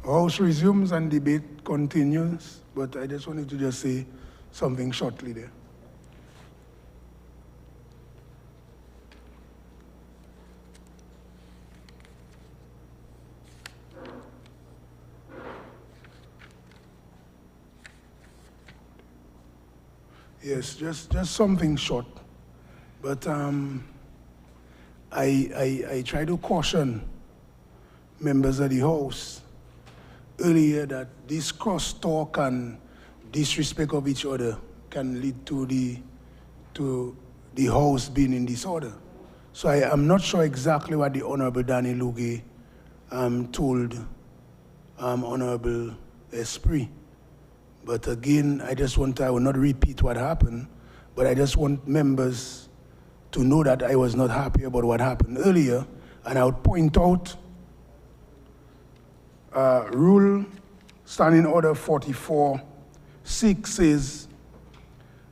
House resumes and debate continues, but I just wanted to just say something shortly there. Yes, just something short. But I try to caution members of the House earlier that this cross-talk and disrespect of each other can lead to the House being in disorder. So I am not sure exactly what the Honorable Danny Luge told Honorable Esprit. But again, I will not repeat what happened, but I just want members to know that I was not happy about what happened earlier, and I would point out Rule Standing Order 44(6) says,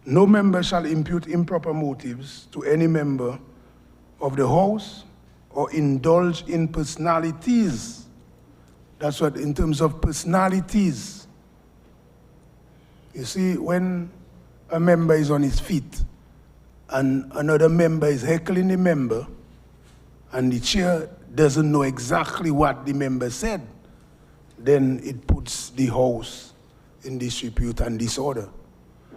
no member shall impute improper motives to any member of the House or indulge in personalities. That's what, in terms of personalities. You see, when a member is on his feet and another member is heckling the member and the chair doesn't know exactly what the member said, then it puts the House in disrepute and disorder.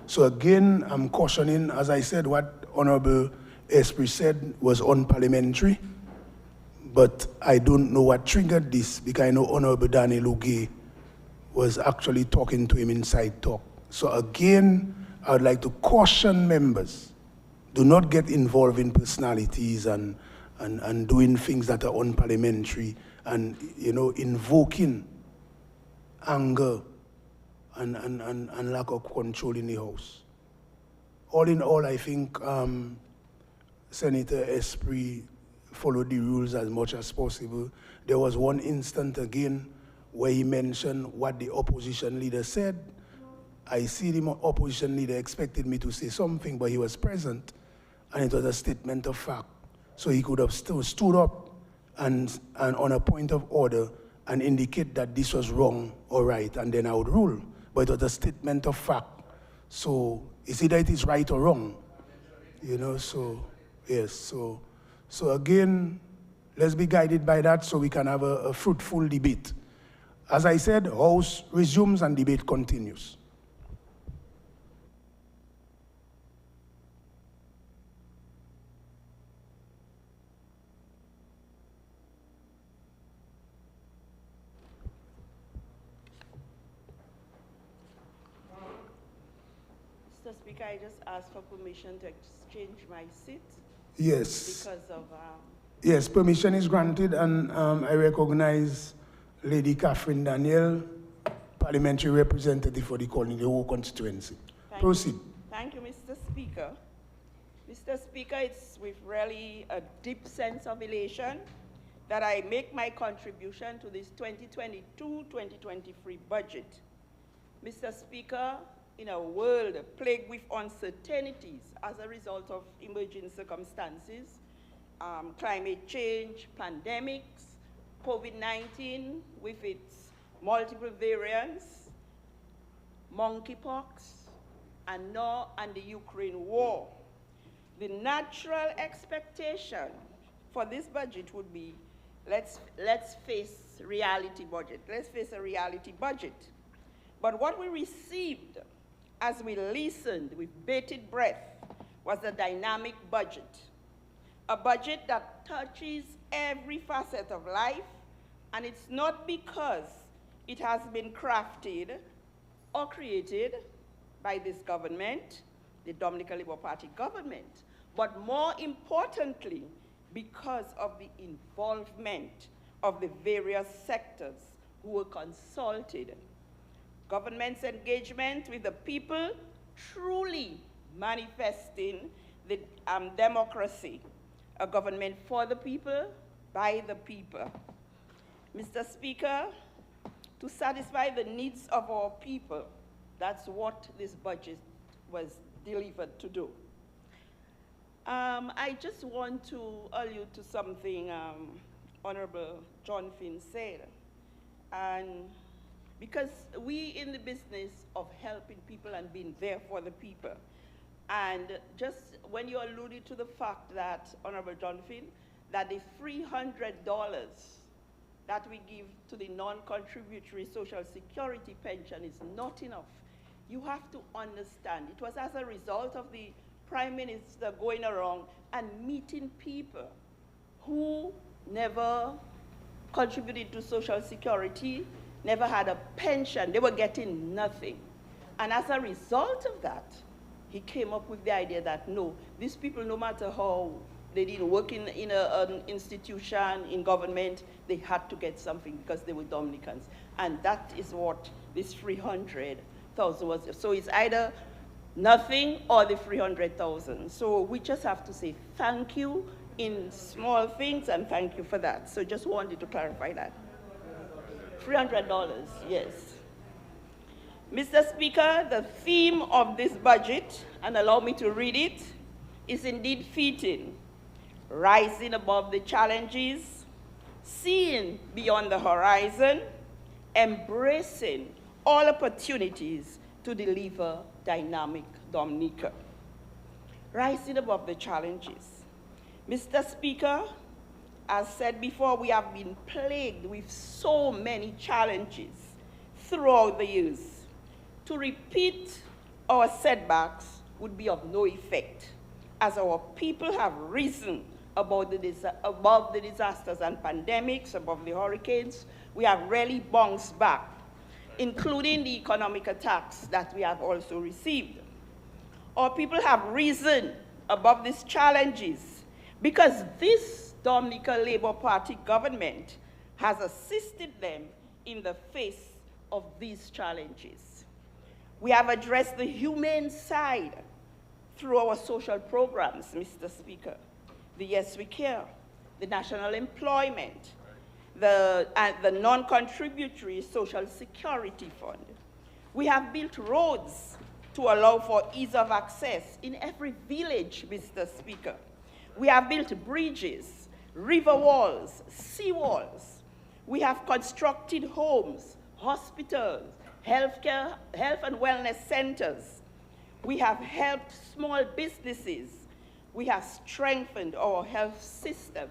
So again, I'm cautioning, as I said, what Honorable Esprit said was unparliamentary, but I don't know what triggered this, because I know Honorable Danny Luge was actually talking to him inside talk. So again, I would like to caution members, do not get involved in personalities and doing things that are unparliamentary and, invoking anger and lack of control in the House. All in all, I think Senator Esprit followed the rules as much as possible. There was one instant again where he mentioned what the opposition leader said. I see the opposition leader expected me to say something, but he was present, and it was a statement of fact. So he could have still stood up and on a point of order and indicate that this was wrong or right, and then I would rule. But it was a statement of fact. So it's either it is right or wrong. So yes. So again, let's be guided by that so we can have a fruitful debate. As I said, House resumes and debate continues. Mr. Speaker, I just asked for permission to exchange my seat. Yes. Because of... Yes, permission is granted, and I recognize Lady Catherine Daniel, parliamentary representative for the Dominica constituency. Proceed. Thank you, Mr. Speaker. Mr. Speaker, it's with really a deep sense of elation that I make my contribution to this 2022-2023 budget. Mr. Speaker, in a world plagued with uncertainties as a result of emerging circumstances, climate change, pandemics, COVID-19 with its multiple variants, monkeypox, and the Ukraine war, the natural expectation for this budget would be, let's face reality budget. Let's face a reality budget. But what we received as we listened with bated breath was a dynamic budget. A budget that touches every facet of life, and it's not because it has been crafted or created by this government, the Dominica Labour Party government, but more importantly, because of the involvement of the various sectors who were consulted. Government's engagement with the people truly manifesting the democracy, a government for the people, by the people. Mr. Speaker, to satisfy the needs of our people, that's what this budget was delivered to do. I just want to allude to something Honorable John Finn said. And because we in the business of helping people and being there for the people. And just when you alluded to the fact that, Honorable Jonathan, that the $300 that we give to the non-contributory Social Security pension is not enough. You have to understand, it was as a result of the Prime Minister going around and meeting people who never contributed to Social Security, never had a pension, they were getting nothing. And as a result of that, he came up with the idea that no, these people, no matter how they didn't work in an institution, in government, they had to get something because they were Dominicans. And that is what this 300,000 was. So it's either nothing or the 300,000. So we just have to say thank you in small things, and thank you for that. So just wanted to clarify that. $300, yes. Mr. Speaker, the theme of this budget, and allow me to read it, is indeed fitting. Rising above the challenges, seeing beyond the horizon, embracing all opportunities to deliver dynamic Dominica. Rising above the challenges. Mr. Speaker, as said before, we have been plagued with so many challenges throughout the years. To repeat our setbacks would be of no effect, as our people have risen above the disasters and pandemics, above the hurricanes. We have really bounced back, including the economic attacks that we have also received. Our people have risen above these challenges because this Dominica Labour Party government has assisted them in the face of these challenges. We have addressed the humane side through our social programs, Mr. Speaker. The Yes We Care, the national employment, the non-contributory Social Security Fund. We have built roads to allow for ease of access in every village, Mr. Speaker. We have built bridges, river walls, sea walls. We have constructed homes, hospitals, health and wellness centers. We have helped small businesses. We have strengthened our health systems.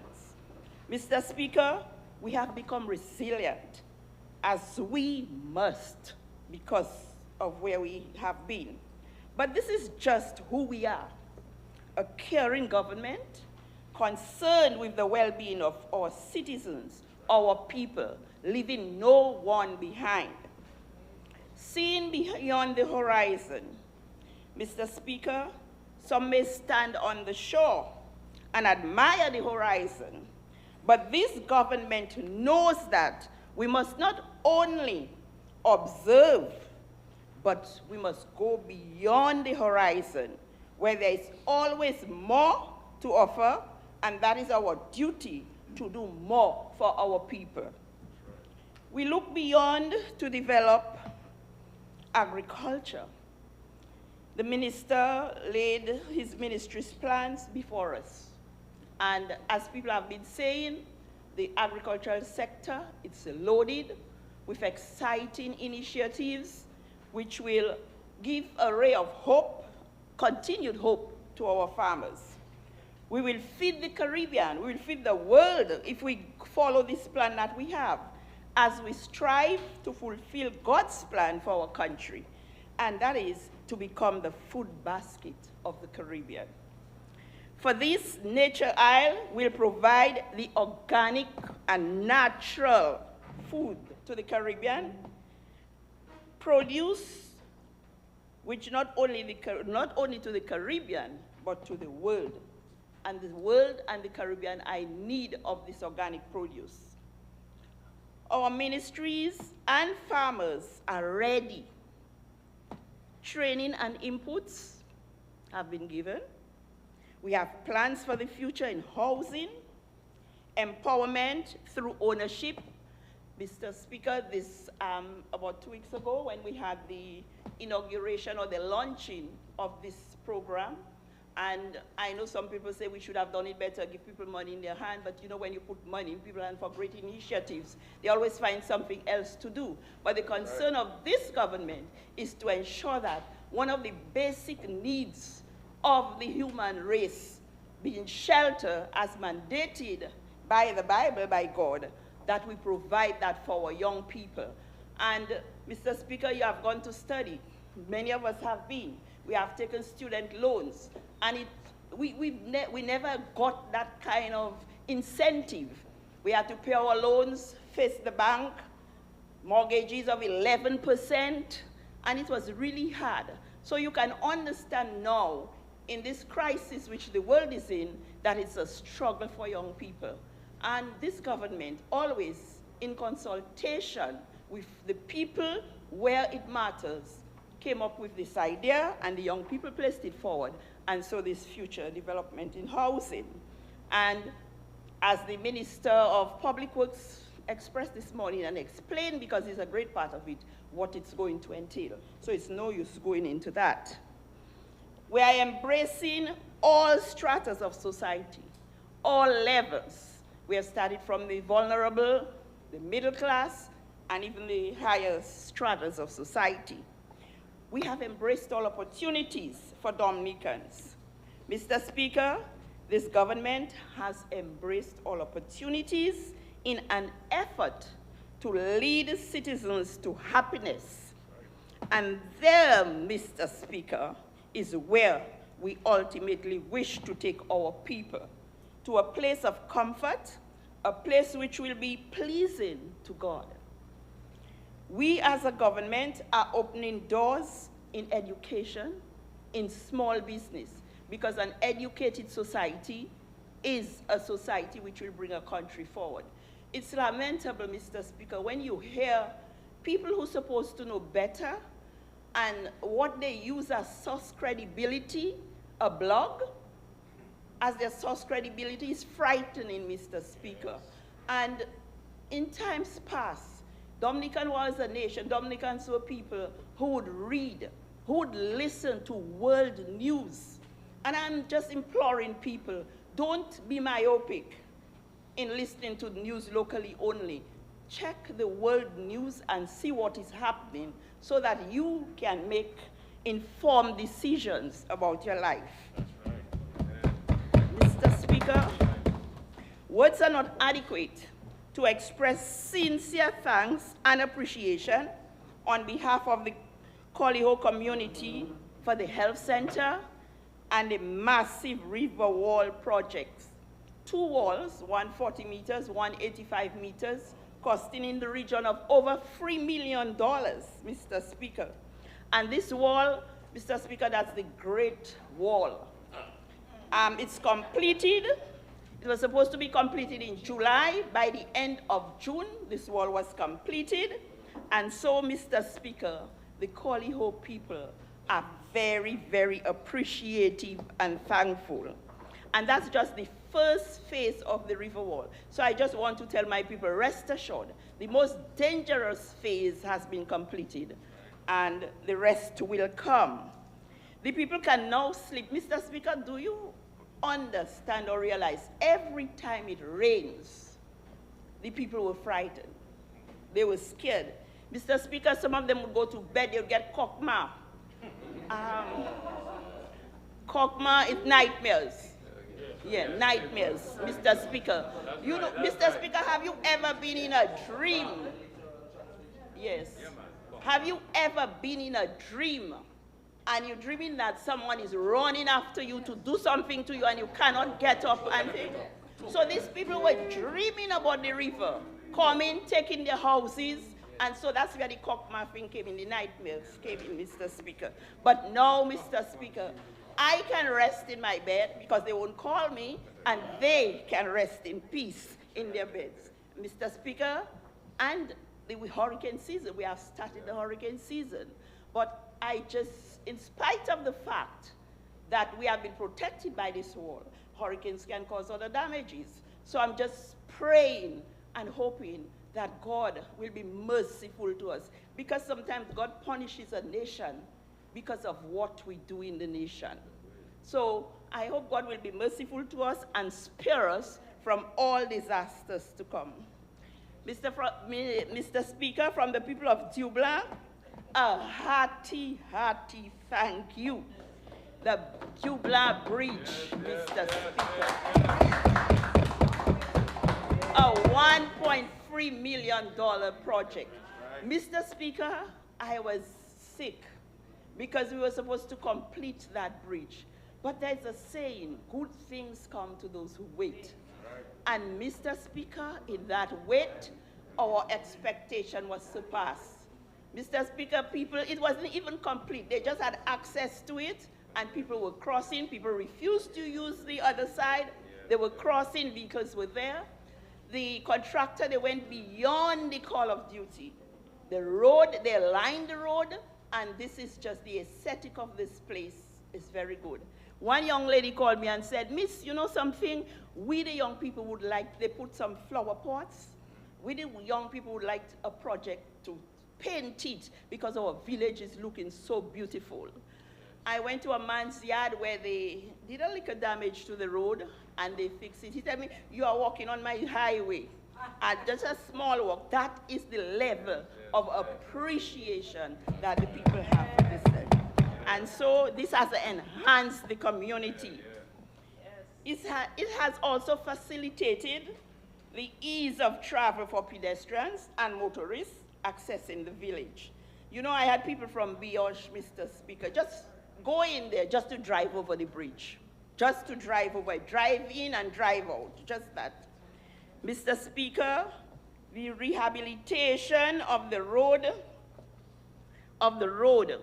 Mr. Speaker, we have become resilient, as we must because of where we have been. But this is just who we are, a caring government concerned with the well-being of our citizens, our people, leaving no one behind. Seeing beyond the horizon, Mr. Speaker, some may stand on the shore and admire the horizon, but this government knows that we must not only observe, but we must go beyond the horizon, where there is always more to offer, and that is our duty to do more for our people. We look beyond to develop agriculture. The minister laid his ministry's plans before us. And as people have been saying, the agricultural sector, it's loaded with exciting initiatives which will give a ray of hope, continued hope to our farmers. We will feed the Caribbean, we will feed the world if we follow this plan that we have, as we strive to fulfill God's plan for our country, and that is to become the food basket of the Caribbean. For this, Nature Isle will provide the organic and natural food to the Caribbean, produce which not only to the Caribbean, but to the world. And the world and the Caribbean are in need of this organic produce. Our ministries and farmers are ready. Training and inputs have been given. We have plans for the future in housing, empowerment through ownership. Mr. Speaker, this about 2 weeks ago when we had the inauguration or the launching of this program, And I know some people say we should have done it better, give people money in their hand, but you know when you put money in people's hand for great initiatives, they always find something else to do. But the concern of this government is to ensure that one of the basic needs of the human race, being shelter as mandated by the Bible, by God, that we provide that for our young people. And Mr. Speaker, you have gone to study. Many of us have been. We have taken student loans, and we never got that kind of incentive. We had to pay our loans, face the bank, mortgages of 11%, and it was really hard. So you can understand now, in this crisis which the world is in, that it's a struggle for young people. And this government, always in consultation with the people where it matters, came up with this idea, and the young people placed it forward, and so this future development in housing. And as the Minister of Public Works expressed this morning and explained, because it's a great part of it, what it's going to entail. So it's no use going into that. We are embracing all stratas of society, all levels. We have started from the vulnerable, the middle class, and even the higher stratas of society. We have embraced all opportunities for Dominicans. Mr. Speaker, this government has embraced all opportunities in an effort to lead citizens to happiness. And there, Mr. Speaker, is where we ultimately wish to take our people, to a place of comfort, a place which will be pleasing to God. We as a government are opening doors in education, in small business, because an educated society is a society which will bring a country forward. It's lamentable, Mr. Speaker, when you hear people who are supposed to know better, and what they use as source credibility, a blog, as their source credibility is frightening, Mr. Speaker. And in times past, Dominican was a nation, Dominicans were people who would read, who would listen to world news. And I'm just imploring people, don't be myopic in listening to news locally only. Check the world news and see what is happening so that you can make informed decisions about your life. Mr. Speaker, words are not adequate to express sincere thanks and appreciation on behalf of the Coliho community for the health center and the massive river wall projects. 2 walls, 140 meters, 185 meters, costing in the region of over $3 million, Mr. Speaker. And this wall, Mr. Speaker, that's the Great Wall. It's completed. It was supposed to be completed in July. By the end of June, this wall was completed. And so, Mr. Speaker, the Coliho people are very, very appreciative and thankful. And that's just the first phase of the river wall. So I just want to tell my people, rest assured, the most dangerous phase has been completed, and the rest will come. The people can now sleep. Mr. Speaker, do you understand or realize every time it rains, the people were frightened. They were scared. Mr. Speaker, some of them would go to bed, they'll get kokma. Kokma is nightmares. Yeah, nightmares, Mr. Speaker. You know, Mr. Speaker, have you ever been in a dream? Yes. Have you ever been in a dream and you're dreaming that someone is running after you to do something to you and you cannot get up and think? So these people were dreaming about the river, coming, taking their houses, and so that's where the kokma thing came in, the nightmares came in, Mr. Speaker. But now, Mr. Speaker, I can rest in my bed because they won't call me, and they can rest in peace in their beds. Mr. Speaker, and the hurricane season, we have started the hurricane season. But I just, in spite of the fact that we have been protected by this wall, hurricanes can cause other damages. So I'm just praying and hoping that God will be merciful to us, because sometimes God punishes a nation because of what we do in the nation. So I hope God will be merciful to us and spare us from all disasters to come. Mr. Speaker, from the people of Dublin, a hearty, hearty thank you. The Dublin Bridge, Mr. Speaker. A $1.3 million project. Mr. Speaker, I was sick because we were supposed to complete that bridge. But there's a saying, good things come to those who wait. And Mr. Speaker, in that wait, our expectation was surpassed. Mr. Speaker, people, it wasn't even complete. They just had access to it, and people were crossing. People refused to use the other side. They were crossing, vehicles were there. The contractor, they went beyond the call of duty. The road, they lined the road, and this is just the aesthetic of this place is very good. One young lady called me and said, Miss, you know something? We, the young people, would like, they put some flower pots. We, the young people, would like a project to paint it because our village is looking so beautiful. I went to a man's yard where they did a little damage to the road and they fixed it. He told me, you are walking on my highway. And just a small walk. That is the level of appreciation that the people have for this land. And so this has enhanced the community. It has also facilitated the ease of travel for pedestrians and motorists accessing the village. You know, I had people from Biosh, Mr. Speaker, just go in there just to drive over the bridge. Just to drive over, drive in and drive out, just that. Mr. Speaker, the rehabilitation of the road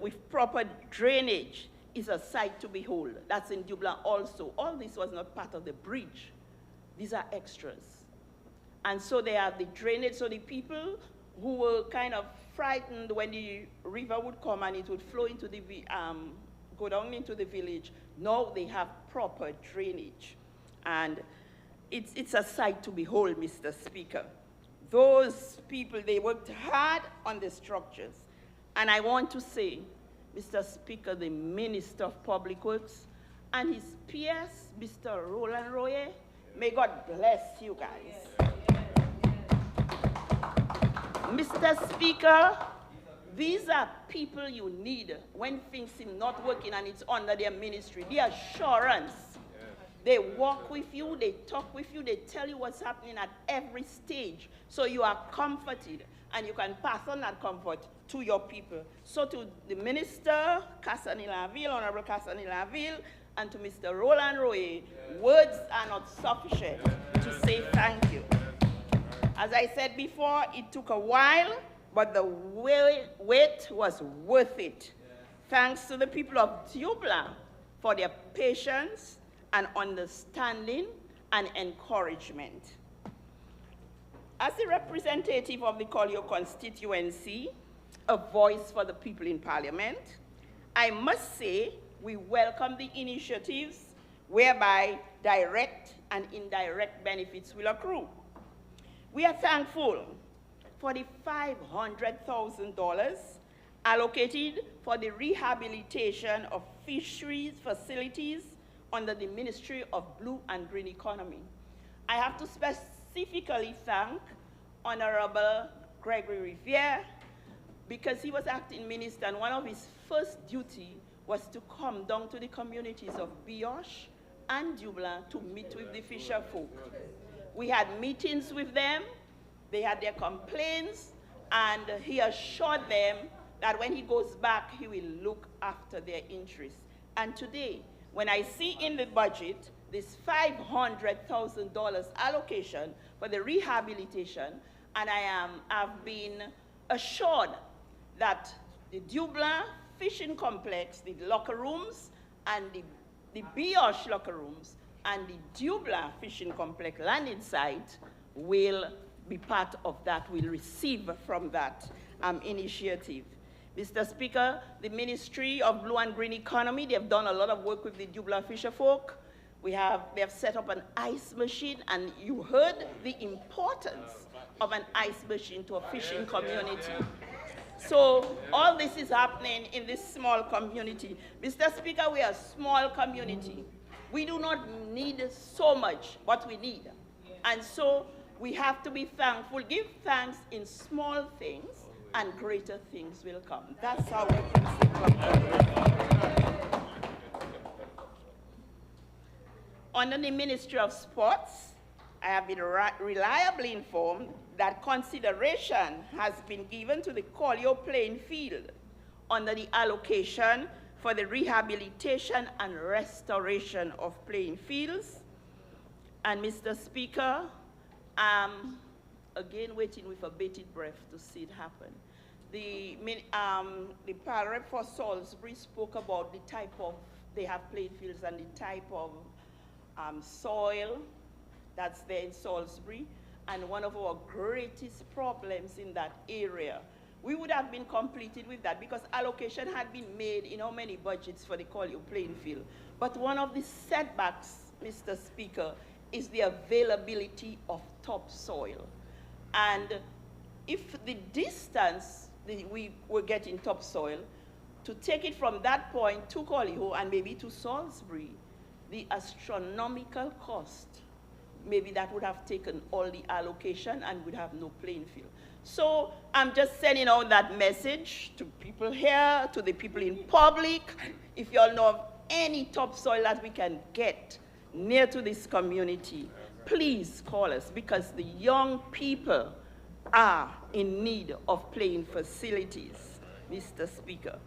with proper drainage is a sight to behold. That's in Dublin also. All this was not part of the bridge. These are extras. And so they have the drainage, so the people who were kind of frightened when the river would come and it would flow into the, go down into the village, now they have proper drainage. And it's a sight to behold, Mr. Speaker. Those people, they worked hard on the structures. And I want to say, Mr. Speaker, the Minister of Public Works and his PS, Mr. Roland Royer, may God bless you guys. Mr. Speaker, these are people you need when things are not working and it's under their ministry. The assurance. They walk with you, they talk with you, they tell you what's happening at every stage. So you are comforted and you can pass on that comfort to your people. So to the Minister, Cassani-Laville, Honorable Cassani-Laville, and to Mr. Roland Royer, words are not sufficient to say thank you. As I said before, it took a while, but the wait was worth it. Thanks to the people of Dublin for their patience and understanding and encouragement. As a representative of the Collier constituency, a voice for the people in Parliament, I must say we welcome the initiatives whereby direct and indirect benefits will accrue. We are thankful for the $500,000 allocated for the rehabilitation of fisheries facilities under the Ministry of Blue and Green Economy. I have to specifically thank Honorable Gregory Riviere because he was acting minister and one of his first duty was to come down to the communities of Biosh and Dublin to meet with the fisher folk. We had meetings with them, they had their complaints, and he assured them that when he goes back, he will look after their interests. And today, when I see in the budget this $500,000 allocation for the rehabilitation, and I've been assured that the Dublin fishing complex, the locker rooms, and the Biosh locker rooms, and the Dublin fishing complex landing site will be part of that, will receive from that initiative. Mr. Speaker, the Ministry of Blue and Green Economy, they have done a lot of work with the Dublin fisher folk. They have set up an ice machine, and you heard the importance of an ice machine to a fishing community. So all this is happening in this small community. Mr. Speaker, we are a small community. We do not need so much, but we need. And so we have to be thankful. Give thanks in small things, and greater things will come. That's how we principle. Under the Ministry of Sports, I have been reliably informed that consideration has been given to the Collio playing field under the allocation for the rehabilitation and restoration of playing fields. And Mr. Speaker, I'm again waiting with a bated breath to see it happen. The Parliament for Salisbury spoke about the type of, they have playing fields and the type of soil that's there in Salisbury, and one of our greatest problems in that area. We would have been completed with that because allocation had been made in how many budgets for the Collio playing field. But one of the setbacks, Mr. Speaker, is the availability of topsoil. And if the distance we were getting topsoil, to take it from that point to Collio and maybe to Salisbury, the astronomical cost, maybe that would have taken all the allocation and would have no playing field. So I'm just sending out that message to people here, to the people in public. If you all know of any topsoil that we can get near to this community, please call us, because the young people are in need of playing facilities, Mr. Speaker.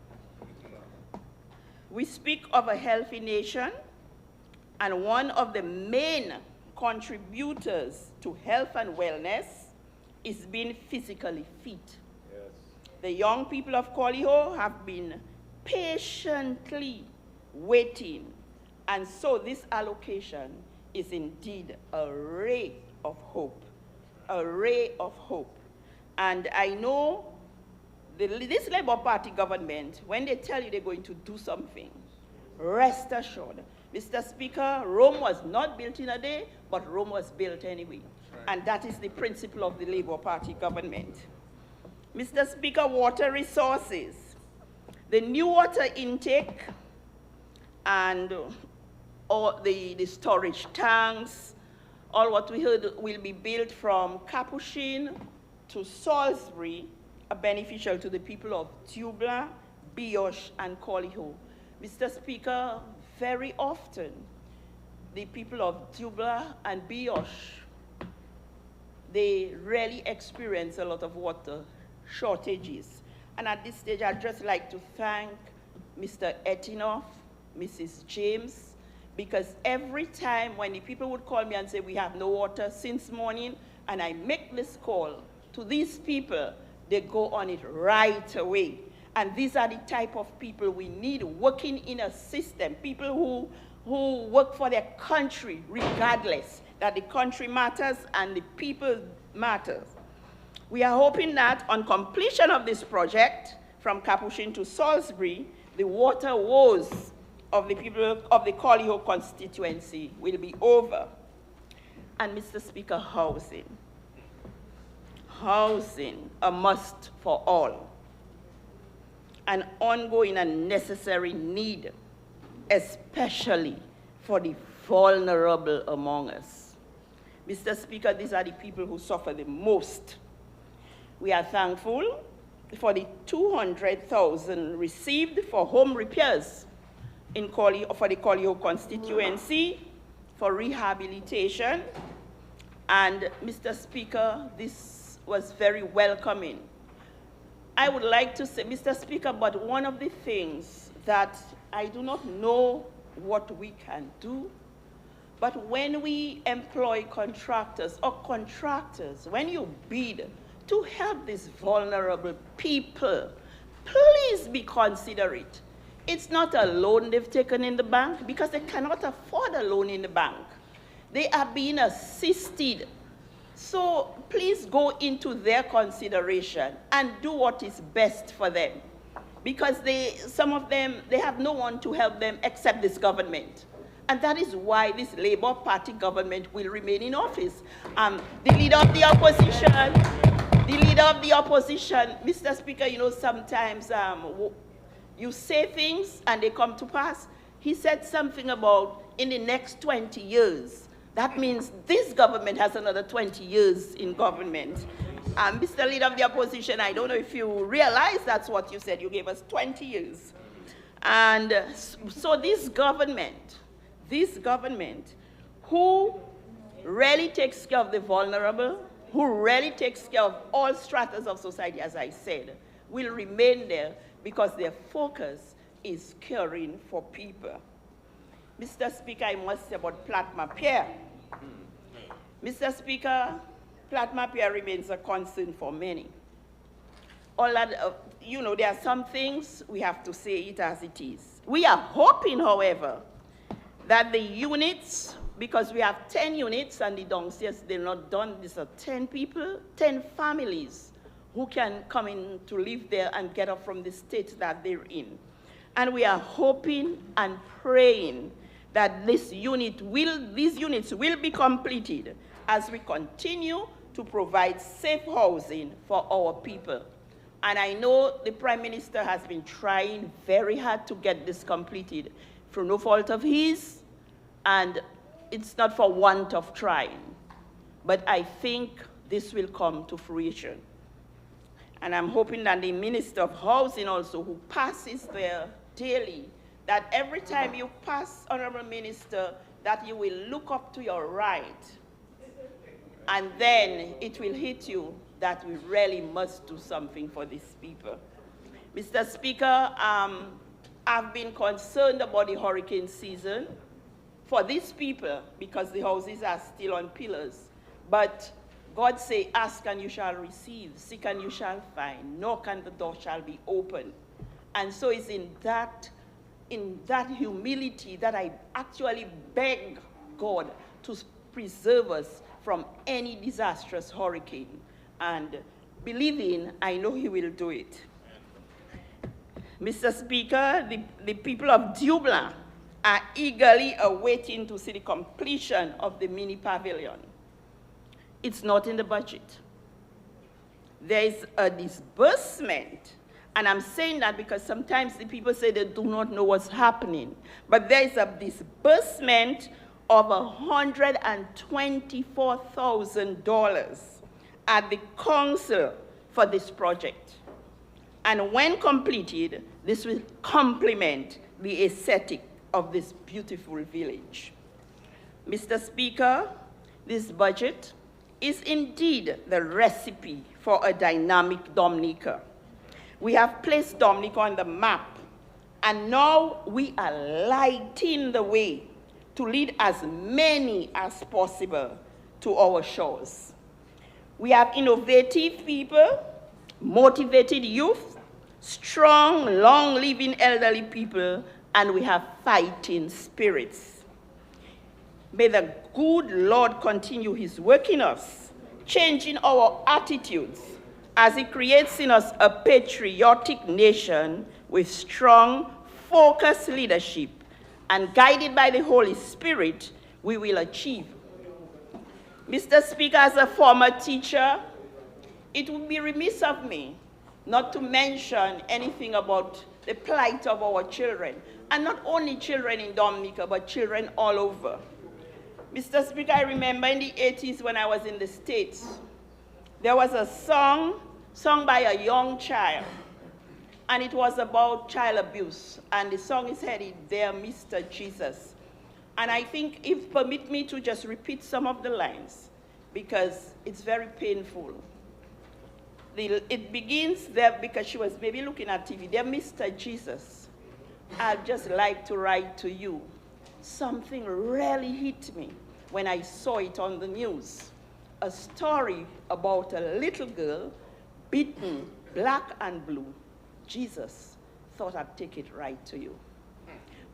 We speak of a healthy nation, and one of the main contributors to health and wellness is being physically fit. Yes. The young people of Collio have been patiently waiting, and so this allocation is indeed a ray of hope, a ray of hope. And I know this Labour Party government, when they tell you they're going to do something, rest assured, Mr. Speaker, Rome was not built in a day, but Rome was built anyway. Right. And that is the principle of the Labour Party government. Mr. Speaker, water resources. The new water intake and all the storage tanks, all what we heard will be built from Capuchin to Salisbury, are beneficial to the people of Tubla, Bioche, and Collio. Mr. Speaker, very often, the people of Tubla and Bioche, they really experience a lot of water shortages. And at this stage, I'd just like to thank Mr. Etinoff, Mrs. James, because every time when the people would call me and say, we have no water since morning, and I make this call to these people, they go on it right away. And these are the type of people we need working in a system, people who work for their country regardless, that the country matters and the people matters. We are hoping that on completion of this project, from Capuchin to Salisbury, the water woes of the people of the Collio constituency will be over. And Mr. Speaker, housing. Housing, a must for all. An ongoing and necessary need, especially for the vulnerable among us. Mr. Speaker, these are the people who suffer the most. We are thankful for the 200,000 received for home repairs in Collio, for the Collio constituency, for rehabilitation. And Mr. Speaker, this was very welcoming. I would like to say, Mr. Speaker, but one of the things that I do not know what we can do, but when we employ contractors, when you bid to help these vulnerable people, please be considerate. It's not a loan they've taken in the bank, because they cannot afford a loan in the bank. They are being assisted. So please go into their consideration and do what is best for them. Because some of them, they have no one to help them except this government. And that is why this Labour Party government will remain in office. The leader of the opposition, Mr. Speaker, you know, sometimes you say things and they come to pass. he said something about in the next 20 years. That means this government has another 20 years in government. Mr. Leader of the Opposition, I don't know if you realize that's what you said. You gave us 20 years. And so this government, who really takes care of the vulnerable, who really takes care of all stratas of society, as I said, will remain there because their focus is caring for people. Mr. Speaker, I must say about Platma Pier. Mr. Speaker, Platma Pier remains a concern for many. All that, you know, there are some things we have to say it as it is. We are hoping, however, that the units, because we have 10 units and the downstairs, they're not done, these are 10 people, 10 families who can come in to live there and get up from the state that they're in. And we are hoping and praying that these units will be completed as we continue to provide safe housing for our people. And I know the Prime Minister has been trying very hard to get this completed through no fault of his, and it's not for want of trying. But I think this will come to fruition. And I'm hoping that the Minister of Housing also, who passes there daily, that every time you pass, Honorable Minister, that you will look up to your right, and then it will hit you that we really must do something for these people. Mr. Speaker, I've been concerned about the hurricane season for these people because the houses are still on pillars. But God say, ask and you shall receive, seek and you shall find, knock and the door shall be opened. And so it's in that humility that I actually beg God to preserve us from any disastrous hurricane. And believing, I know he will do it. Mr. Speaker, the people of Dublin are eagerly awaiting to see the completion of the mini pavilion. It's not in the budget. There is a disbursement, and I'm saying that because sometimes the people say they do not know what's happening, but there is a disbursement of $124,000 at the council for this project. And when completed, this will complement the aesthetic of this beautiful village. Mr. Speaker, this budget is indeed the recipe for a dynamic Dominica. We have placed Dominica on the map, and now we are lighting the way to lead as many as possible to our shores. We have innovative people, motivated youth, strong, long-living elderly people, and we have fighting spirits. May the good Lord continue his work in us, changing our attitudes as he creates in us a patriotic nation with strong, focused leadership, and guided by the Holy Spirit, we will achieve. Mr. Speaker, as a former teacher, it would be remiss of me not to mention anything about the plight of our children, and not only children in Dominica, but children all over. Mr. Speaker, I remember in the 80s when I was in the States, there was a song sung by a young child, and it was about child abuse, and the song is headed, "Dear Mr. Jesus." And I think if permit me to just repeat some of the lines, because it's very painful. It begins there because she was maybe looking at TV. "Dear Mr. Jesus, I'd just like to write to you. Something really hit me when I saw it on the news. A story about a little girl beaten black and blue. Jesus, thought I'd take it right to you."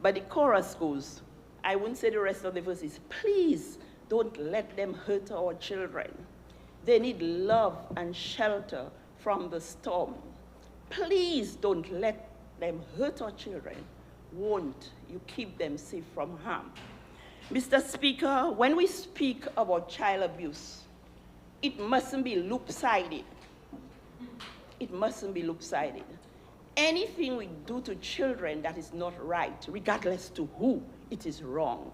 But the chorus goes, I wouldn't say the rest of the verses, "Please don't let them hurt our children. They need love and shelter from the storm. Please don't let them hurt our children. Won't you keep them safe from harm?" Mr. Speaker, when we speak about child abuse, it mustn't be loop-sided. It mustn't be loop-sided. anything we do to children that is not right, regardless to who, it is wrong.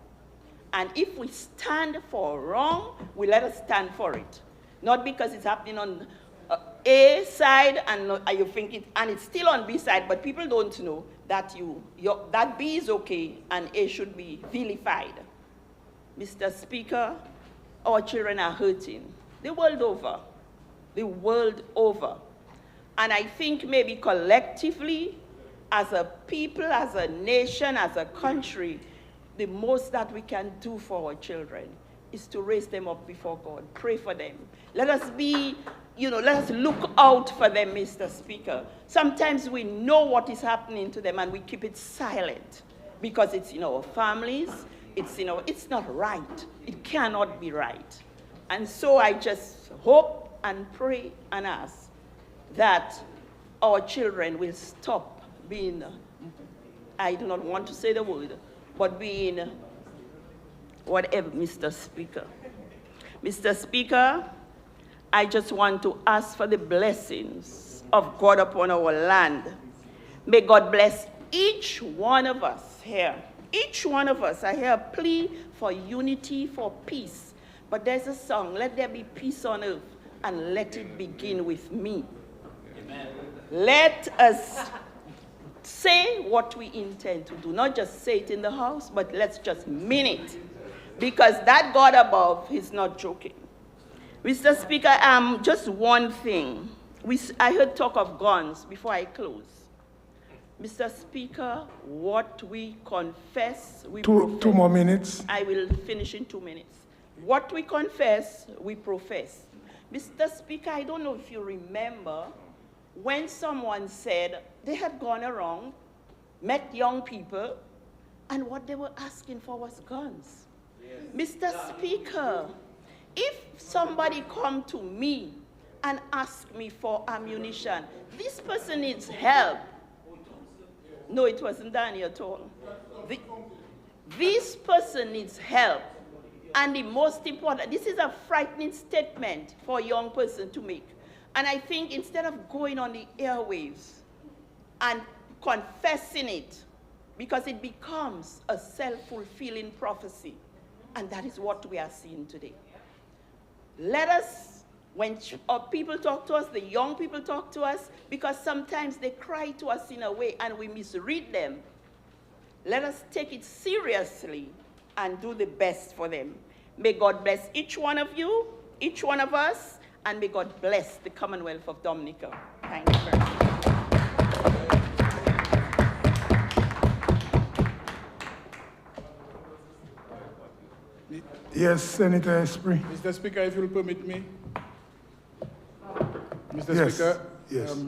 And if we stand for wrong, we let us stand for it. Not because it's happening on A side and you think it, and it's still on B side, but people don't know that that B is okay and A should be vilified. Mr. Speaker, our children are hurting the world over, the world over. And I think maybe collectively, as a people, as a nation, as a country, the most that we can do for our children is to raise them up before God, pray for them. Let us be, let us look out for them, Mr. Speaker. Sometimes we know what is happening to them and we keep it silent because it's in our families, it's not right. It cannot be right. And so I just hope and pray and ask that our children will stop being, I do not want to say the word, but being whatever, Mr. Speaker. Mr. Speaker, I just want to ask for the blessings of God upon our land. May God bless each one of us here. Each one of us. I hear a plea for unity, for peace. But there's a song, let there be peace on earth, and let it begin with me. Amen. Let us say what we intend to do. Not just say it in the house, but let's just mean it. Because that God above is not joking. Mr. Speaker, just one thing. I heard talk of guns before I close. Mr. Speaker, what we confess, we profess. 2 more minutes. I will finish in 2 minutes. What we confess, we profess. Mr. Speaker, I don't know if you remember when someone said they had gone around, met young people, and what they were asking for was guns. Yes. Mr. Speaker, if somebody come to me and ask me for ammunition, this person needs help. No, it wasn't Danny at all. This person needs help. And the most important, this is a frightening statement for a young person to make. And I think instead of going on the airwaves and confessing it, because it becomes a self-fulfilling prophecy, and that is what we are seeing today. Let us, when people talk to us, the young people talk to us, because sometimes they cry to us in a way and we misread them. Let us take it seriously and do the best for them. May God bless each one of you, each one of us, and may God bless the Commonwealth of Dominica. Thank you very much. Yes, Senator Esprit. Mr. Speaker, if you'll permit me. Mr. Yes. Speaker, yes.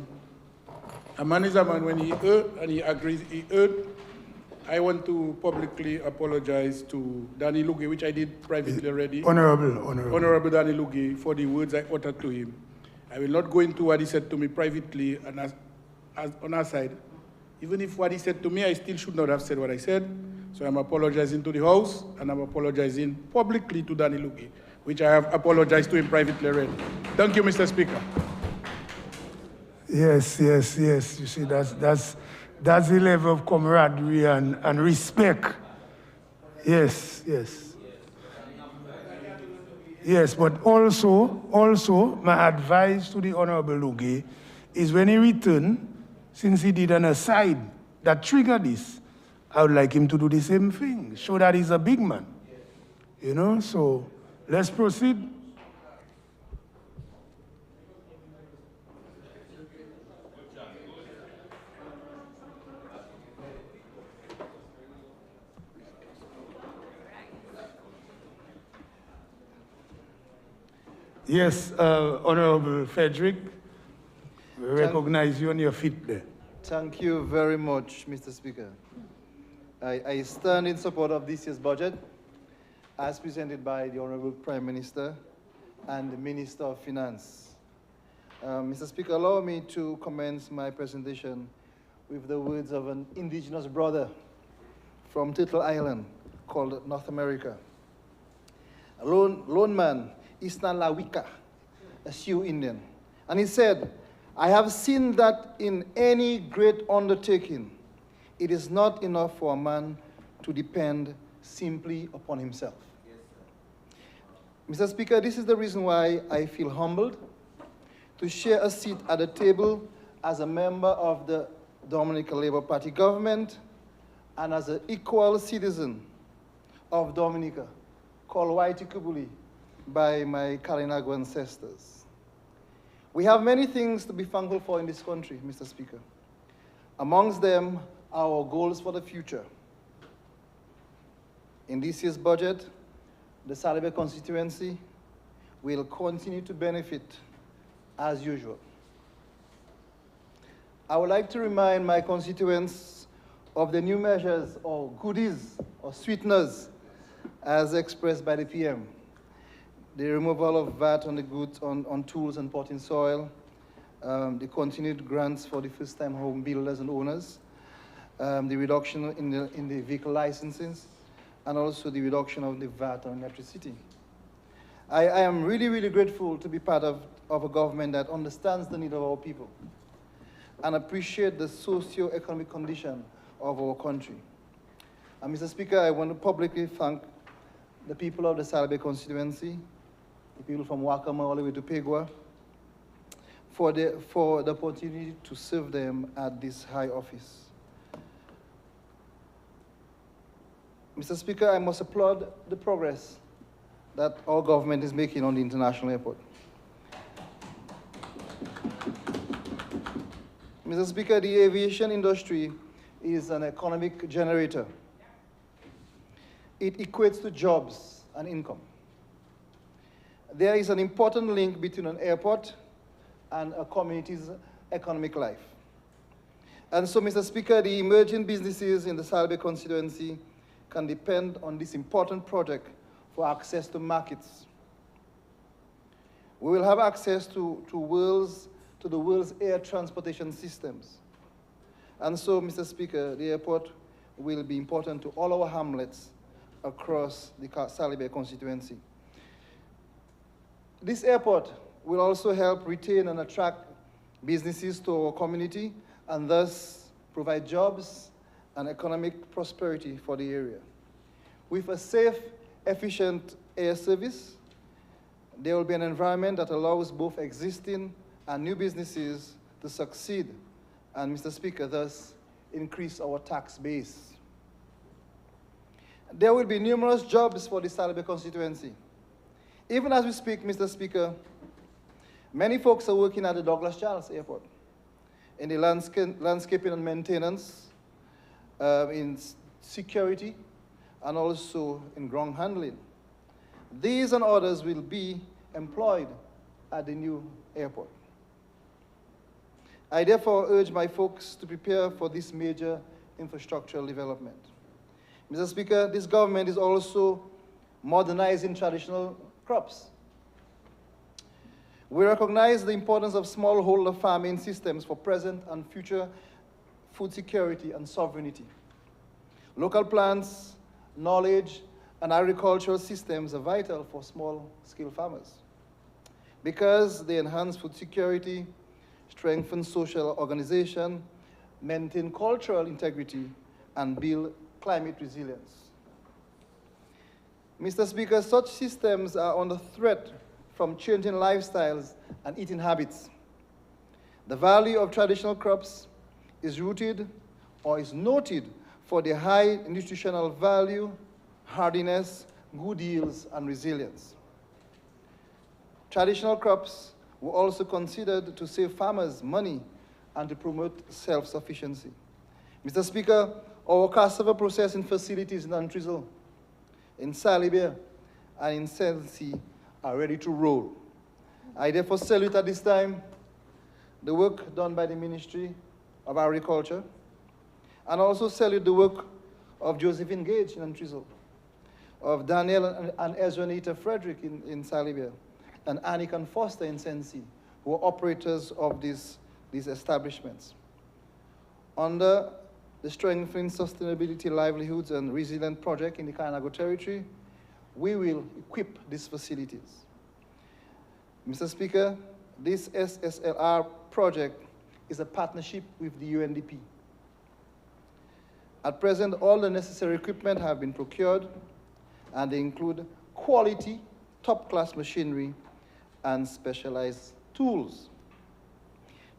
A man is a man when he erred, and he agrees he erred. I want to publicly apologize to Danny Lugie, which I did privately already. Honorable Danny Lugie, for the words I uttered to him. I will not go into what he said to me privately and as on our side. Even if what he said to me, I still should not have said what I said. So I'm apologizing to the House, and I'm apologizing publicly to Danny Lugie, which I have apologized to him privately already. Thank you, Mr. Speaker. Yes. You see, that's the level of camaraderie and respect. Yes. Yes, but also, my advice to the Honorable Lugie is when he return, since he did an aside that triggered this, I would like him to do the same thing, show that he's a big man. So let's proceed. Yes, Honorable Frederick, we recognize you on your feet there. Thank you very much, Mr. Speaker. I stand in support of this year's budget as presented by the Honorable Prime Minister and the Minister of Finance. Mr. Speaker, allow me to commence my presentation with the words of an indigenous brother from Turtle Island called North America. A lone man, Isna La Wika, a Sioux Indian. And he said, I have seen that in any great undertaking, it is not enough for a man to depend simply upon himself. Mr. Speaker, this is the reason why I feel humbled to share a seat at the table as a member of the Dominica Labour Party government and as an equal citizen of Dominica, called Whitey Kubuli by my Kalinago ancestors. We have many things to be thankful for in this country, Mr. Speaker. Amongst them, our goals for the future. In this year's budget, the Salibé constituency will continue to benefit as usual. I would like to remind my constituents of the new measures or goodies or sweeteners as expressed by the PM. The removal of VAT on the goods on tools and potting soil, the continued grants for the first-time home builders and owners, the reduction in the vehicle licenses, and also the reduction of the VAT on electricity. I am really, really grateful to be part of a government that understands the need of our people and appreciate the socio-economic condition of our country. And Mr. Speaker, I want to publicly thank the people of the Salibé constituency, the people from Wakama all the way to Pegua, for the opportunity to serve them at this high office. Mr. Speaker, I must applaud the progress that our government is making on the international airport. Mr. Speaker, the aviation industry is an economic generator. It equates to jobs and income. There is an important link between an airport and a community's economic life. And so, Mr. Speaker, the emerging businesses in the Salibé constituency can depend on this important project for access to markets. We will have access to the world's air transportation systems. And so, Mr. Speaker, the airport will be important to all our hamlets across the Salibé constituency. This airport will also help retain and attract businesses to our community and thus provide jobs and economic prosperity for the area. With a safe, efficient air service, there will be an environment that allows both existing and new businesses to succeed, and Mr. Speaker, thus increase our tax base. There will be numerous jobs for the Salibé constituency. Even as we speak, Mr. Speaker, many folks are working at the Douglas Charles Airport in the landscaping and maintenance, in security, and also in ground handling. These and others will be employed at the new airport. I therefore urge my folks to prepare for this major infrastructural development. Mr. Speaker, this government is also modernizing traditional crops. We recognize the importance of smallholder farming systems for present and future food security and sovereignty. Local plants, knowledge, and agricultural systems are vital for small-scale farmers because they enhance food security, strengthen social organization, maintain cultural integrity, and build climate resilience. Mr. Speaker, such systems are under threat from changing lifestyles and eating habits. The value of traditional crops is rooted or is noted for their high nutritional value, hardiness, good yields, and resilience. Traditional crops were also considered to save farmers money and to promote self-sufficiency. Mr. Speaker, our cassava processing facilities in Antrizal, in Salibé, and in Sensi are ready to roll. I therefore salute at this time the work done by the Ministry of Agriculture, and also salute the work of Josephine Gage in Antrizal, of Daniel and Ezranita Frederick in Salibé, and Anik and Foster in Sensi, who are operators of these establishments. Under the Strengthening Sustainability, Livelihoods, and Resilient project in the Kainago territory, we will equip these facilities. Mr. Speaker, this SSLR project is a partnership with the UNDP. At present, all the necessary equipment have been procured, and they include quality, top-class machinery, and specialized tools.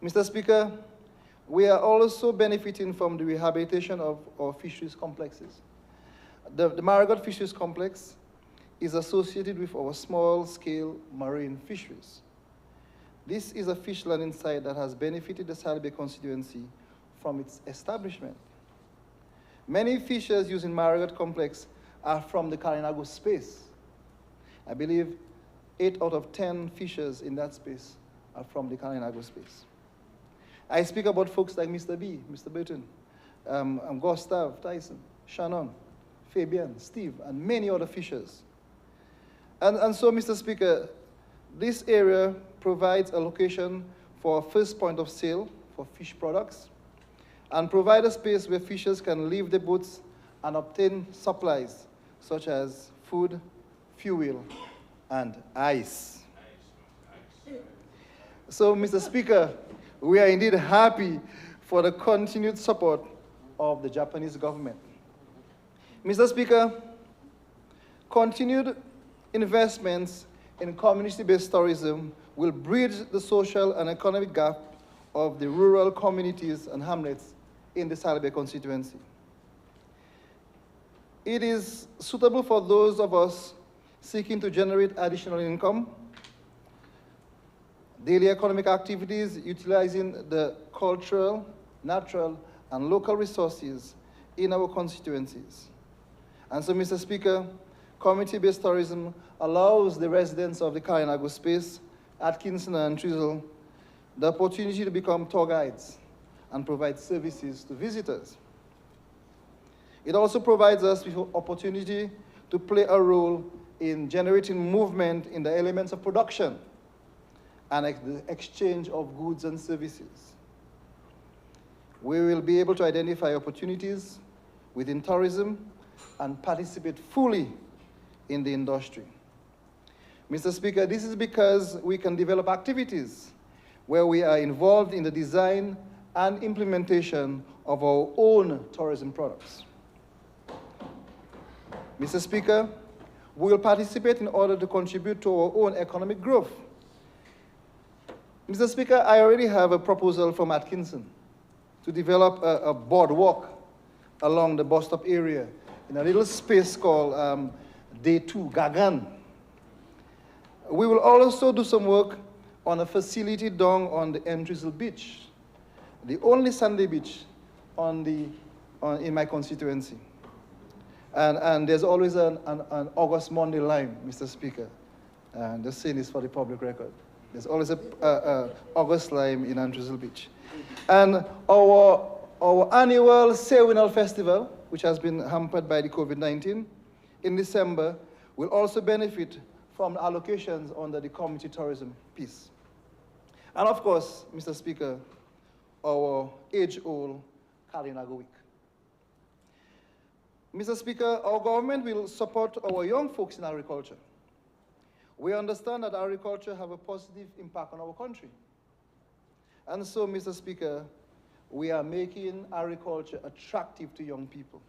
Mr. Speaker, we are also benefiting from the rehabilitation of our fisheries complexes. The Marigot Fisheries Complex is associated with our small-scale marine fisheries. This is a fish landing site that has benefited the Sally Bay constituency from its establishment. Many fishers using Marigot Complex are from the Kalinago space. I believe 8 out of 10 fishers in that space are from the Kalinago space. I speak about folks like Mr. B, Mr. Burton, Gustav, Tyson, Shannon, Fabian, Steve, and many other fishers. And so, Mr. Speaker, this area provides a location for a first point of sale for fish products and provide a space where fishers can leave the boats and obtain supplies such as food, fuel, and ice. So, Mr. Speaker, we are indeed happy for the continued support of the Japanese government. Mr. Speaker, continued investments in community-based tourism will bridge the social and economic gap of the rural communities and hamlets in the Sally Bay constituency. It is suitable for those of us seeking to generate additional income, daily economic activities utilizing the cultural, natural, and local resources in our constituencies. And so, Mr. Speaker, community-based tourism allows the residents of the Kalinago space, Atkinson and Twizzle, the opportunity to become tour guides and provide services to visitors. It also provides us with opportunity to play a role in generating movement in the elements of production and the exchange of goods and services. We will be able to identify opportunities within tourism and participate fully in the industry. Mr. Speaker, this is because we can develop activities where we are involved in the design and implementation of our own tourism products. Mr. Speaker, we will participate in order to contribute to our own economic growth. Mr. Speaker, I already have a proposal from Atkinson to develop a boardwalk along the bus stop area in a little space called Day 2, Gagan. We will also do some work on a facility down on the Entrisle Beach, the only Sunday beach in my constituency. And there's always an August Monday lime, Mr. Speaker. Just saying this for the public record. There's always an August lime in Entrisle Beach. And our annual Sewinal Festival, which has been hampered by the COVID-19, in December, will also benefit from allocations under the community tourism piece. And of course, Mr. Speaker, our age-old Kalinago Week. Mr. Speaker, our government will support our young folks in agriculture. We understand that agriculture has a positive impact on our country. And so, Mr. Speaker, we are making agriculture attractive to young people.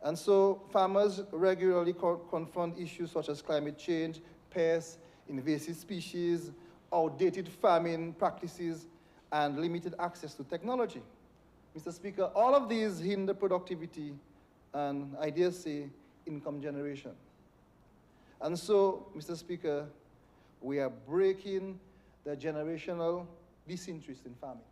And so farmers regularly confront issues such as climate change, pests, invasive species, outdated farming practices, and limited access to technology. Mr. Speaker, all of these hinder productivity and, I dare say, income generation. And so, Mr. Speaker, we are breaking the generational disinterest in farming.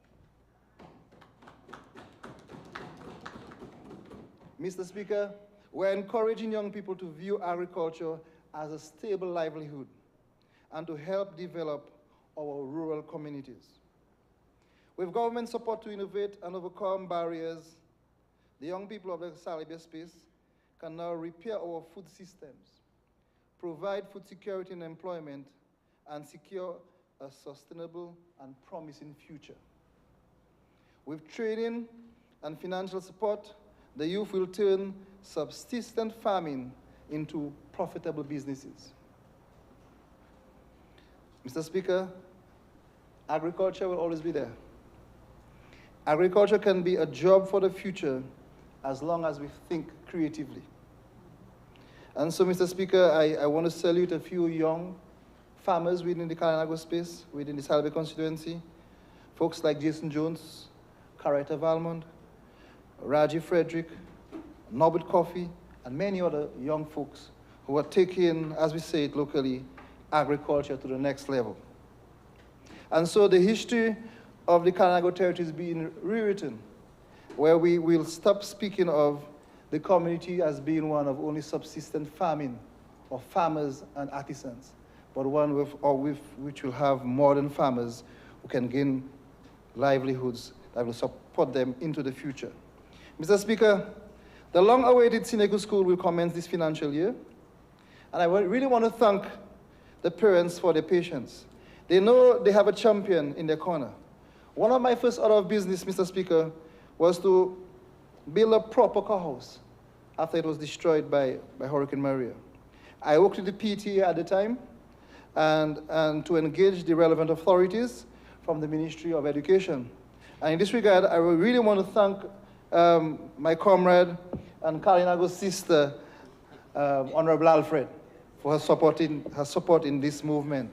Mr. Speaker, we're encouraging young people to view agriculture as a stable livelihood and to help develop our rural communities. With government support to innovate and overcome barriers, the young people of the Sally Bay space can now repair our food systems, provide food security and employment, and secure a sustainable and promising future. With training and financial support, the youth will turn subsistence farming into profitable businesses. Mr. Speaker, agriculture will always be there. Agriculture can be a job for the future as long as we think creatively. And so, Mr. Speaker, I want to salute a few young farmers within the Kalinago space, within the Salbe constituency, folks like Jason Jones, Caretta Valmond, Raji Frederick, Norbert Coffey, and many other young folks who are taking, as we say it locally, agriculture to the next level. And so the history of the Kalinago territory is being rewritten, where we will stop speaking of the community as being one of only subsistence farming of farmers and artisans, but one which will have modern farmers who can gain livelihoods that will support them into the future. Mr. Speaker, the long-awaited Sineku School will commence this financial year, and I really want to thank the parents for their patience. They know they have a champion in their corner. One of my first order of business, Mr. Speaker, was to build a proper courthouse after it was destroyed by Hurricane Maria. I worked with the PTA at the time and to engage the relevant authorities from the Ministry of Education. And in this regard, I really want to thank my comrade and Kalinago's sister, Honorable Alfred, for her support in this movement.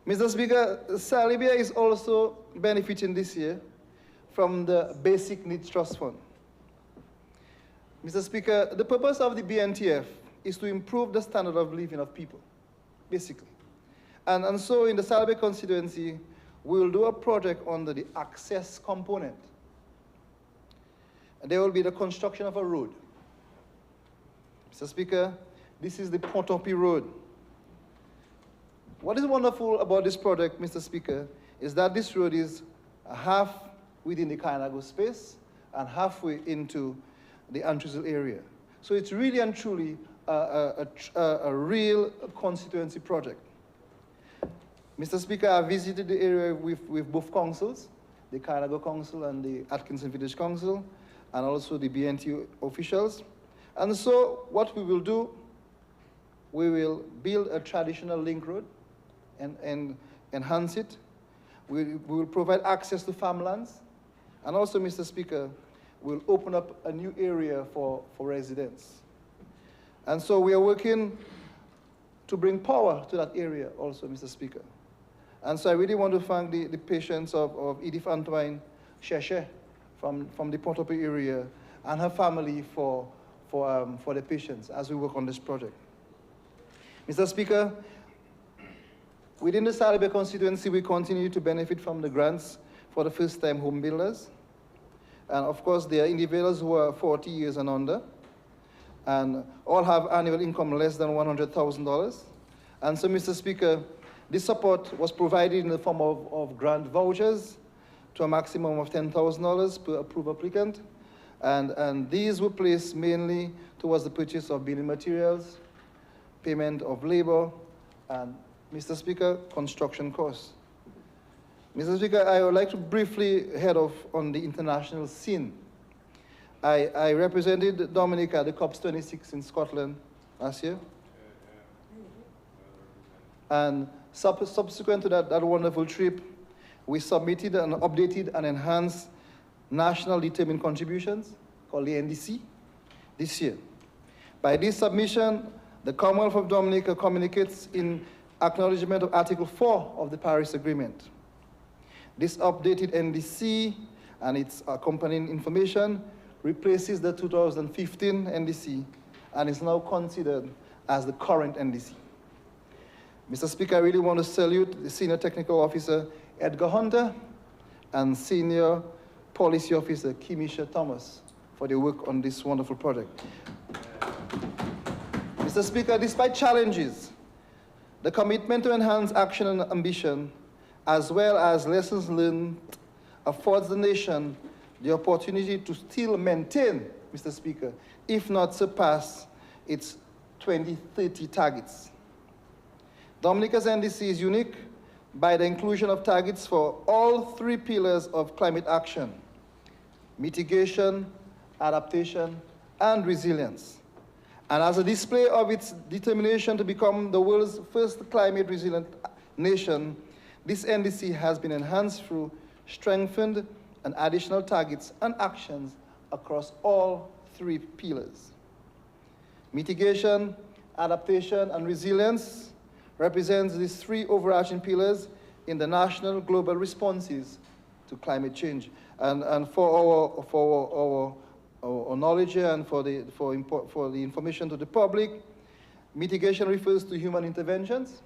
Mr. Speaker, Salibia is also benefiting this year from the Basic Needs Trust Fund. Mr. Speaker, the purpose of the BNTF is to improve the standard of living of people, basically. And so in the Salibia constituency, we will do a project under the access component. And there will be the construction of a road. Mr. Speaker, this is the Pontopi Road. What is wonderful about this project, Mr. Speaker, is that this road is half within the Kalinago space and halfway into the Antrizal area. So it's really and truly a real constituency project. Mr. Speaker, I visited the area with both councils, the Kalinago Council and the Atkinson Village Council, and also the BNT officials. And so what we will do, we will build a traditional link road and enhance it. We will provide access to farmlands. And also, Mr. Speaker, we'll open up a new area for residents. And so we are working to bring power to that area also, Mr. Speaker. And so I really want to thank the patience of Edith Antoine Sheshe from the Pontopi area and her family for the patience as we work on this project. Mr. Speaker, within the Salibia constituency, we continue to benefit from the grants for the first-time home builders. And of course, there are individuals who are 40 years and under, and all have annual income less than $100,000. And so, Mr. Speaker, this support was provided in the form of grant vouchers to a maximum of $10,000 per approved applicant. And these were placed mainly towards the purchase of building materials, payment of labor, and, Mr. Speaker, construction costs. Mr. Speaker, I would like to briefly head off on the international scene. I represented Dominica at the COP26 in Scotland last year. And subsequent to that wonderful trip, we submitted an updated and enhanced National Determined Contributions, called the NDC, this year. By this submission, the Commonwealth of Dominica communicates in acknowledgement of Article 4 of the Paris Agreement. This updated NDC and its accompanying information replaces the 2015 NDC and is now considered as the current NDC. Mr. Speaker, I really want to salute the Senior Technical Officer, Edgar Hunter, and Senior Policy Officer, Kimisha Thomas, for their work on this wonderful project. Mr. Speaker, despite challenges, the commitment to enhance action and ambition, as well as lessons learned, affords the nation the opportunity to still maintain, Mr. Speaker, if not surpass, its 2030 targets. Dominica's NDC is unique by the inclusion of targets for all three pillars of climate action: mitigation, adaptation, and resilience. And as a display of its determination to become the world's first climate resilient nation, this NDC has been enhanced through strengthened and additional targets and actions across all 3 pillars. Mitigation, adaptation, and resilience represents these 3 overarching pillars in the national global responses to climate change. And for our knowledge and for the information to the public, mitigation refers to human interventions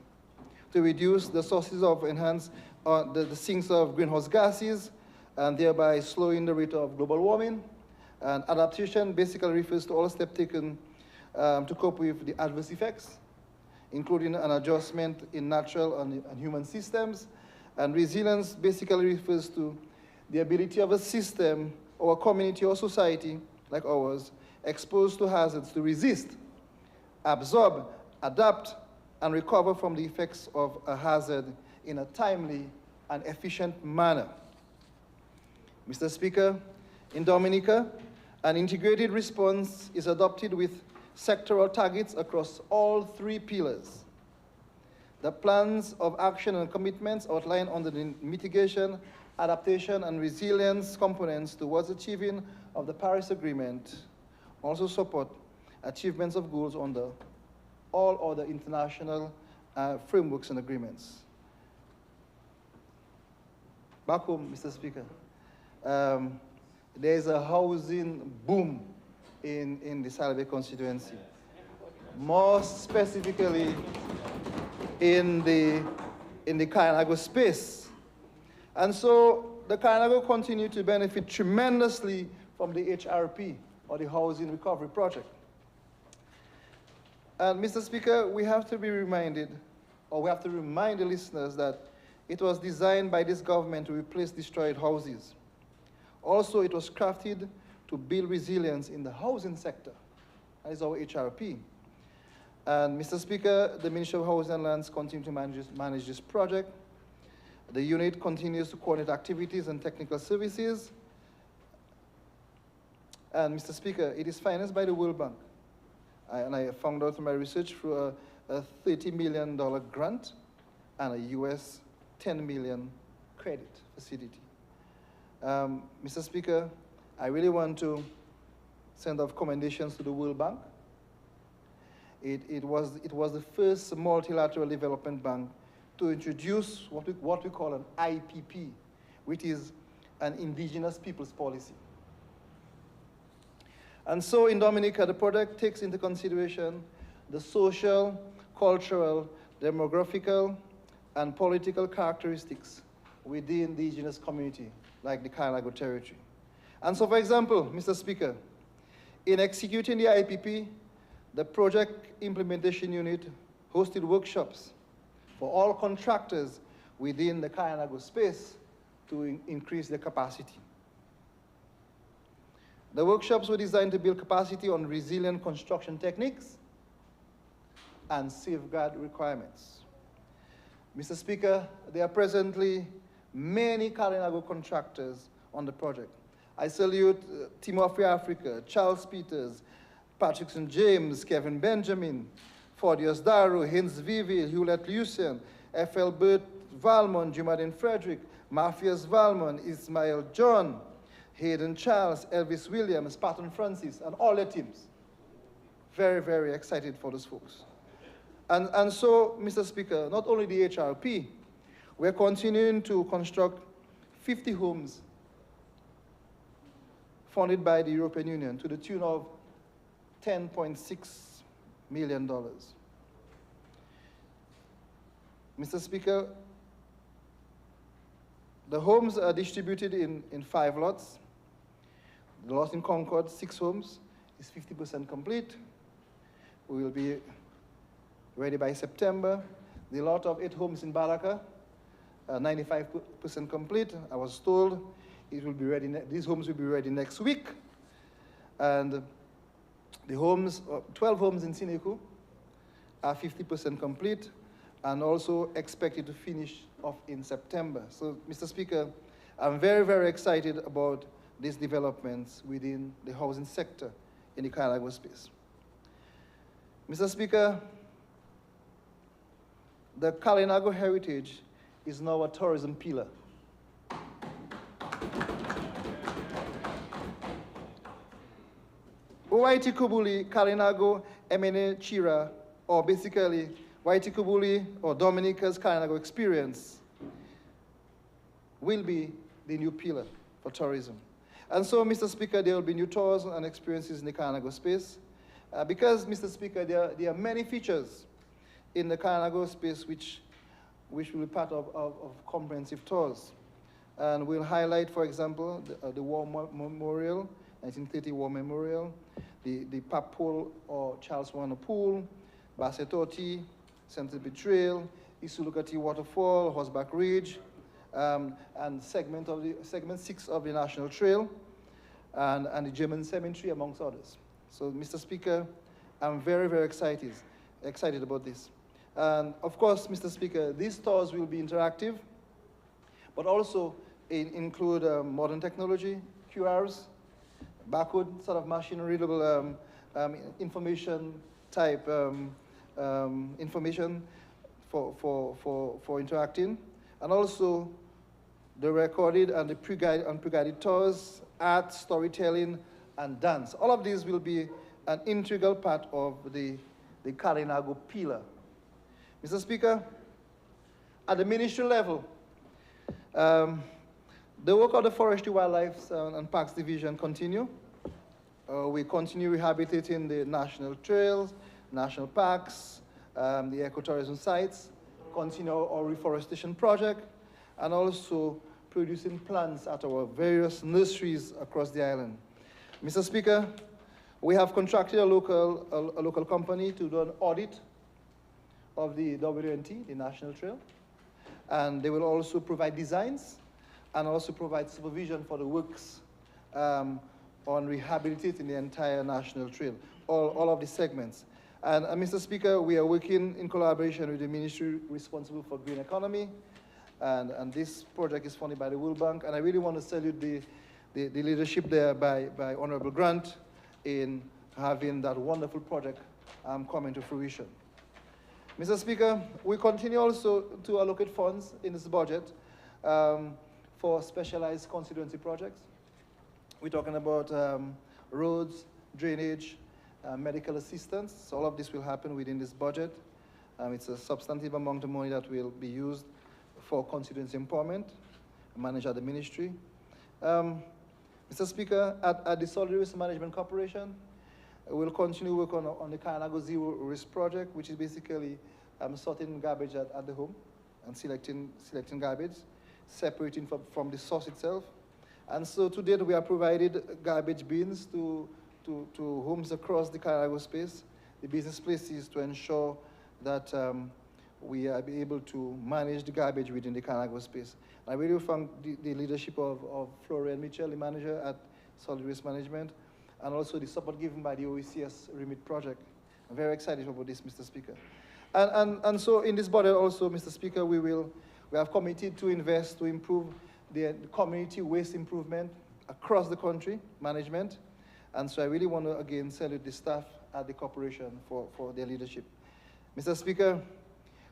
to reduce the sources of the sinks of greenhouse gases, and thereby slowing the rate of global warming. And adaptation basically refers to all steps taken to cope with the adverse effects, including an adjustment in natural and human systems. And resilience basically refers to the ability of a system or a community or society like ours exposed to hazards to resist, absorb, adapt, and recover from the effects of a hazard in a timely and efficient manner. Mr. Speaker, in Dominica, an integrated response is adopted with sectoral targets across all 3 pillars. The plans of action and commitments outlined under the mitigation, adaptation, and resilience components towards achieving of the Paris Agreement also support achievements of goals under all other international frameworks and agreements. Back home, Mr. Speaker, there's a housing boom in the Salve constituency, more specifically in the Kainago space. And so the Kainago continue to benefit tremendously from the HRP, or the Housing Recovery Project. And Mr. Speaker, we have to be reminded, or we have to remind the listeners that it was designed by this government to replace destroyed houses. Also, it was crafted to build resilience in the housing sector. That is our HRP. And Mr. Speaker, the Ministry of Housing and Lands continues to manage this project. The unit continues to coordinate activities and technical services. And Mr. Speaker, it is financed by the World Bank. And I found out from my research through a $30 million grant and a US $10 million credit facility. Mr. Speaker, I really want to send off commendations to the World Bank. It was the first multilateral development bank to introduce what we call an IPP, which is an indigenous peoples policy. And so in Dominica, the project takes into consideration the social, cultural, demographical, and political characteristics within the indigenous community, like the Kainago territory. And so, for example, Mr. Speaker, in executing the IPP, the project implementation unit hosted workshops for all contractors within the Kainago space to increase their capacity. The workshops were designed to build capacity on resilient construction techniques and safeguard requirements. Mr. Speaker, there are presently many Kainago contractors on the project. I salute Timor Free Africa, Charles Peters, Patrick St. James, Kevin Benjamin, Fordius Daru, Hins Vivi, Hewlett Lucien, F.L. Burt Valmont, Jumadin Frederick, Matthias Valmont, Ismail John, Hayden Charles, Elvis Williams, Patton Francis, and all their teams. Very, very excited for those folks. And so, Mr. Speaker, not only the HRP, we're continuing to construct 50 homes funded by the European Union to the tune of $10.6 million. Mr. Speaker, the homes are distributed in 5 lots. The lot in Concord, 6 homes, is 50% complete. We will be ready by September. The lot of 8 homes in Baraka, 95% complete. I was told it will be ready. These homes will be ready next week. And the homes, 12 homes in Sineku, are 50% complete, and also expected to finish off in September. So, Mr. Speaker, I'm very, very excited about these developments within the housing sector in the Kainago space. Mr. Speaker, the Kalinago heritage is now a tourism pillar. Waiti Kubuli, Kalinago, Emene Chira, or basically Waiti Kubuli or Dominica's Kalinago experience will be the new pillar for tourism. And so, Mr. Speaker, there will be new tours and experiences in the Kalinago space. Because, Mr. Speaker, there are many features in the Kalinago space which will be part of comprehensive tours. And we'll highlight, for example, the War Memorial, 1930 War Memorial, the Pap Pool or Charles Warner Pool, Bassetoti, Centipede Trail, Isulukati Waterfall, Horseback Ridge, and segment 6 of the National Trail, and the German Cemetery, amongst others. So, Mr. Speaker, I'm very, very excited about this. And of course, Mr. Speaker, these tours will be interactive, but also include modern technology, QRs, barcode sort of machine readable information type information for interacting, and also the recorded and the pre-guided tours, art, storytelling, and dance. All of these will be an integral part of the Kalinago pillar. Mr. Speaker, at the ministry level, the work of the Forestry, Wildlife and Parks Division continue. We continue rehabilitating the national trails, national parks, the ecotourism sites, continue our reforestation project, and also producing plants at our various nurseries across the island. Mr. Speaker, we have contracted a local company to do an audit of the WNT, the National Trail, and they will also provide designs and also provide supervision for the works on rehabilitating the entire National Trail, all of the segments. And Mr. Speaker, we are working in collaboration with the ministry responsible for green economy, and this project is funded by the World Bank, and I really want to salute the leadership there by Honorable Grant in having that wonderful project coming to fruition. Mr. Speaker, we continue also to allocate funds in this budget for specialized constituency projects. We're talking about roads, drainage, medical assistance. So all of this will happen within this budget. It's a substantive amount of money that will be used for constituency empowerment, managed at the ministry. Mr. Speaker, at the Solid Waste Management Corporation, we'll continue work on the Kalinago Zero Risk Project, which is basically sorting garbage at the home and selecting garbage, separating from the source itself. And so to date, we have provided garbage bins to homes across the Kalinago space, the business places, to ensure that we are able to manage the garbage within the Kalinago space. I really thank the leadership of Florian Mitchell, the manager at Solid Waste Management, and also the support given by the OECS Remit project. I'm very excited about this, Mr. Speaker. And so in this budget also, Mr. Speaker, we have committed to invest to improve the community waste improvement across the country, management. And so I really want to, again, salute the staff at the corporation for their leadership. Mr. Speaker,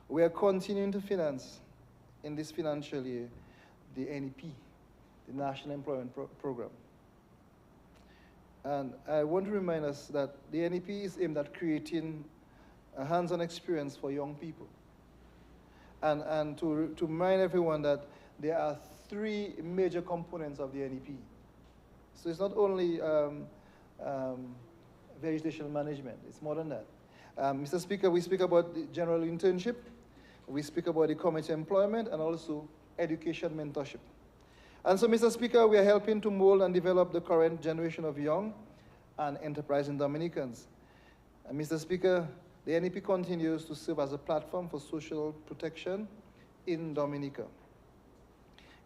we are continuing to finance in this financial year the NEP, the National Employment Program. And I want to remind us that the NEP is aimed at creating a hands-on experience for young people. And to remind everyone that there are 3 major components of the NEP. So it's not only vegetation management, it's more than that. Mr. Speaker, we speak about the general internship, we speak about the community employment, and also education mentorship. And so, Mr. Speaker, we are helping to mold and develop the current generation of young and enterprising Dominicans. And Mr. Speaker, the NEP continues to serve as a platform for social protection in Dominica.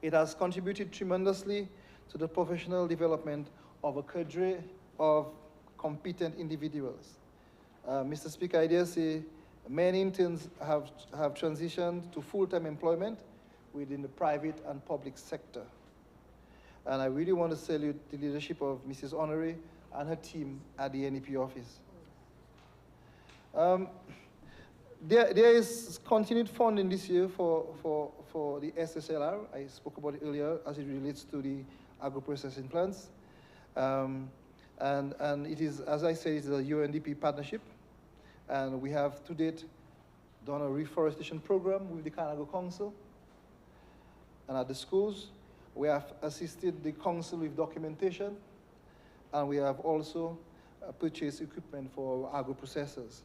It has contributed tremendously to the professional development of a cadre of competent individuals. Mr. Speaker, I dare say many interns have transitioned to full-time employment within the private and public sector. And I really want to salute the leadership of Mrs. Honoré and her team at the NEP office. There is continued funding this year for the SSLR. I spoke about it earlier as it relates to the agro-processing plants. And it is, as I said, it's a UNDP partnership. And we have to date done a reforestation program with the Carnago Council. And at the schools, we have assisted the council with documentation. And we have also purchased equipment for our agro-processors.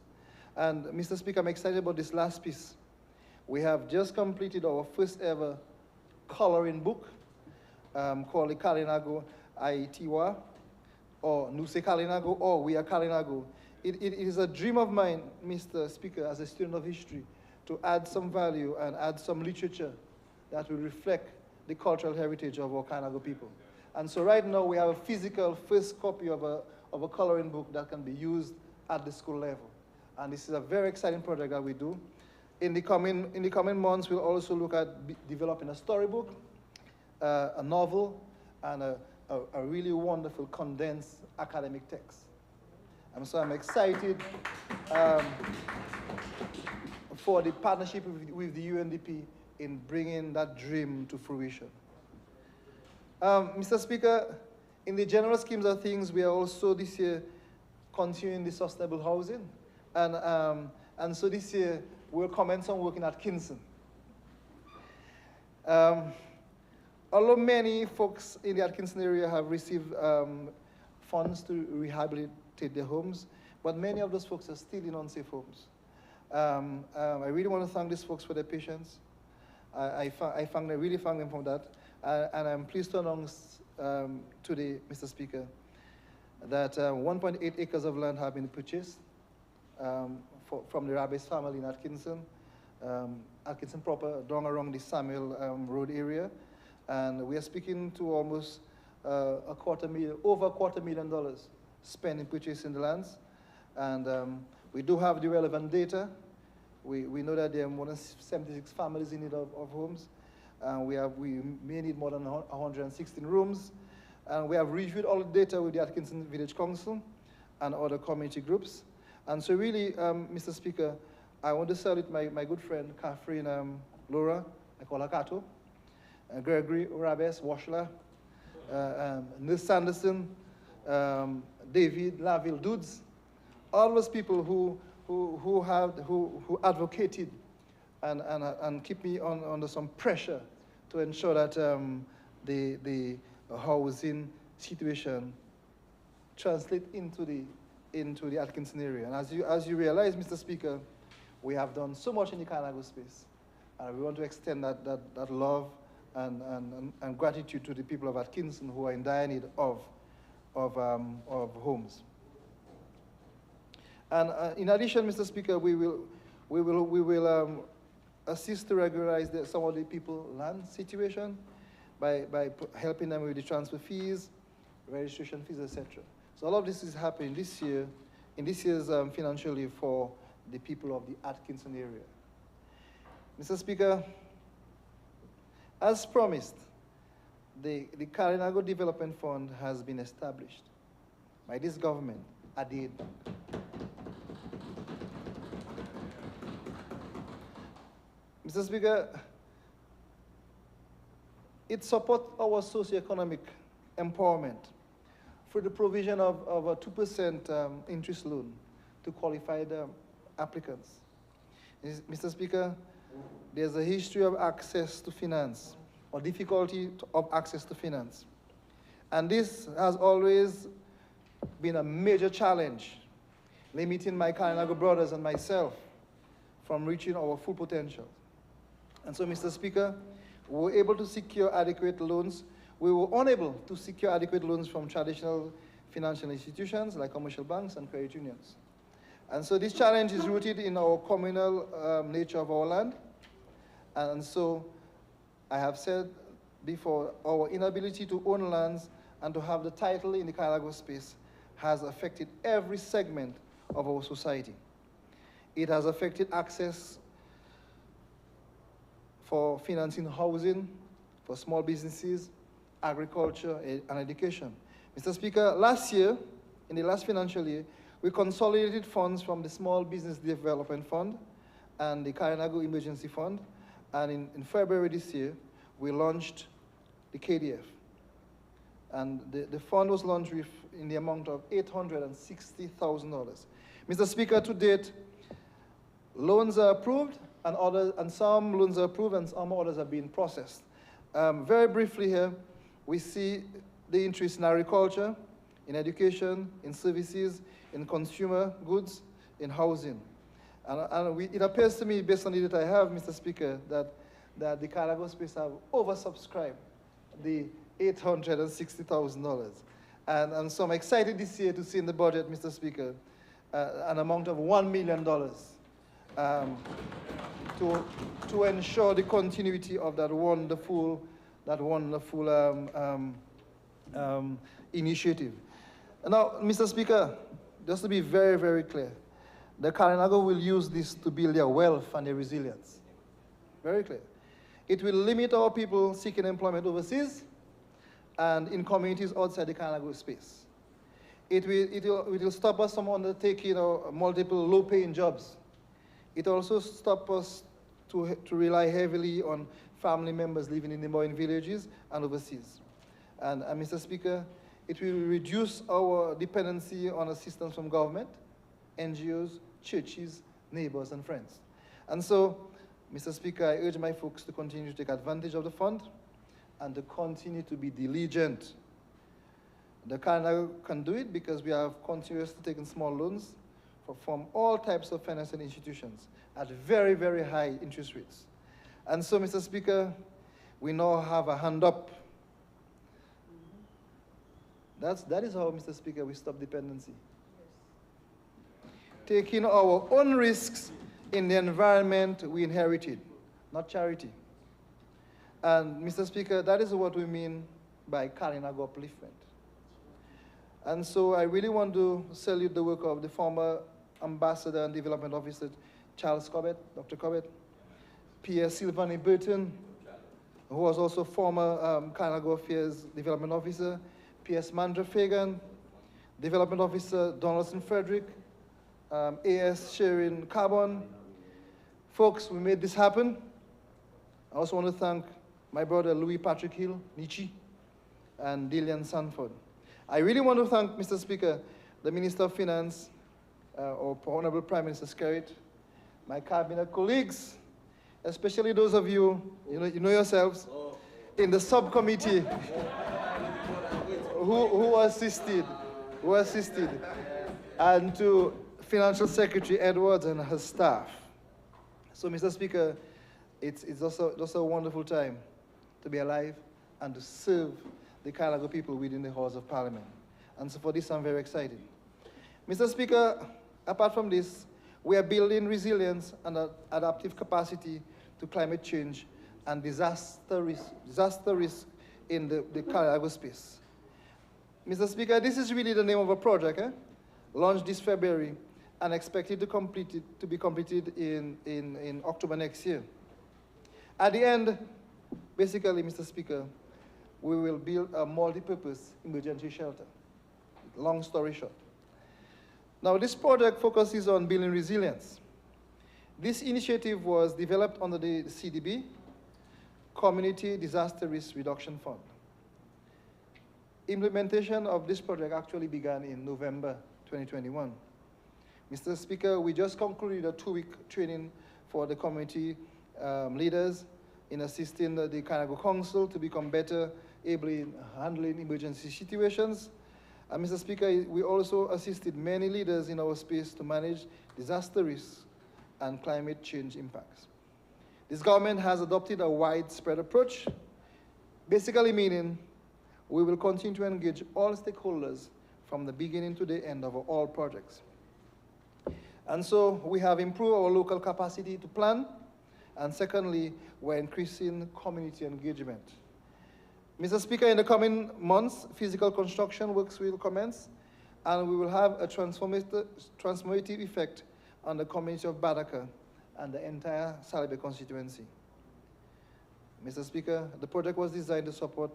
And Mr. Speaker, I'm excited about this last piece. We have just completed our first ever coloring book called the Kalinago Aitiwa, or Nuse Kalinago, or We Are Kalinago. It is a dream of mine, Mr. Speaker, as a student of history, to add some value and add some literature that will reflect the cultural heritage of our Kalinago people. And so right now we have a physical first copy of a coloring book that can be used at the school level. And this is a very exciting project that we do. In the coming months, we'll also look at developing a storybook, a novel, and a really wonderful condensed academic text. And so I'm excited for the partnership with the UNDP in bringing that dream to fruition. Mr. Speaker, in the general schemes of things, we are also this year continuing the sustainable housing. And so this year, we'll commence on working at Kingston. Although many folks in the Atkinson area have received funds to rehabilitate their homes, but many of those folks are still in unsafe homes. I really want to thank these folks for their patience. I really thank them for that. And I'm pleased to announce today, Mr. Speaker, that 1.8 acres of land have been purchased from the Rabes family in Atkinson, Atkinson proper, down around the Samuel Road area. And we are speaking to almost over $250,000 spent in purchasing the lands. And we do have the relevant data. We know that there are more than 76 families in need of homes. We may need more than 116 rooms. And we have reviewed all the data with the Atkinson Village Council and other community groups. And so really, Mr. Speaker, I want to salute my good friend, Catherine Laura, I call her Kato, Gregory Rabes, Washler, Nils Sanderson, David Laville Dudes, all those people who advocated and keep me under some pressure to ensure that the housing situation translate into the Atkinson area. And as you realize, Mr. Speaker, we have done so much in the Carnago space. And we want to extend that love and gratitude to the people of Atkinson who are in dire need of homes. And in addition, Mr. Speaker, we will assist to regularize some of the people's land situation by helping them with the transfer fees, registration fees, etc. So all of this is happening this year, in this year's financial year for the people of the Atkinson area. Mr. Speaker, as promised, the Carinago Development Fund has been established by this government at the Mr. Speaker, it supports our socioeconomic empowerment through the provision of a 2% interest loan to qualified applicants. Mr. Speaker, there's a history of access to finance, or difficulty of access to finance. And this has always been a major challenge, limiting my Carinago brothers and myself from reaching our full potential. And so, Mr. Speaker, we were able to secure adequate loans. We were unable to secure adequate loans from traditional financial institutions like commercial banks and credit unions. And so this challenge is rooted in our communal nature of our land. And so I have said before, our inability to own lands and to have the title in the Carinago space has affected every segment of our society. It has affected access for financing housing, for small businesses, agriculture, and education. Mr. Speaker, last year, in the last financial year, We consolidated funds from the Small Business Development Fund and the Karinago Emergency Fund. And in February this year, we launched the KDF. And the fund was launched in the amount of $860,000. Mr. Speaker, to date, loans are approved, and some loans are approved, and some others are being processed. Very briefly here, we see the interest in agriculture, in education, in services, in consumer goods, in housing. It appears to me, based on the data I have, Mr. Speaker, that the Karinago space have oversubscribed the $860,000. And so I'm excited this year to see in the budget, Mr. Speaker, an amount of $1 million to ensure the continuity of that wonderful initiative. Now, Mr. Speaker, just to be very, very clear, the Karinago will use this to build their wealth and their resilience. Very clear. It will limit our people seeking employment overseas and in communities outside the Karinago space. It will stop us from undertaking multiple low-paying jobs. It also stops us to rely heavily on family members living in the Moin villages and overseas. And Mr. Speaker, it will reduce our dependency on assistance from government, NGOs, churches, neighbors, and friends. And so, Mr. Speaker, I urge my folks to continue to take advantage of the fund and to continue to be diligent. The Karinago can do it because we have continuously taken small loans from all types of financial institutions at very, very high interest rates. And so, Mr. Speaker, we now have a hand up. That is how, Mr. Speaker, we stop dependency. Taking our own risks in the environment we inherited, not charity. And, Mr. Speaker, that is what we mean by Karinago upliftment. And so I really want to salute the work of the former Ambassador and Development Officer, Charles Cobbett, Dr. Cobbett, Pierre Sylvanie Burton, who was also former Karinago Affairs Development Officer, P.S. Mandra Fagan, Development Officer Donaldson Frederick, A.S. Sharon Carbon. Folks, we made this happen. I also want to thank my brother Louis Patrick Hill, Nietzsche, and Dillian Sanford. I really want to thank, Mr. Speaker, the Minister of Finance, or Honorable Prime Minister Skerrit, my cabinet colleagues, especially those of you, you know yourselves, in the subcommittee who assisted, and to Financial Secretary Edwards and her staff. So, Mr. Speaker, it's just a wonderful time to be alive and to serve the Karinago people within the Halls of Parliament. And so for this, I'm very excited. Mr. Speaker, apart from this, we are building resilience and adaptive capacity to climate change and disaster risk in the Karinago space. Mr. Speaker, this is really the name of a project, launched this February and expected to be completed in October next year. At the end, basically, Mr. Speaker, we will build a multi-purpose emergency shelter. Long story short. Now, this project focuses on building resilience. This initiative was developed under the CDB, Community Disaster Risk Reduction Fund. Implementation of this project actually began in November 2021. Mr. Speaker, we just concluded a 2-week training for the community leaders in assisting the Karinago Council to become better able in handling emergency situations. And Mr. Speaker, we also assisted many leaders in our space to manage disaster risks and climate change impacts. This government has adopted a widespread approach, basically meaning we will continue to engage all stakeholders from the beginning to the end of all projects. And so we have improved our local capacity to plan, and secondly, we're increasing community engagement. Mr. Speaker, in the coming months, physical construction works will commence, and we will have a transformative effect on the community of Badaka and the entire Salibe constituency. Mr. Speaker, the project was designed to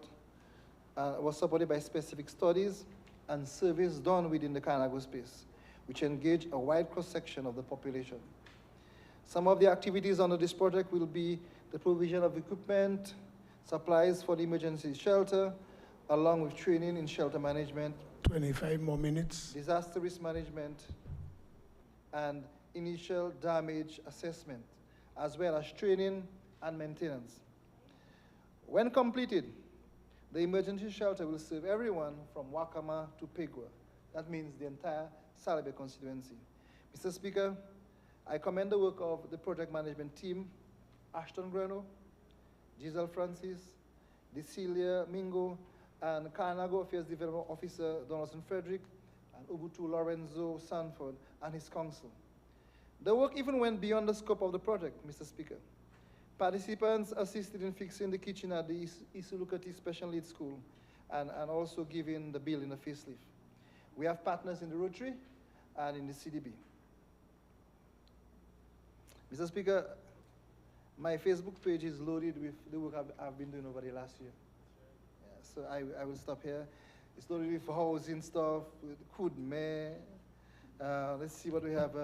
was supported by specific studies and surveys done within the Karinago space. which engage a wide cross-section of the population. Some of the activities under this project will be the provision of equipment, supplies for the emergency shelter, along with training in shelter management, 25 more minutes. disaster risk management, and initial damage assessment, as well as training and maintenance. When completed, the emergency shelter will serve everyone from Wakama to Pegua. That means the entire Salebe constituency. Mr. Speaker, I commend the work of the project management team, Ashton Greno, Giselle Francis, Decelia Mingo, and Carnago Affairs Development Officer Donaldson Frederick, and Ubutu Lorenzo Sanford and his council. The work even went beyond the scope of the project, Mr. Speaker. Participants assisted in fixing the kitchen at the Isulukati Special Needs School and also giving the building a facelift. We have partners in the Rotary and in the CDB. Mr. Speaker, my Facebook page is loaded with the work I've been doing over the last year. Yeah, so I will stop here. It's loaded with housing stuff, with Kudme. Let's see what we have.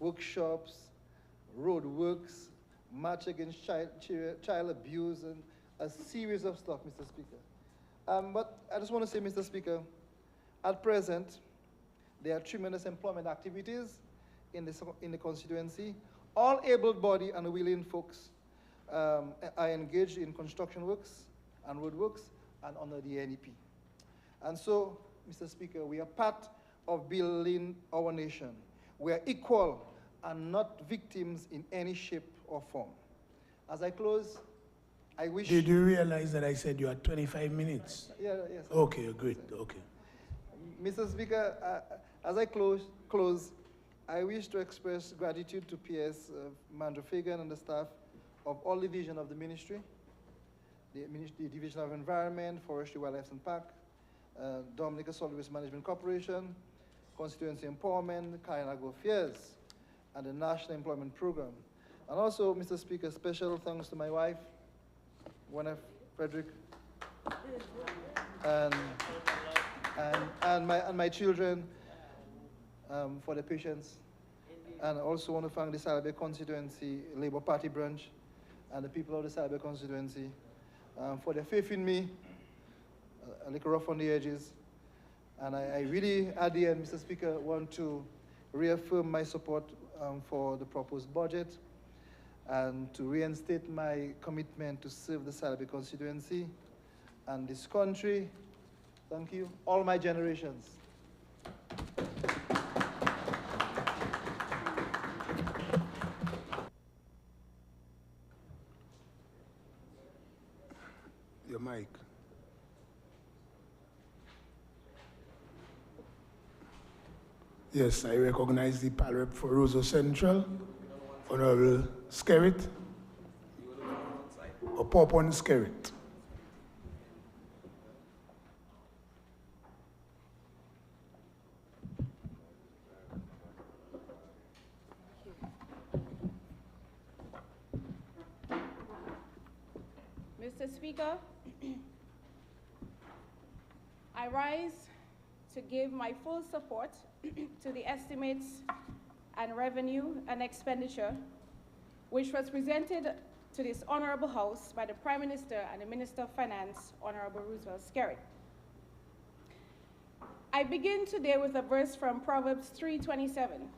Workshops, road works, march against child abuse, and a series of stuff, Mr. Speaker. But I just want to say, Mr. Speaker, at present, there are tremendous employment activities in the constituency. All able-bodied and willing folks are engaged in construction works and road works and under the NEP. And so, Mr. Speaker, we are part of building our nation. We are equal and not victims in any shape or form. As I close, I wish... Did you realize that I said you had 25 minutes? Yes. Okay, good, okay. Mr. Speaker, as I close, I wish to express gratitude to PS Mandra Fagan and the staff of all divisions of the ministry, the Division of Environment, Forestry, Wildlife and Park, Dominica Solid Waste Management Corporation, Constituency Empowerment, Kainago Affairs, and the National Employment Program. And also, Mr. Speaker, special thanks to my wife, Gwyneth Frederick, and my children for their patience. And I also want to thank the Salebe Constituency Labour Party branch and the people of the Salebe Constituency for their faith in me, a little rough on the edges. And I really, at the end, Mr. Speaker, want to reaffirm my support for the proposed budget and to reinstate my commitment to serve the Salebe constituency and this country. Thank you, all my generations. Your mic. Yes, I recognize the pal rep for Roseau Central, Honorable Skerritt, or Popon Skerritt. Mr. Speaker, I rise to give my full support to the estimates and revenue and expenditure which was presented to this Honorable House by the Prime Minister and the Minister of Finance, Honorable Roosevelt Skerritt. I begin today with a verse from Proverbs 3:27.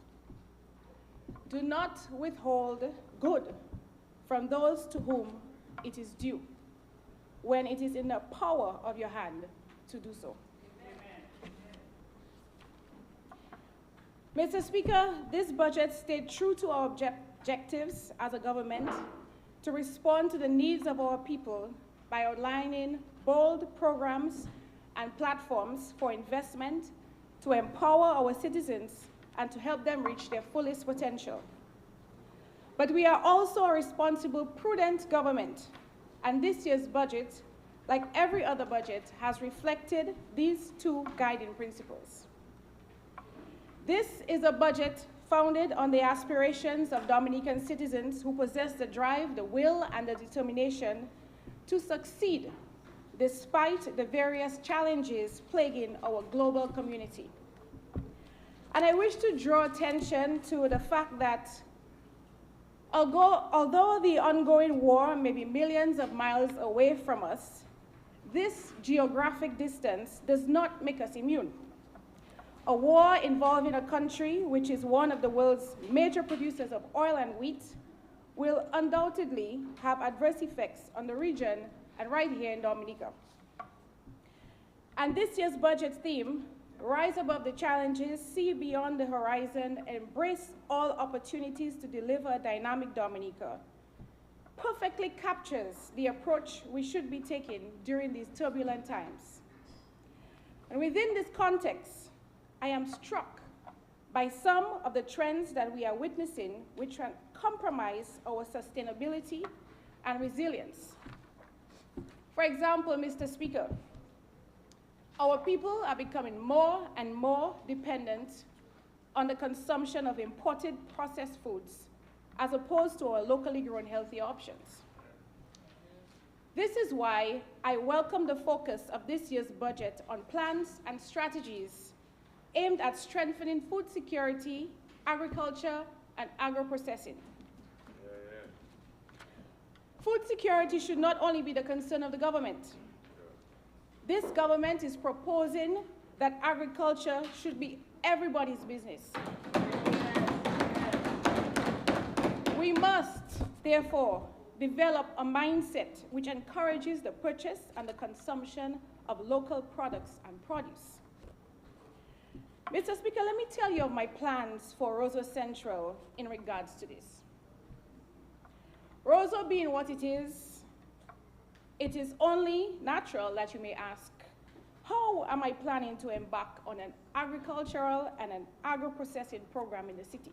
Do not withhold good from those to whom it is due, when it is in the power of your hand to do so. Mr. Speaker, this budget stayed true to our objectives as a government to respond to the needs of our people by outlining bold programs and platforms for investment to empower our citizens and to help them reach their fullest potential. But we are also a responsible, prudent government, and this year's budget, like every other budget, has reflected these two guiding principles. This is a budget founded on the aspirations of Dominican citizens who possess the drive, the will, and the determination to succeed despite the various challenges plaguing our global community. And I wish to draw attention to the fact that although the ongoing war may be millions of miles away from us, this geographic distance does not make us immune. A war involving a country which is one of the world's major producers of oil and wheat will undoubtedly have adverse effects on the region and right here in Dominica. And this year's budget theme, Rise Above the Challenges, See Beyond the Horizon, Embrace All Opportunities to Deliver a Dynamic Dominica, perfectly captures the approach we should be taking during these turbulent times. And within this context, I am struck by some of the trends that we are witnessing which compromise our sustainability and resilience. For example, Mr. Speaker, our people are becoming more and more dependent on the consumption of imported processed foods as opposed to our locally grown healthy options. This is why I welcome the focus of this year's budget on plans and strategies aimed at strengthening food security, agriculture, and agro-processing. Food security should not only be the concern of the government. This government is proposing that agriculture should be everybody's business. We must, therefore, develop a mindset which encourages the purchase and the consumption of local products and produce. Mr. Speaker, let me tell you of my plans for Roseau Central in regards to this. Roseau being what it is only natural that you may ask, how am I planning to embark on an agricultural and an agro-processing program in the city?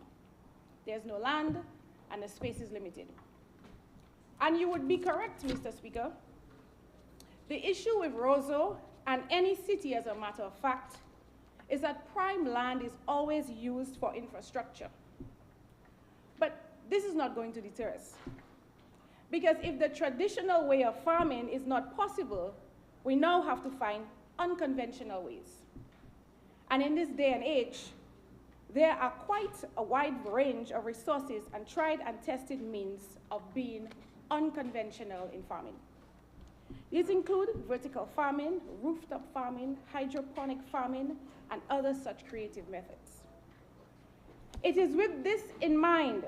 There's no land and the space is limited. And you would be correct, Mr. Speaker. The issue with Roseau, and any city as a matter of fact, is that prime land is always used for infrastructure. But this is not going to deter us. Because if the traditional way of farming is not possible, we now have to find unconventional ways. And in this day and age, there are quite a wide range of resources and tried and tested means of being unconventional in farming. These include vertical farming, rooftop farming, hydroponic farming, and other such creative methods. It is with this in mind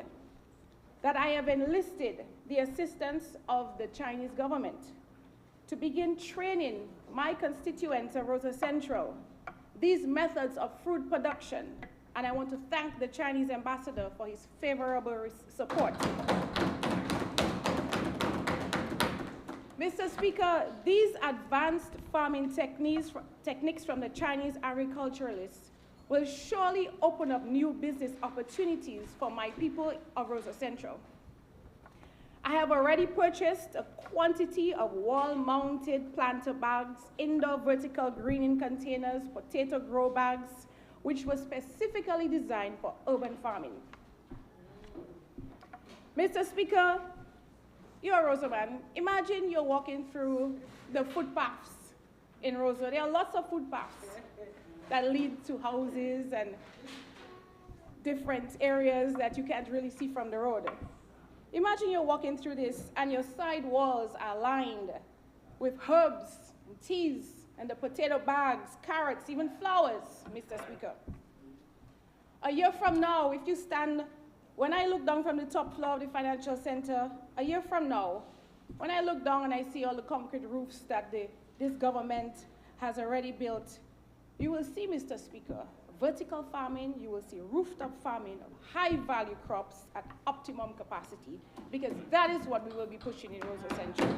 that I have enlisted the assistance of the Chinese government to begin training my constituents of Roseau Central these methods of fruit production, and I want to thank the Chinese ambassador for his favorable support. Mr. Speaker, these advanced farming techniques from the Chinese agriculturalists will surely open up new business opportunities for my people of Roseau Central. I have already purchased a quantity of wall-mounted planter bags, indoor vertical greening containers, potato grow bags, which were specifically designed for urban farming. Mr. Speaker, you're a Roseau man. Imagine you're walking through the footpaths in Roseau. There are lots of footpaths that lead to houses and different areas that you can't really see from the road. Imagine you're walking through this and your side walls are lined with herbs and teas and the potato bags, carrots, even flowers, Mr. Speaker. A year from now, if you stand, when I look down from the top floor of the financial center, a year from now, when I look down and I see all the concrete roofs that this government has already built, you will see, Mr. Speaker, vertical farming, you will see rooftop farming of high-value crops at optimum capacity, because that is what we will be pushing in Roseau Central.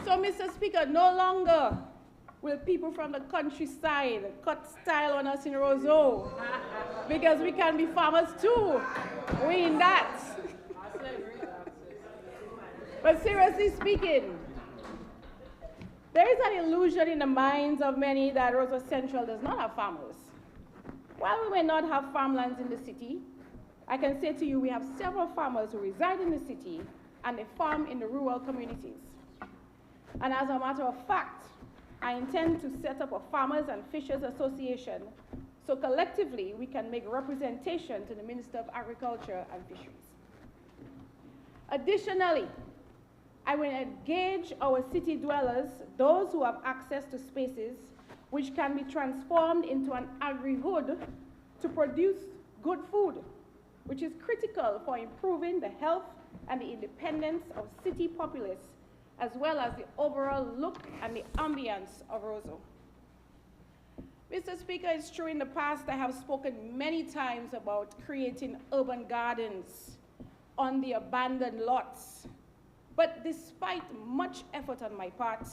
So, Mr. Speaker, no longer will people from the countryside cut style on us in Roseau, because we can be farmers too. We in that. But seriously speaking, there is an illusion in the minds of many that Roseau Central does not have farmers. While we may not have farmlands in the city, I can say to you we have several farmers who reside in the city and they farm in the rural communities. And as a matter of fact, I intend to set up a Farmers and Fishers Association so collectively we can make representation to the Minister of Agriculture and Fisheries. Additionally, I will engage our city dwellers, those who have access to spaces which can be transformed into an agri-hood to produce good food, which is critical for improving the health and the independence of city populace, as well as the overall look and the ambience of Roseau. Mr. Speaker, it's true in the past I have spoken many times about creating urban gardens on the abandoned lots. But despite much effort on my part,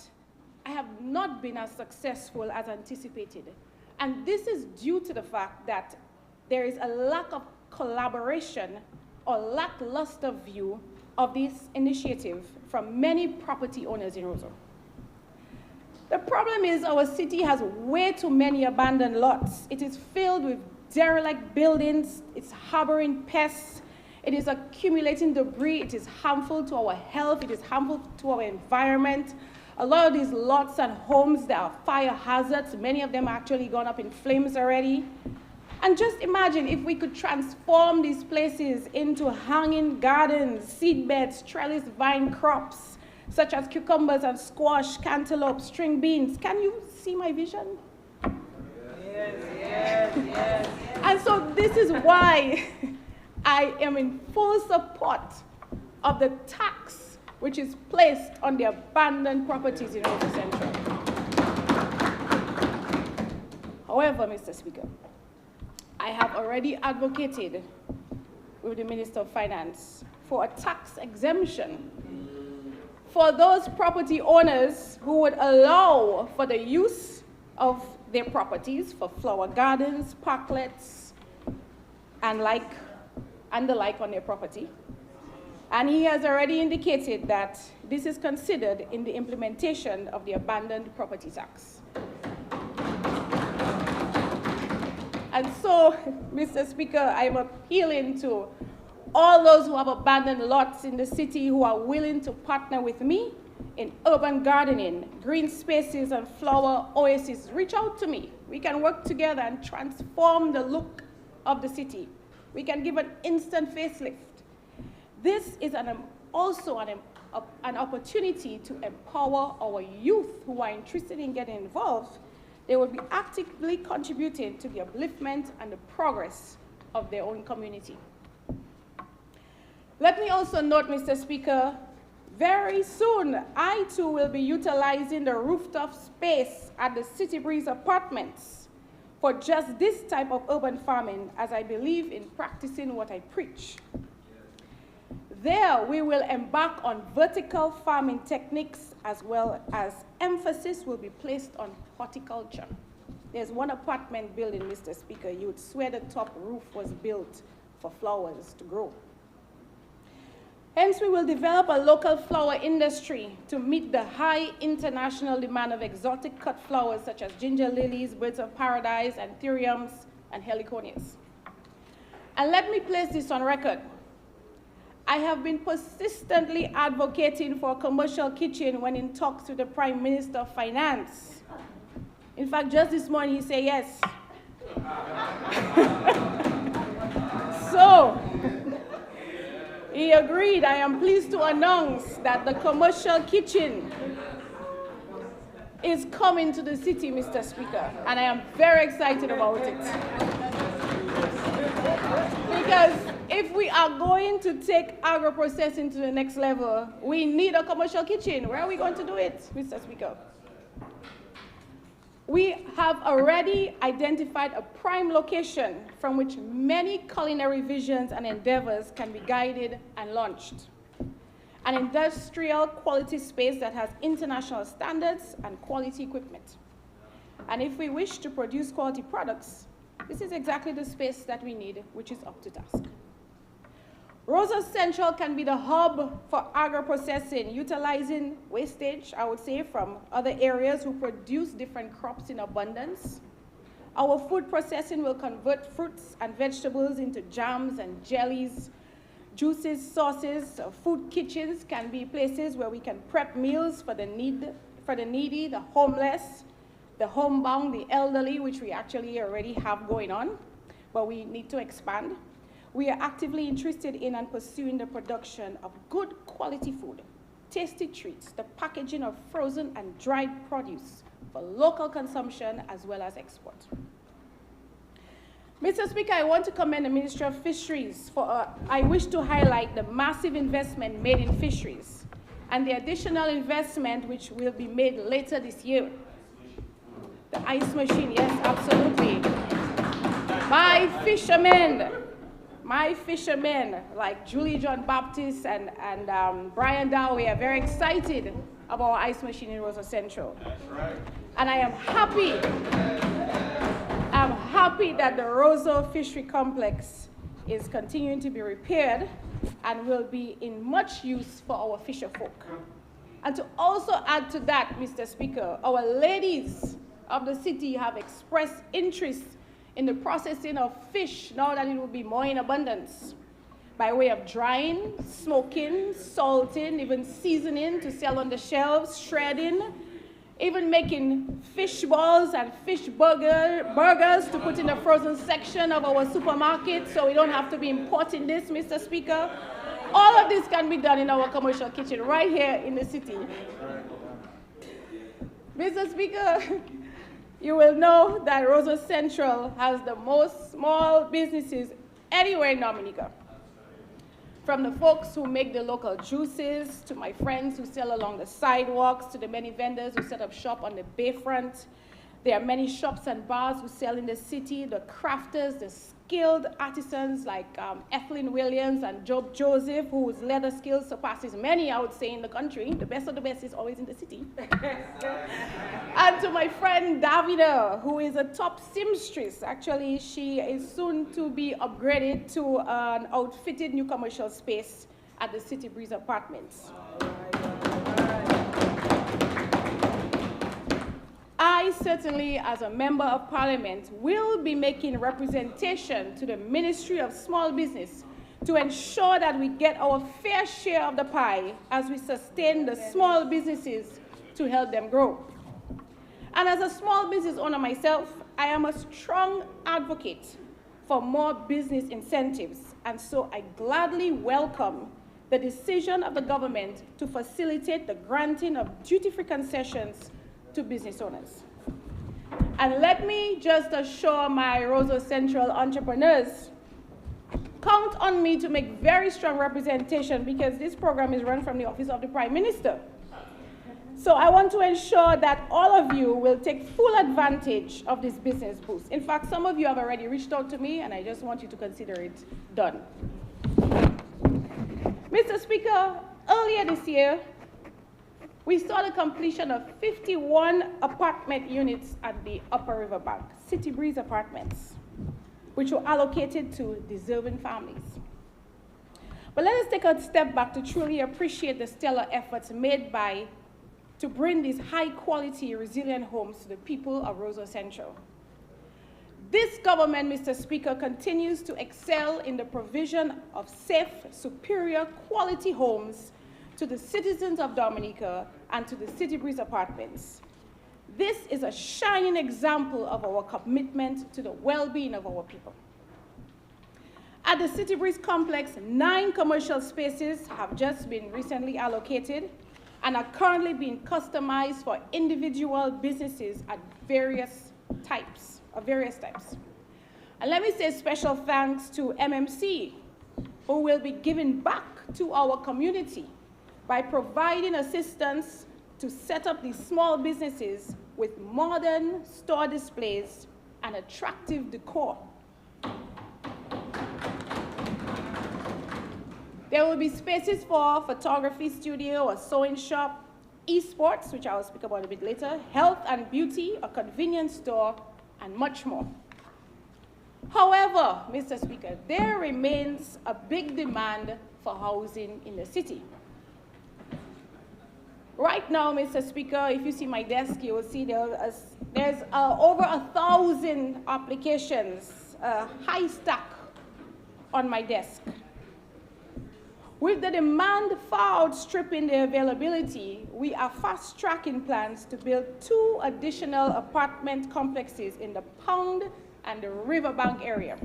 I have not been as successful as anticipated. And this is due to the fact that there is a lack of collaboration or lackluster view of this initiative from many property owners in Roseau. The problem is our city has way too many abandoned lots. It is filled with derelict buildings, it's harboring pests, it is accumulating debris, it is harmful to our health, it is harmful to our environment. A lot of these lots and homes, there are fire hazards. Many of them are actually gone up in flames already. And just imagine if we could transform these places into hanging gardens, seed beds, trellis vine crops, such as cucumbers and squash, cantaloupe, string beans. Can you see my vision? Yes, yes, yes. And so this is why I am in full support of the tax which is placed on the abandoned properties in Roseau Central. However, Mr. Speaker, I have already advocated with the Minister of Finance for a tax exemption for those property owners who would allow for the use of their properties for flower gardens, parklets, and the like on their property. And he has already indicated that this is considered in the implementation of the abandoned property tax. And so, Mr. Speaker, I'm appealing to all those who have abandoned lots in the city who are willing to partner with me in urban gardening, green spaces, and flower oases. Reach out to me. We can work together and transform the look of the city. We can give an instant facelift. This is also an opportunity to empower our youth who are interested in getting involved. They will be actively contributing to the upliftment and the progress of their own community. Let me also note, Mr. Speaker, very soon, I too will be utilizing the rooftop space at the City Breeze Apartments for just this type of urban farming, as I believe in practicing what I preach. There, we will embark on vertical farming techniques, as well as emphasis will be placed on horticulture. There's one apartment building, Mr. Speaker, you would swear the top roof was built for flowers to grow. Hence, we will develop a local flower industry to meet the high international demand of exotic cut flowers such as ginger lilies, birds of paradise, anthuriums, and heliconias. And let me place this on record. I have been persistently advocating for a commercial kitchen when in talks with the Prime Minister of Finance. In fact, just this morning he said yes. So, he agreed. I am pleased to announce that the commercial kitchen is coming to the city, Mr. Speaker, and I am very excited about it. Because if we are going to take agro-processing to the next level, we need a commercial kitchen. Where are we going to do it, Mr. Speaker? We have already identified a prime location from which many culinary visions and endeavors can be guided and launched. An industrial quality space that has international standards and quality equipment. And if we wish to produce quality products, this is exactly the space that we need, which is up to task. Roseau Central can be the hub for agro-processing, utilizing wastage, I would say, from other areas who produce different crops in abundance. Our food processing will convert fruits and vegetables into jams and jellies, juices, sauces. Food kitchens can be places where we can prep meals for the for the needy, the homeless, the homebound, the elderly, which we actually already have going on, but we need to expand. We are actively interested in and pursuing the production of good quality food, tasty treats, the packaging of frozen and dried produce for local consumption as well as export. Mr. Speaker, I want to commend the Ministry of Fisheries for, I wish to highlight the massive investment made in fisheries and the additional investment which will be made later this year. The ice machine, yes, absolutely. My fishermen, like Julie John Baptist and Brian Dow, we are very excited about our ice machine in Rosa Central. That's right. And I am happy that the Rosa Fishery Complex is continuing to be repaired and will be in much use for our fisher folk. And to also add to that, Mr. Speaker, our ladies of the city have expressed interest in the processing of fish now that it will be more in abundance by way of drying, smoking, salting, even seasoning to sell on the shelves, shredding, even making fish balls and fish burgers to put in the frozen section of our supermarket so we don't have to be importing this, Mr. Speaker. All of this can be done in our commercial kitchen right here in the city. Mr. Speaker, you will know that Rosa Central has the most small businesses anywhere in Dominica. From the folks who make the local juices, to my friends who sell along the sidewalks, to the many vendors who set up shop on the bayfront. There are many shops and bars who sell in the city, the crafters, the skilled artisans like Ethelyn Williams and Job Joseph, whose leather skills surpasses many, I would say, in the country. The best of the best is always in the city. And to my friend Davida, who is a top seamstress. Actually, she is soon to be upgraded to an outfitted new commercial space at the City Breeze Apartments. I certainly, as a member of parliament, will be making representation to the Ministry of Small Business to ensure that we get our fair share of the pie as we sustain the small businesses to help them grow. And as a small business owner myself, I am a strong advocate for more business incentives, and so I gladly welcome the decision of the government to facilitate the granting of duty-free concessions to business owners. And let me just assure my Rosa Central entrepreneurs, count on me to make very strong representation because this program is run from the Office of the Prime Minister. So I want to ensure that all of you will take full advantage of this business boost. In fact, some of you have already reached out to me, and I just want you to consider it done. Mr. Speaker, earlier this year, we saw the completion of 51 apartment units at the Upper Riverbank, City Breeze Apartments, which were allocated to deserving families. But let us take a step back to truly appreciate the stellar efforts made to bring these high-quality, resilient homes to the people of Rosa Central. This government, Mr. Speaker, continues to excel in the provision of safe, superior quality homes to the citizens of Dominica and to the City Breeze Apartments. This is a shining example of our commitment to the well-being of our people. At the City Breeze Complex, 9 commercial spaces have just been recently allocated and are currently being customized for individual businesses at various types. And let me say special thanks to MMC, who will be giving back to our community by providing assistance to set up these small businesses with modern store displays and attractive decor. There will be spaces for photography studio, a sewing shop, esports, which I will speak about a bit later, health and beauty, a convenience store, and much more. However, Mr. Speaker, there remains a big demand for housing in the city. Right now, Mr. Speaker, if you see my desk, you will see there's over 1,000 applications, high stack on my desk. With the demand far outstripping the availability, we are fast-tracking plans to build 2 additional apartment complexes in the Pound and the Riverbank area.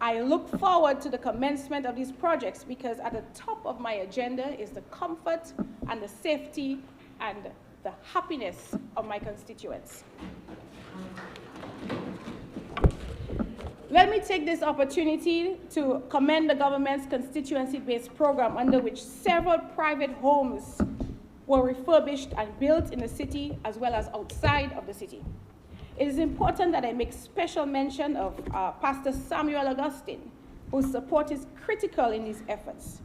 I look forward to the commencement of these projects because at the top of my agenda is the comfort and the safety and the happiness of my constituents. Let me take this opportunity to commend the government's constituency-based program under which several private homes were refurbished and built in the city as well as outside of the city. It is important that I make special mention of Pastor Samuel Augustine, whose support is critical in these efforts.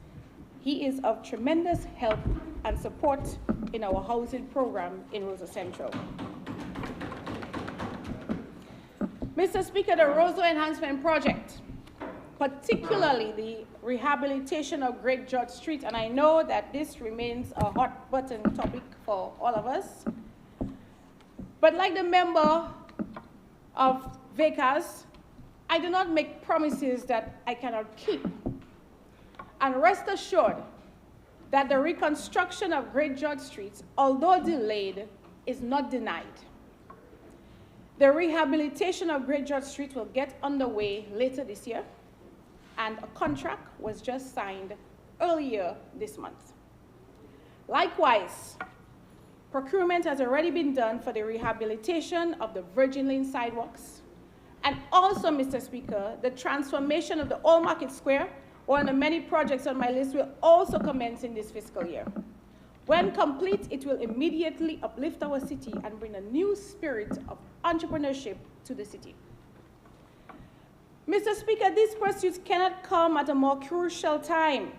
He is of tremendous help and support in our housing program in Roseau Central. Mr. Speaker, the Roseau Enhancement Project, particularly the rehabilitation of Great George Street, and I know that this remains a hot button topic for all of us. But like the member of VECAS, I do not make promises that I cannot keep. And rest assured that the reconstruction of Great George Street, although delayed, is not denied. The rehabilitation of Great George Street will get underway later this year, and a contract was just signed earlier this month. Likewise, procurement has already been done for the rehabilitation of the Virgin Lane sidewalks, and also, Mr. Speaker, the transformation of the Old Market Square, one of the many projects on my list, will also commence in this fiscal year. When complete, it will immediately uplift our city and bring a new spirit of entrepreneurship to the city. Mr. Speaker, these pursuits cannot come at a more crucial time.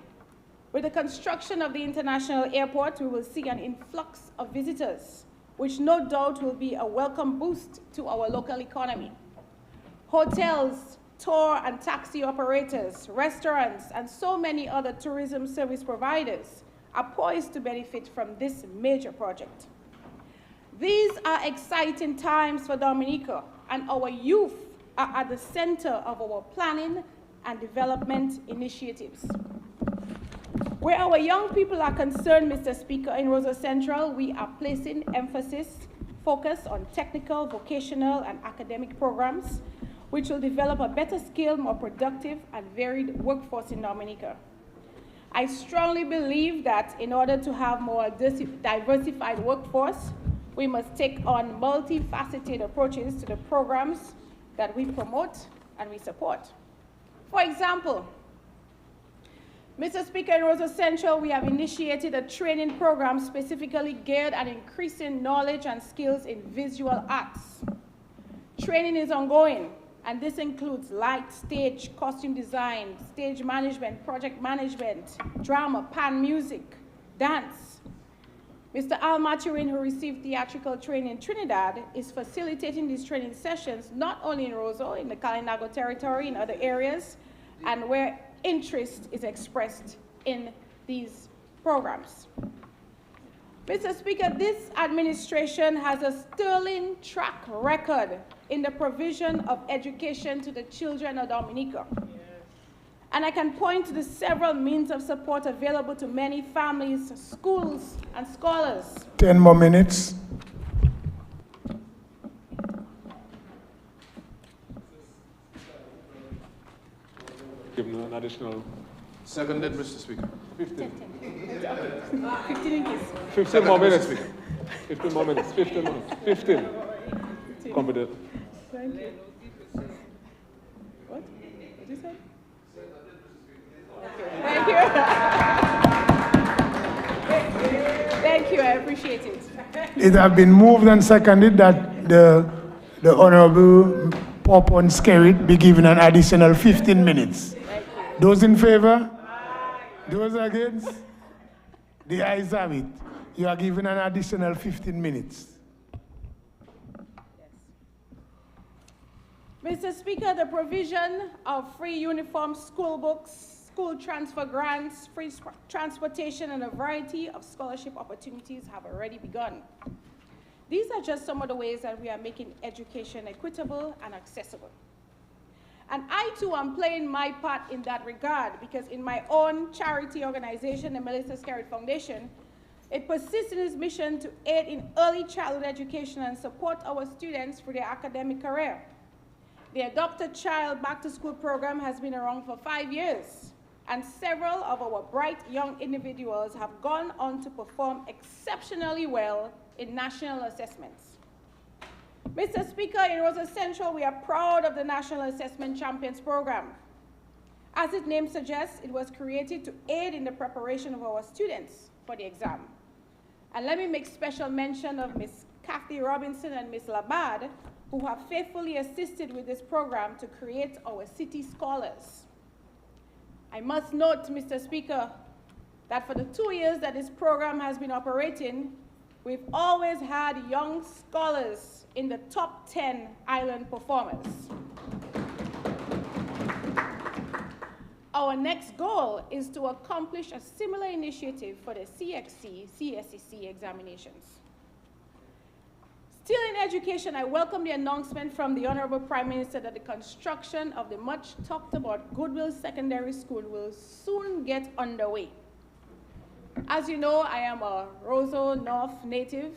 With the construction of the international airport, we will see an influx of visitors, which no doubt will be a welcome boost to our local economy. Hotels, tour and taxi operators, restaurants, and so many other tourism service providers are poised to benefit from this major project. These are exciting times for Dominica, and our youth are at the center of our planning and development initiatives. Where our young people are concerned, Mr. Speaker, in Roseau Central, we are placing focus on technical, vocational, and academic programs, which will develop a better skilled, more productive, and varied workforce in Dominica. I strongly believe that in order to have more diversified workforce, we must take on multifaceted approaches to the programs that we promote and we support. For example, Mr. Speaker, in Roseau Central, we have initiated a training program specifically geared at increasing knowledge and skills in visual arts. Training is ongoing, and this includes light, stage, costume design, stage management, project management, drama, pan music, dance. Mr. Al Maturin, who received theatrical training in Trinidad, is facilitating these training sessions not only in Roseau, in the Kalinago territory, in other areas, and where interest is expressed in these programs. Mr. Speaker, this administration has a sterling track record in the provision of education to the children of Dominica. Yes. And I can point to the several means of support available to many families, schools, and scholars. 10 more minutes. Give them an additional. Seconded, Mr. Speaker. 15 in case. 15 more minutes. 15 more minutes. 15 minutes. 15. Competent. Thank you. What? What did you say? Okay. Thank you. Thank you. I appreciate it. It has been moved and seconded that the Honorable Popon Skerrit be given an additional 15 minutes. Those in favor? Those against? The ayes have it. You are given an additional 15 minutes. Mr. Speaker, the provision of free uniform school books, school transfer grants, free transportation, and a variety of scholarship opportunities have already begun. These are just some of the ways that we are making education equitable and accessible. And I too am playing my part in that regard, because in my own charity organization, the Melissa Scarrett Foundation, it persists in its mission to aid in early childhood education and support our students through their academic career. The Adopt a Child Back to School program has been around for 5 years, and several of our bright young individuals have gone on to perform exceptionally well in national assessments. Mr. Speaker, in Rosa Central, we are proud of the National Assessment Champions program. As its name suggests, it was created to aid in the preparation of our students for the exam. And let me make special mention of Ms. Kathy Robinson and Ms. Labad, who have faithfully assisted with this program to create our city scholars. I must note, Mr. Speaker, that for the 2 years that this program has been operating, we've always had young scholars in the top 10 island performers. Our next goal is to accomplish a similar initiative for the CSEC examinations. Still in education, I welcome the announcement from the Honorable Prime Minister that the construction of the much talked about Goodwill Secondary School will soon get underway. As you know, I am a Roseau North native,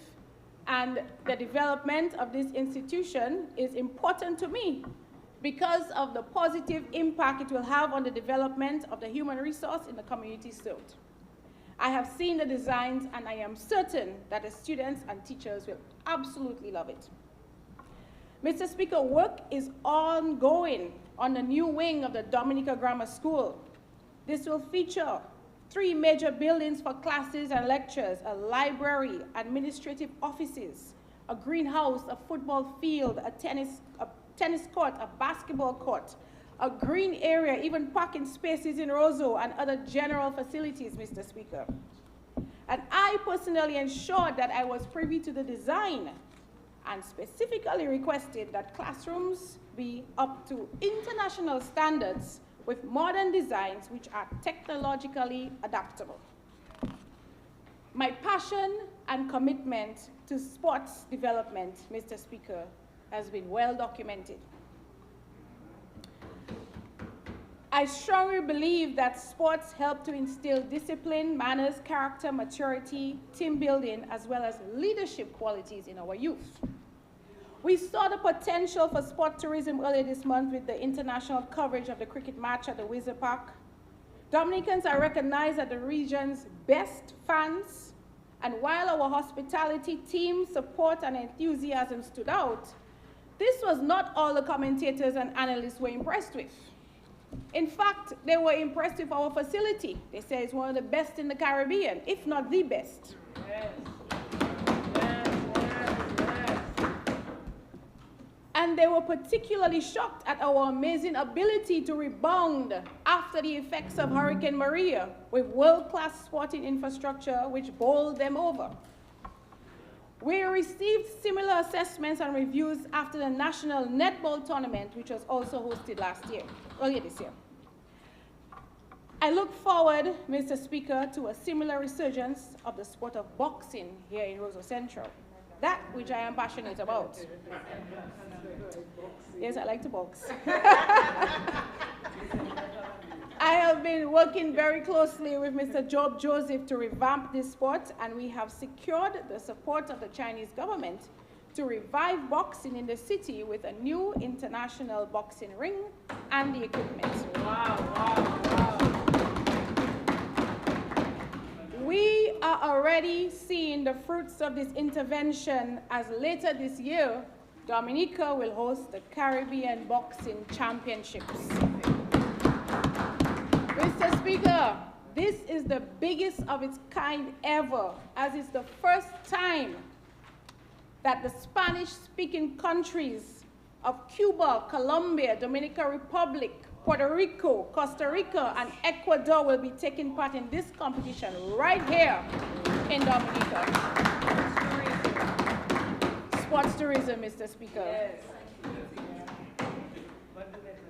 and the development of this institution is important to me because of the positive impact it will have on the development of the human resource in the community served. I have seen the designs, and I am certain that the students and teachers will absolutely love it. Mr. Speaker, work is ongoing on the new wing of the Dominica Grammar School. This will feature 3 major buildings for classes and lectures, a library, administrative offices, a greenhouse, a football field, a tennis court, a basketball court, a green area, even parking spaces in Roseau, and other general facilities, Mr. Speaker. And I personally ensured that I was privy to the design and specifically requested that classrooms be up to international standards with modern designs which are technologically adaptable. My passion and commitment to sports development, Mr. Speaker, has been well documented. I strongly believe that sports help to instill discipline, manners, character, maturity, team building, as well as leadership qualities in our youth. We saw the potential for sport tourism earlier this month with the international coverage of the cricket match at the Windsor Park. Dominicans are recognized as the region's best fans, and while our hospitality, team support, and enthusiasm stood out, this was not all the commentators and analysts were impressed with. In fact, they were impressed with our facility. They say it's one of the best in the Caribbean, if not the best. Yes. And they were particularly shocked at our amazing ability to rebound after the effects of Hurricane Maria with world-class sporting infrastructure which bowled them over. We received similar assessments and reviews after the National Netball Tournament, which was also hosted earlier this year. I look forward, Mr. Speaker, to a similar resurgence of the sport of boxing here in Roseau Central, that which I am passionate about. Yes, I like to box. I have been working very closely with Mr. Job Joseph to revamp this sport, and we have secured the support of the Chinese government to revive boxing in the city with a new international boxing ring and the equipment. Wow, wow, wow. We are already seeing the fruits of this intervention, as later this year, Dominica will host the Caribbean Boxing Championships. Mr. Speaker, this is the biggest of its kind ever, as it's the first time that the Spanish-speaking countries of Cuba, Colombia, Dominican Republic, Puerto Rico, Costa Rica, and Ecuador will be taking part in this competition right here in Dominica. Sports tourism, Mr. Speaker. Yes.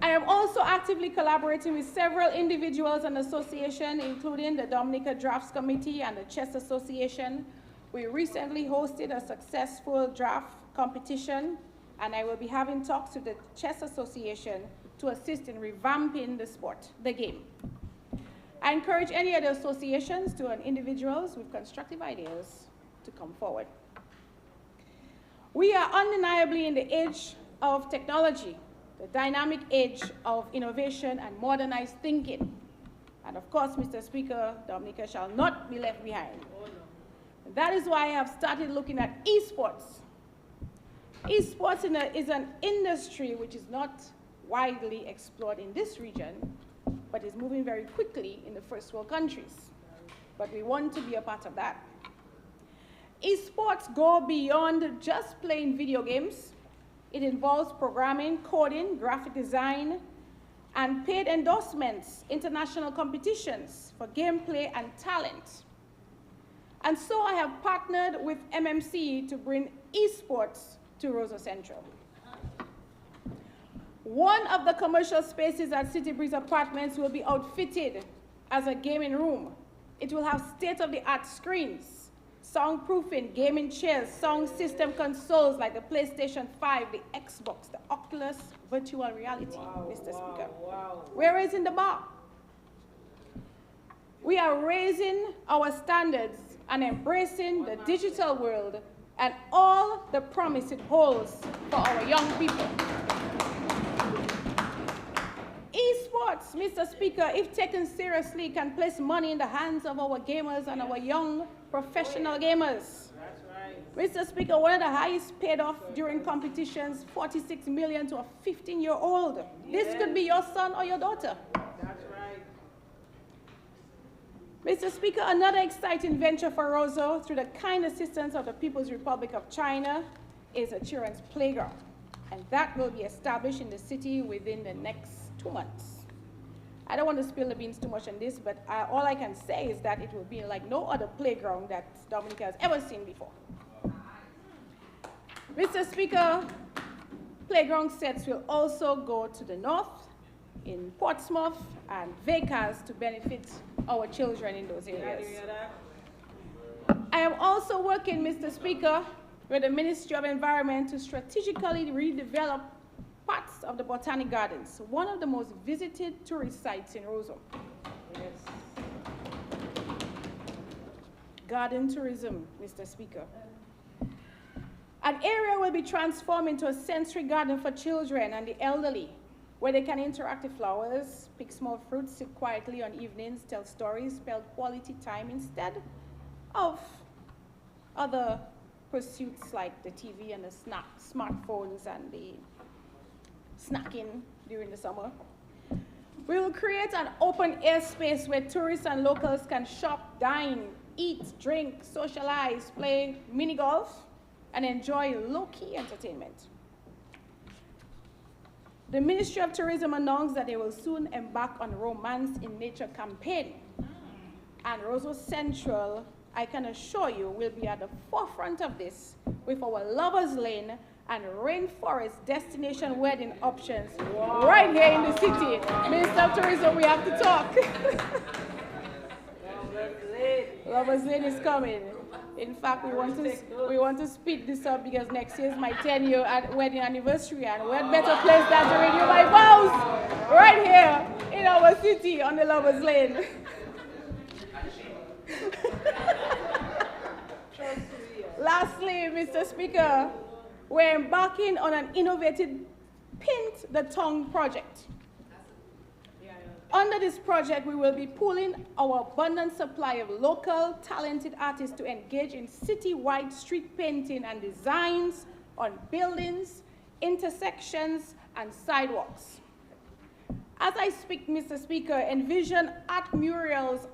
I am also actively collaborating with several individuals and associations, including the Dominica Drafts Committee and the Chess Association. We recently hosted a successful draft competition, and I will be having talks with the Chess Association to assist in revamping the game. I encourage any other associations and individuals with constructive ideas to come forward. We are undeniably in the age of technology, the dynamic age of innovation and modernized thinking. And of course, Mr. Speaker, Dominica shall not be left behind. Oh, no. That is why I have started looking at esports. Esports is an industry which is not widely explored in this region, but is moving very quickly in the first world countries. But we want to be a part of that. Esports go beyond just playing video games. It involves programming, coding, graphic design, and paid endorsements, international competitions for gameplay and talent. And so I have partnered with MMC to bring esports to Roseau Central. One of the commercial spaces at City Breeze Apartments will be outfitted as a gaming room. It will have state-of-the-art screens, soundproofing, gaming chairs, sound system consoles like the PlayStation 5, the Xbox, the Oculus, virtual reality, Mr. Speaker. We're raising the bar. We are raising our standards and embracing the digital world and all the promise it holds for our young people. Esports, Mr. Speaker, if taken seriously, can place money in the hands of our gamers and our young professional gamers. That's right. Mr. Speaker, one of the highest paid off during competitions, 46 million to a 15-year-old. Yes. This could be your son or your daughter. That's right. Mr. Speaker, another exciting venture for Roseau, through the kind assistance of the People's Republic of China, is a children's playground. And that will be established in the city within the next 2 months. I don't want to spill the beans too much on this, but all I can say is that it will be like no other playground that Dominica has ever seen before. Mr. Speaker, playground sets will also go to the north, in Portsmouth and Vegas, to benefit our children in those areas. I am also working, Mr. Speaker, with the Ministry of Environment to strategically redevelop parts of the Botanic Gardens, one of the most visited tourist sites in Roseau. Yes. Garden tourism, Mr. Speaker. An area will be transformed into a sensory garden for children and the elderly, where they can interact with flowers, pick small fruits, sit quietly on evenings, tell stories, spend quality time instead of other pursuits like the TV and the smartphones and the snacking during the summer. We will create an open air space where tourists and locals can shop, dine, eat, drink, socialize, play mini golf, and enjoy low-key entertainment. The Ministry of Tourism announced that they will soon embark on Romance in Nature campaign. And Roseau Central, I can assure you, will be at the forefront of this with our Lovers Lane and rainforest destination wedding options right here in the city. Minister of Tourism, we have to talk. Lovers Lane is coming. In fact, we want to speed this up because next year is my 10-year wedding anniversary, and what better place than to renew my vows right here in our city on the Lovers Lane. Lastly, Mr. Speaker, we're embarking on an innovative Paint the Tongue project. Under this project, we will be pooling our abundant supply of local, talented artists to engage in city-wide street painting and designs on buildings, intersections, and sidewalks. As I speak, Mr. Speaker, envision art murals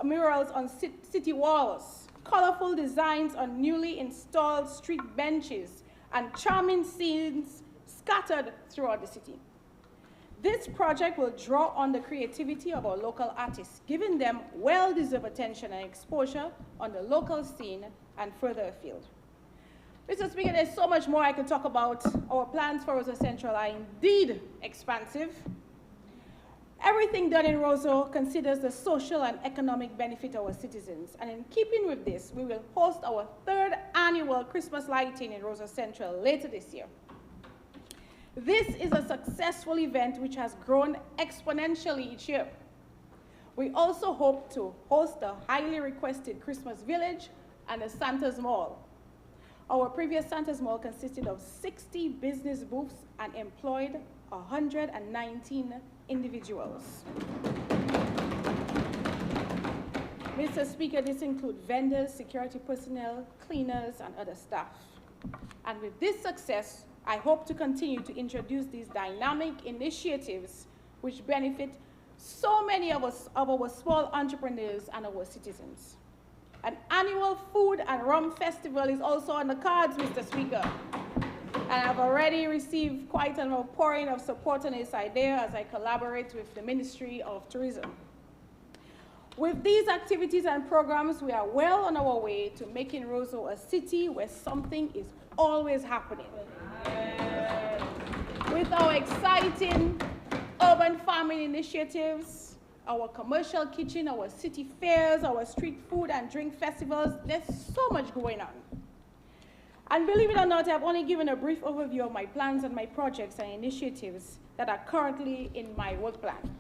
on city walls, colorful designs on newly installed street benches, and charming scenes scattered throughout the city. This project will draw on the creativity of our local artists, giving them well-deserved attention and exposure on the local scene and further afield. Mr. Speaker, there's so much more I could talk about. Our plans for Roseau Central are indeed expansive. Everything done in Roseau considers the social and economic benefit of our citizens. And in keeping with this, we will host our 3rd annual Christmas lighting in Roseau Central later this year. This is a successful event which has grown exponentially each year. We also hope to host the highly requested Christmas Village and the Santa's Mall. Our previous Santa's Mall consisted of 60 business booths and employed 119 individuals. Mr. Speaker, this includes vendors, security personnel, cleaners, and other staff. And with this success, I hope to continue to introduce these dynamic initiatives which benefit so many of us, of our small entrepreneurs and our citizens. An annual food and rum festival is also on the cards, Mr. Speaker. And I've already received quite an outpouring of support on this idea as I collaborate with the Ministry of Tourism. With these activities and programs, we are well on our way to making Roseau a city where something is always happening. With our exciting urban farming initiatives, our commercial kitchen, our city fairs, our street food and drink festivals, there's so much going on. And believe it or not, I've only given a brief overview of my plans and my projects and initiatives that are currently in my work plan.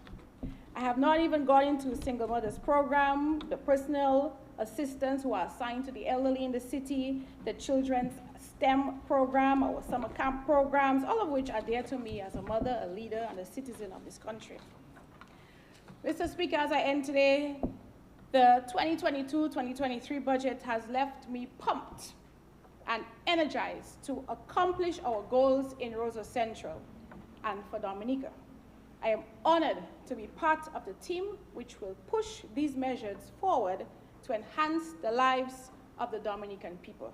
I have not even gone into Single Mothers Program, the personal assistants who are assigned to the elderly in the city, the children's STEM program, our summer camp programs, all of which are dear to me as a mother, a leader, and a citizen of this country. Mr. Speaker, as I end today, the 2022-2023 budget has left me pumped and energized to accomplish our goals in Roseau Central and for Dominica. I am honored to be part of the team which will push these measures forward to enhance the lives of the Dominican people.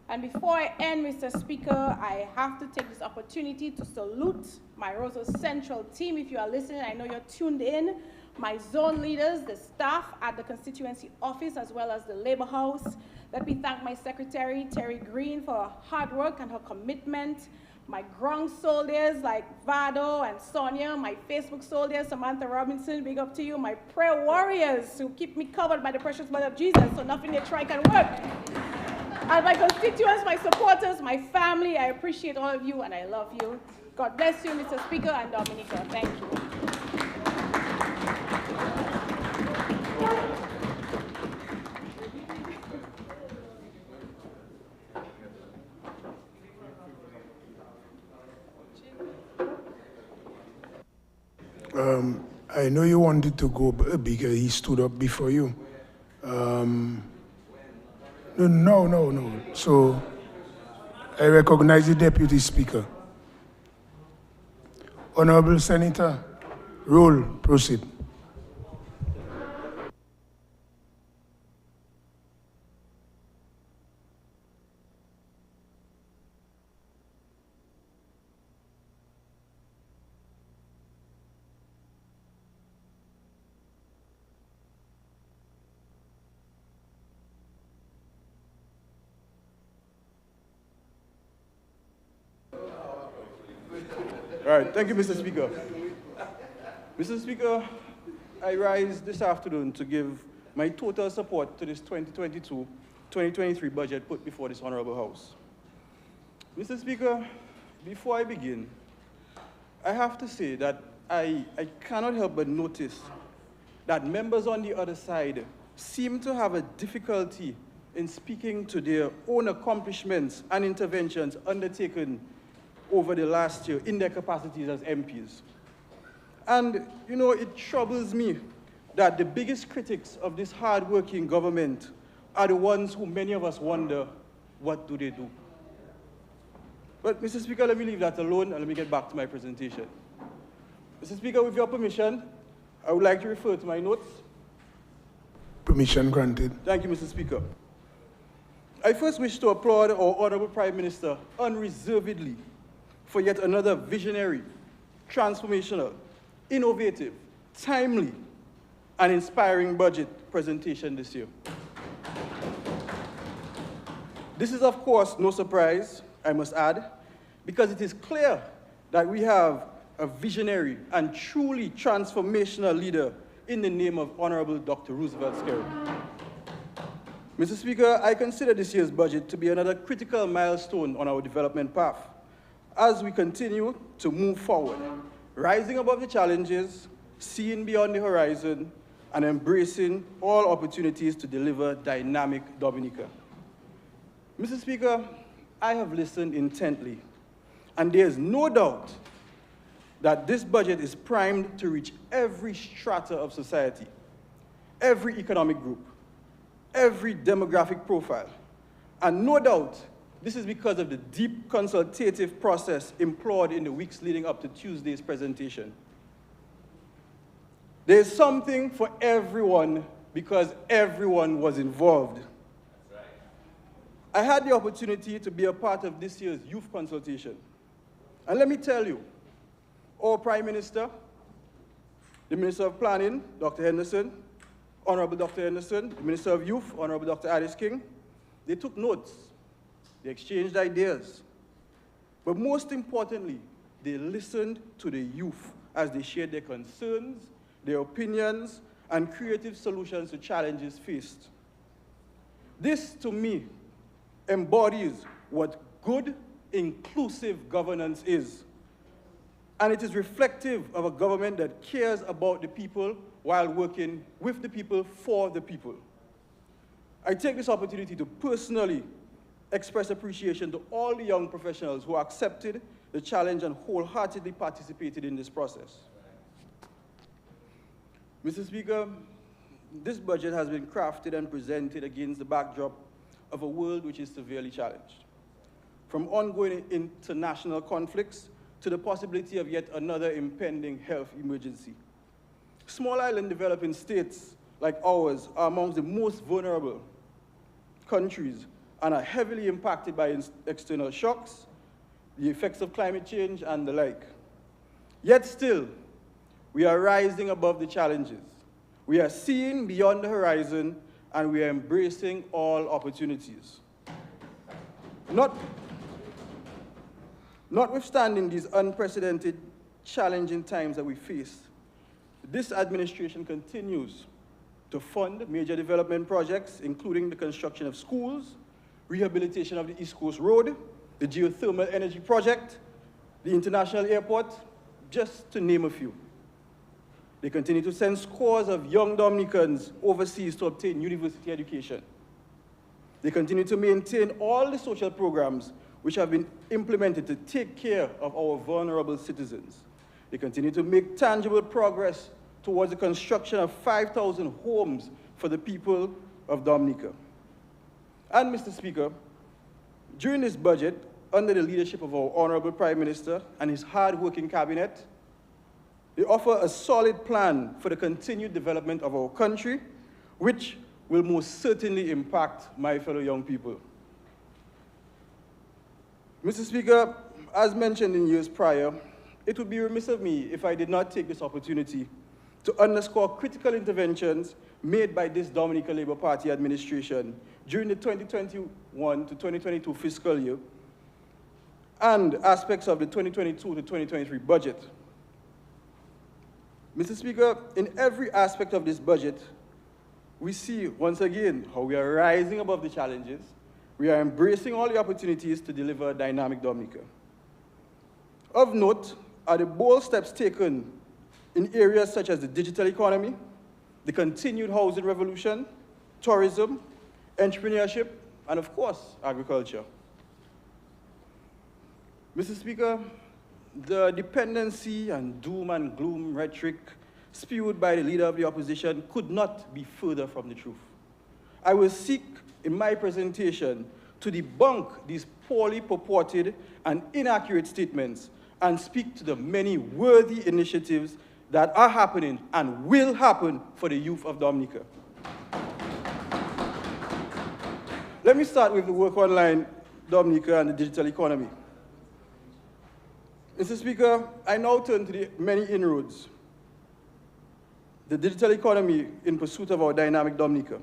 And before I end, Mr. Speaker, I have to take this opportunity to salute my Roseau Central team. If you are listening, I know you're tuned in. My zone leaders, the staff at the constituency office, as well as the Labor House. Let me thank my secretary, Terry Green, for her hard work and her commitment. My ground soldiers like Vado and Sonia, my Facebook soldiers, Samantha Robinson, big up to you. My prayer warriors who keep me covered by the precious blood of Jesus so nothing they try can work. And my constituents, my supporters, my family, I appreciate all of you and I love you. God bless you, Mr. Speaker and Dominica. Thank you. I know you wanted to go because he stood up before you. No. So I recognize the Deputy Speaker. Honorable Senator, roll, proceed. All right, thank you, Mr. Speaker. Mr. Speaker, I rise this afternoon to give my total support to this 2022-2023 budget put before this Honorable House. Mr. Speaker, before I begin, I have to say that I cannot help but notice that members on the other side seem to have a difficulty in speaking to their own accomplishments and interventions undertaken over the last year in their capacities as MPs. And, you know, it troubles me that the biggest critics of this hard-working government are the ones who many of us wonder, what do they do? But, Mr. Speaker, let me leave that alone and let me get back to my presentation. Mr. Speaker, with your permission, I would like to refer to my notes. Permission granted. Thank you, Mr. Speaker. I first wish to applaud our Honorable Prime Minister unreservedly for yet another visionary, transformational, innovative, timely, and inspiring budget presentation this year. This is, of course, no surprise, I must add, because it is clear that we have a visionary and truly transformational leader in the name of Honorable Dr. Roosevelt Skerrit. Mr. Speaker, I consider this year's budget to be another critical milestone on our development path, as we continue to move forward, rising above the challenges, seeing beyond the horizon, and embracing all opportunities to deliver dynamic Dominica. Mr. Speaker, I have listened intently, and there is no doubt that this budget is primed to reach every strata of society, every economic group, every demographic profile. And no doubt, this is because of the deep consultative process employed in the weeks leading up to Tuesday's presentation. There is something for everyone because everyone was involved. That's right. I had the opportunity to be a part of this year's youth consultation. And let me tell you, our Prime Minister, the Minister of Planning, Dr. Henderson, Honorable Dr. Henderson, the Minister of Youth, Honorable Dr. Addis King, they took notes, they exchanged ideas. But most importantly, they listened to the youth as they shared their concerns, their opinions, and creative solutions to challenges faced. This, to me, embodies what good, inclusive governance is. And it is reflective of a government that cares about the people while working with the people for the people. I take this opportunity to personally express appreciation to all the young professionals who accepted the challenge and wholeheartedly participated in this process. Mr. Speaker, this budget has been crafted and presented against the backdrop of a world which is severely challenged. From ongoing international conflicts to the possibility of yet another impending health emergency. Small island developing states like ours are among the most vulnerable countries and are heavily impacted by external shocks, the effects of climate change, and the like. Yet still, we are rising above the challenges. We are seeing beyond the horizon, and we are embracing all opportunities. Notwithstanding these unprecedented, challenging times that we face, this administration continues to fund major development projects, including the construction of schools, rehabilitation of the East Coast Road, the geothermal energy project, the international airport, just to name a few. They continue to send scores of young Dominicans overseas to obtain university education. They continue to maintain all the social programs which have been implemented to take care of our vulnerable citizens. They continue to make tangible progress towards the construction of 5,000 homes for the people of Dominica. And, Mr. Speaker, during this budget, under the leadership of our Honorable Prime Minister and his hard-working cabinet, they offer a solid plan for the continued development of our country, which will most certainly impact my fellow young people. Mr. Speaker, as mentioned in years prior, it would be remiss of me if I did not take this opportunity to underscore critical interventions made by this Dominica Labour Party administration during the 2021 to 2022 fiscal year and aspects of the 2022 to 2023 budget. Mr. Speaker, in every aspect of this budget, we see, once again, how we are rising above the challenges. We are embracing all the opportunities to deliver a dynamic Dominica. Of note are the bold steps taken in areas such as the digital economy, the continued housing revolution, tourism, entrepreneurship, and of course, agriculture. Mr. Speaker, the dependency and doom and gloom rhetoric spewed by the leader of the opposition could not be further from the truth. I will seek in my presentation to debunk these poorly purported and inaccurate statements and speak to the many worthy initiatives that are happening and will happen for the youth of Dominica. Let me start with the work online, Dominica, and the digital economy. Mr. Speaker, I now turn to the many inroads. The digital economy in pursuit of our dynamic Dominica.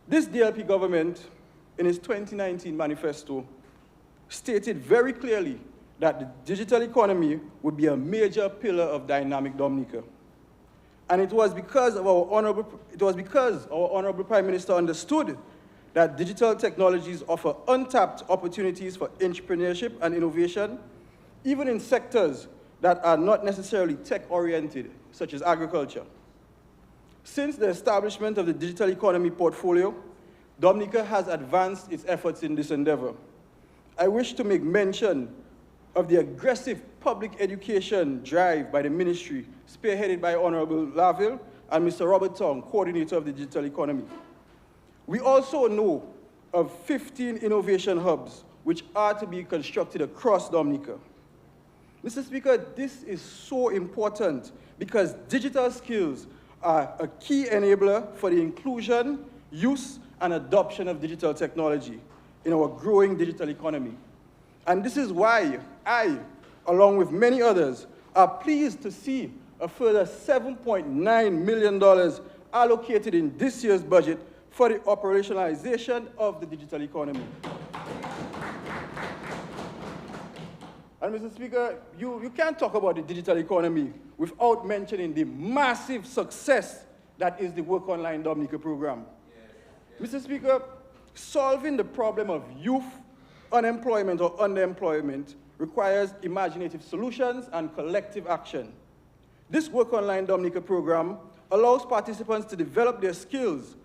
This DLP government, in its 2019 manifesto, stated very clearly that the digital economy would be a major pillar of dynamic Dominica. And it was because our Honorable Prime Minister understood that digital technologies offer untapped opportunities for entrepreneurship and innovation, even in sectors that are not necessarily tech-oriented, such as agriculture. Since the establishment of the digital economy portfolio, Dominica has advanced its efforts in this endeavor. I wish to make mention of the aggressive public education drive by the ministry, spearheaded by Honorable Laville and Mr. Robert Tong, coordinator of the digital economy. We also know of 15 innovation hubs which are to be constructed across Dominica. Mr. Speaker, this is so important because digital skills are a key enabler for the inclusion, use, and adoption of digital technology in our growing digital economy. And this is why I, along with many others, are pleased to see a further $7.9 million allocated in this year's budget for the operationalization of the digital economy. And Mr. Speaker, you can't talk about the digital economy without mentioning the massive success that is the Work Online Dominica program. Yes. Mr. Speaker, solving the problem of youth unemployment or underemployment requires imaginative solutions and collective action. This Work Online Dominica program allows participants to develop their skills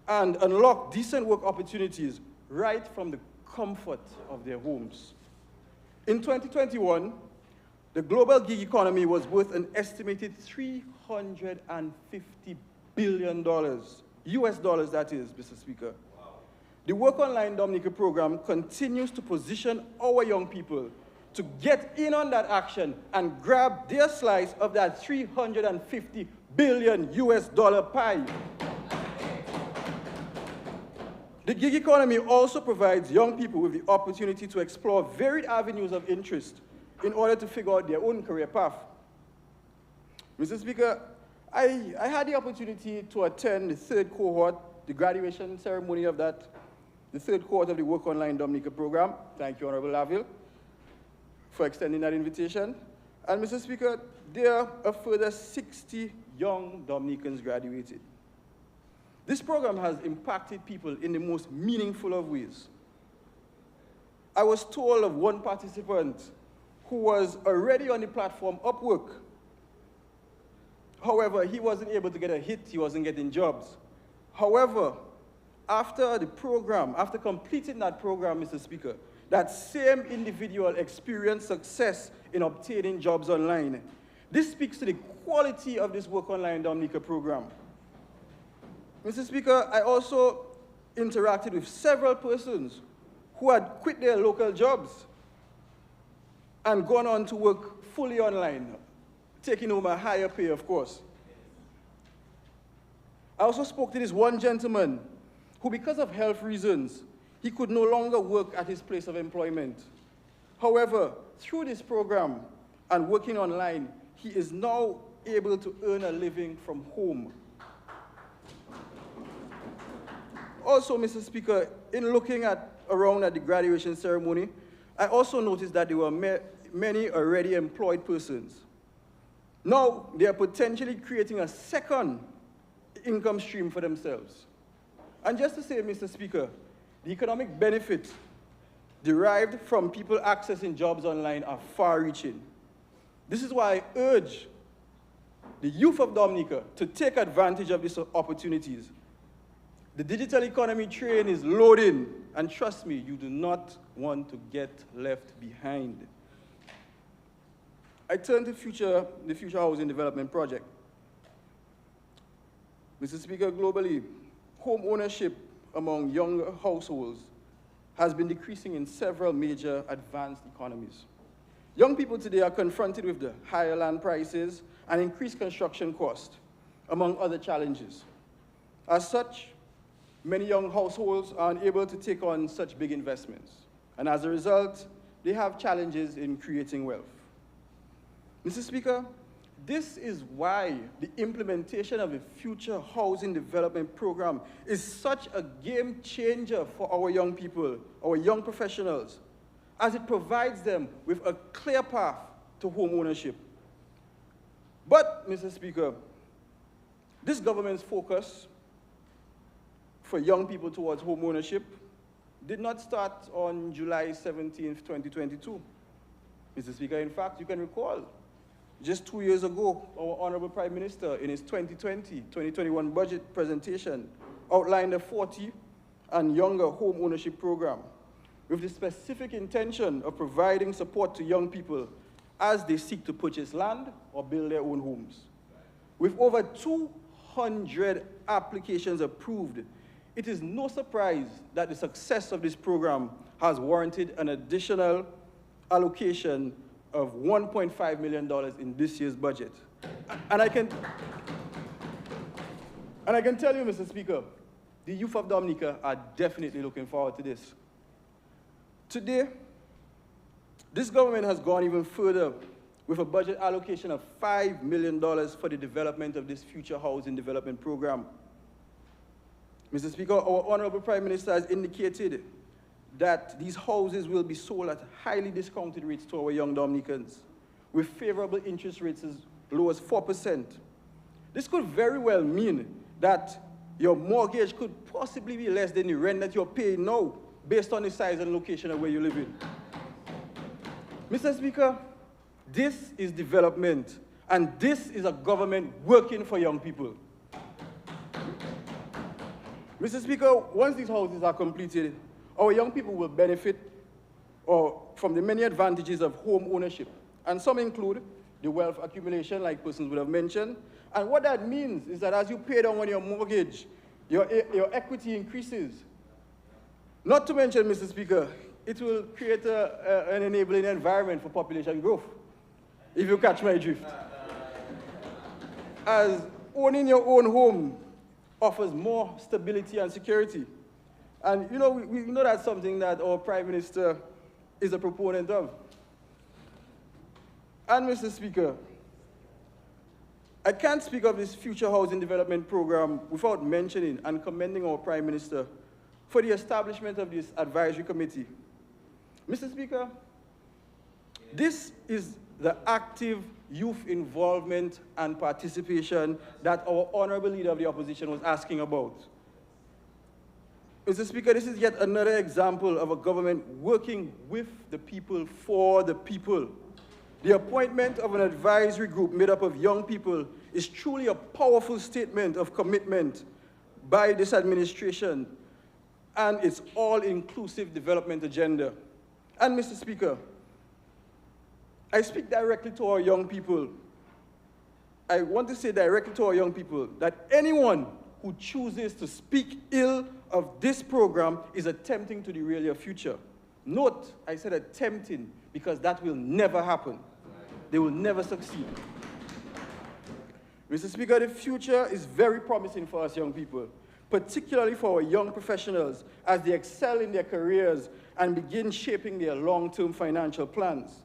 and unlock decent work opportunities right from the comfort of their homes. In 2021, the global gig economy was worth an estimated $350 billion, US dollars that is, Mr. Speaker. Wow. The Work Online Dominica program continues to position our young people to get in on that action and grab their slice of that $350 billion US dollar pie. The gig economy also provides young people with the opportunity to explore varied avenues of interest in order to figure out their own career path. Mr. Speaker, I had the opportunity to attend the third cohort, the graduation ceremony of that, the third cohort of the Work Online Dominica program. Thank you, Honorable Laville, for extending that invitation. And Mr. Speaker, there are a further 60 young Dominicans graduated. This program has impacted people in the most meaningful of ways. I was told of one participant who was already on the platform Upwork. However, he wasn't able to get a hit, he wasn't getting jobs. However, after the program, after completing that program, Mr. Speaker, that same individual experienced success in obtaining jobs online. This speaks to the quality of this Work Online Dominica program. Mr. Speaker, I also interacted with several persons who had quit their local jobs and gone on to work fully online, taking home a higher pay, of course. I also spoke to this one gentleman who, because of health reasons, he could no longer work at his place of employment. However, through this program and working online, he is now able to earn a living from home. Also, Mr. Speaker, in looking around at the graduation ceremony, I also noticed that there were many already employed persons. Now, they are potentially creating a second income stream for themselves. And just to say, Mr. Speaker, the economic benefits derived from people accessing jobs online are far-reaching. This is why I urge the youth of Dominica to take advantage of these opportunities. The digital economy train is loading, and trust me, you do not want to get left behind. I turn to the Future Housing Development Project. Mr. Speaker, globally, home ownership among young households has been decreasing in several major advanced economies. Young people today are confronted with the higher land prices and increased construction costs, among other challenges. As such, many young households are unable to take on such big investments, and as a result, they have challenges in creating wealth. Mr. Speaker, this is why the implementation of the Future Housing Development Program is such a game changer for our young people, our young professionals, as it provides them with a clear path to home ownership. But, Mr. Speaker, this government's focus for young people towards home ownership did not start on July 17th, 2022. Mr. Speaker, in fact, you can recall, just 2 years ago, our Honorable Prime Minister, in his 2020-2021 budget presentation, outlined a 40 and younger home ownership program with the specific intention of providing support to young people as they seek to purchase land or build their own homes. With over 200 applications approved, it is no surprise that the success of this program has warranted an additional allocation of $1.5 million in this year's budget. And I can tell you, Mr. Speaker, the youth of Dominica are definitely looking forward to this. Today, this government has gone even further with a budget allocation of $5 million for the development of this future housing development program. Mr. Speaker, our Honorable Prime Minister has indicated that these houses will be sold at highly discounted rates to our young Dominicans, with favorable interest rates as low as 4%. This could very well mean that your mortgage could possibly be less than the rent that you're paying now, based on the size and location of where you live in. Mr. Speaker, this is development, and this is a government working for young people. Mr. Speaker, once these houses are completed, our young people will benefit from the many advantages of home ownership, and some include the wealth accumulation, like persons would have mentioned. And what that means is that as you pay down on your mortgage, your equity increases. Not to mention, Mr. Speaker, it will create an enabling environment for population growth, if you catch my drift. As owning your own home offers more stability and security. And you know, we know that's something that our Prime Minister is a proponent of. And Mr. Speaker, I can't speak of this future housing development program without mentioning and commending our Prime Minister for the establishment of this advisory committee. Mr. Speaker, this is the active youth involvement and participation that our honorable leader of the opposition was asking about. Mr. Speaker, this is yet another example of a government working with the people for the people. The appointment of an advisory group made up of young people is truly a powerful statement of commitment by this administration and its all-inclusive development agenda. And Mr. Speaker, I speak directly to our young people. I want to say directly to our young people that anyone who chooses to speak ill of this program is attempting to derail your future. Note, I said attempting, because that will never happen. They will never succeed. Mr. Speaker, the future is very promising for us young people, particularly for our young professionals as they excel in their careers and begin shaping their long-term financial plans.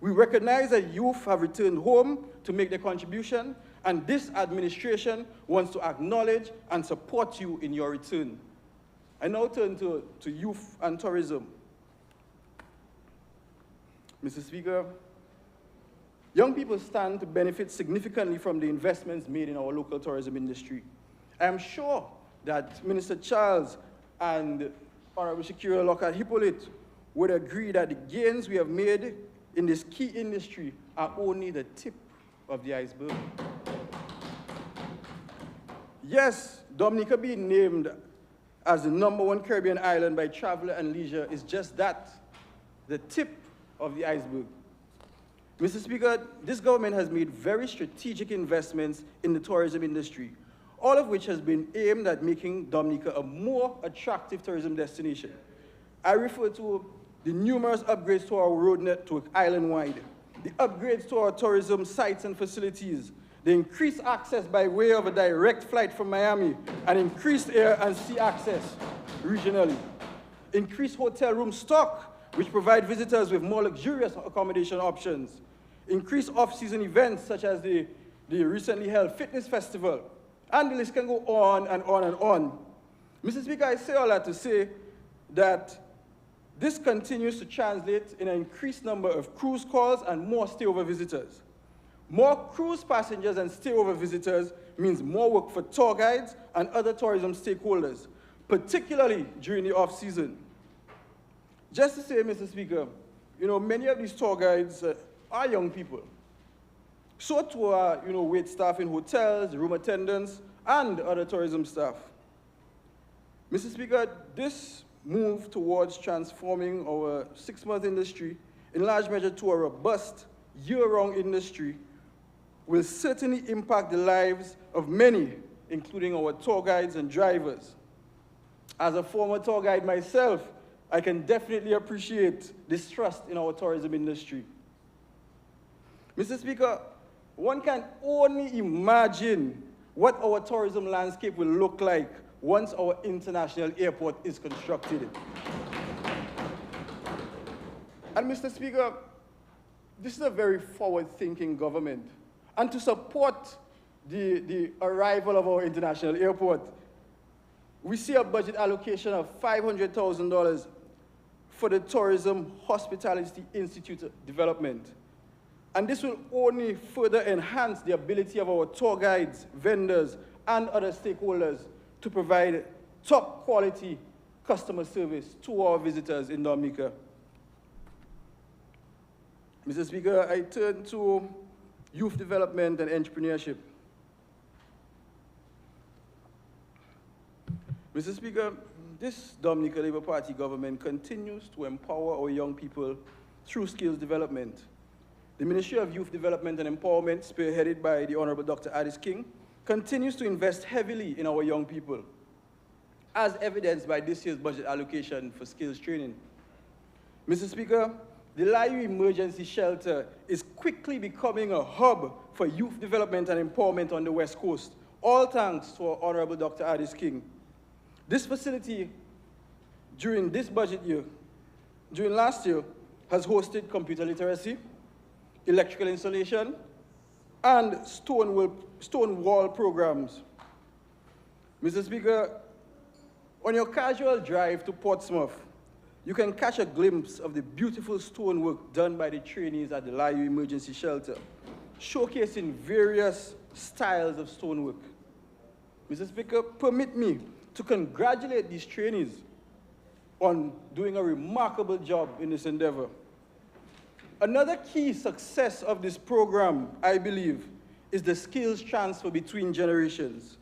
We recognize that youth have returned home to make their contribution, and this administration wants to acknowledge and support you in your return. I now turn to youth and tourism. Mr. Speaker, young people stand to benefit significantly from the investments made in our local tourism industry. I am sure that Minister Charles and Honorable Shakira Lockhart-Hippolyte would agree that the gains we have made in this key industry are only the tip of the iceberg. Yes, Dominica being named as the #1 Caribbean island by Traveler and Leisure is just that, the tip of the iceberg. Mr. Speaker, this government has made very strategic investments in the tourism industry, all of which has been aimed at making Dominica a more attractive tourism destination. I refer to the numerous upgrades to our road network island-wide, the upgrades to our tourism sites and facilities, the increased access by way of a direct flight from Miami, and increased air and sea access regionally, increased hotel room stock, which provide visitors with more luxurious accommodation options, increased off-season events such as the recently held fitness festival, and the list can go on and on and on. Mr. Speaker, I say all that to say that this continues to translate in an increased number of cruise calls and more stayover visitors. More cruise passengers and stayover visitors means more work for tour guides and other tourism stakeholders, particularly during the off-season. Just to say, Mr. Speaker, many of these tour guides are young people. So too are, wait staff in hotels, room attendants, and other tourism staff. Mr. Speaker, this move towards transforming our 6-month industry in large measure to a robust, year-round industry will certainly impact the lives of many, including our tour guides and drivers. As a former tour guide myself, I can definitely appreciate this trust in our tourism industry. Mr. Speaker, one can only imagine what our tourism landscape will look like once our international airport is constructed. And Mr. Speaker, this is a very forward-thinking government. And to support the arrival of our international airport, we see a budget allocation of $500,000 for the Tourism Hospitality Institute development. And this will only further enhance the ability of our tour guides, vendors, and other stakeholders to provide top quality customer service to our visitors in Dominica. Mr. Speaker, I turn to youth development and entrepreneurship. Mr. Speaker, this Dominica Labour Party government continues to empower our young people through skills development. The Ministry of Youth Development and Empowerment, spearheaded by the Honorable Dr. Addis King, continues to invest heavily in our young people, as evidenced by this year's budget allocation for skills training. Mr. Speaker, the Layu Emergency Shelter is quickly becoming a hub for youth development and empowerment on the West Coast, all thanks to our Honorable Dr. Addis King. This facility, during this budget year, during last year, has hosted computer literacy, electrical installation, and stone wall programs. Mr. Speaker, on your casual drive to Portsmouth, you can catch a glimpse of the beautiful stonework done by the trainees at the Layu Emergency Shelter, showcasing various styles of stonework. Mr. Speaker, permit me to congratulate these trainees on doing a remarkable job in this endeavor. Another key success of this program, I believe, is the skills transfer between generations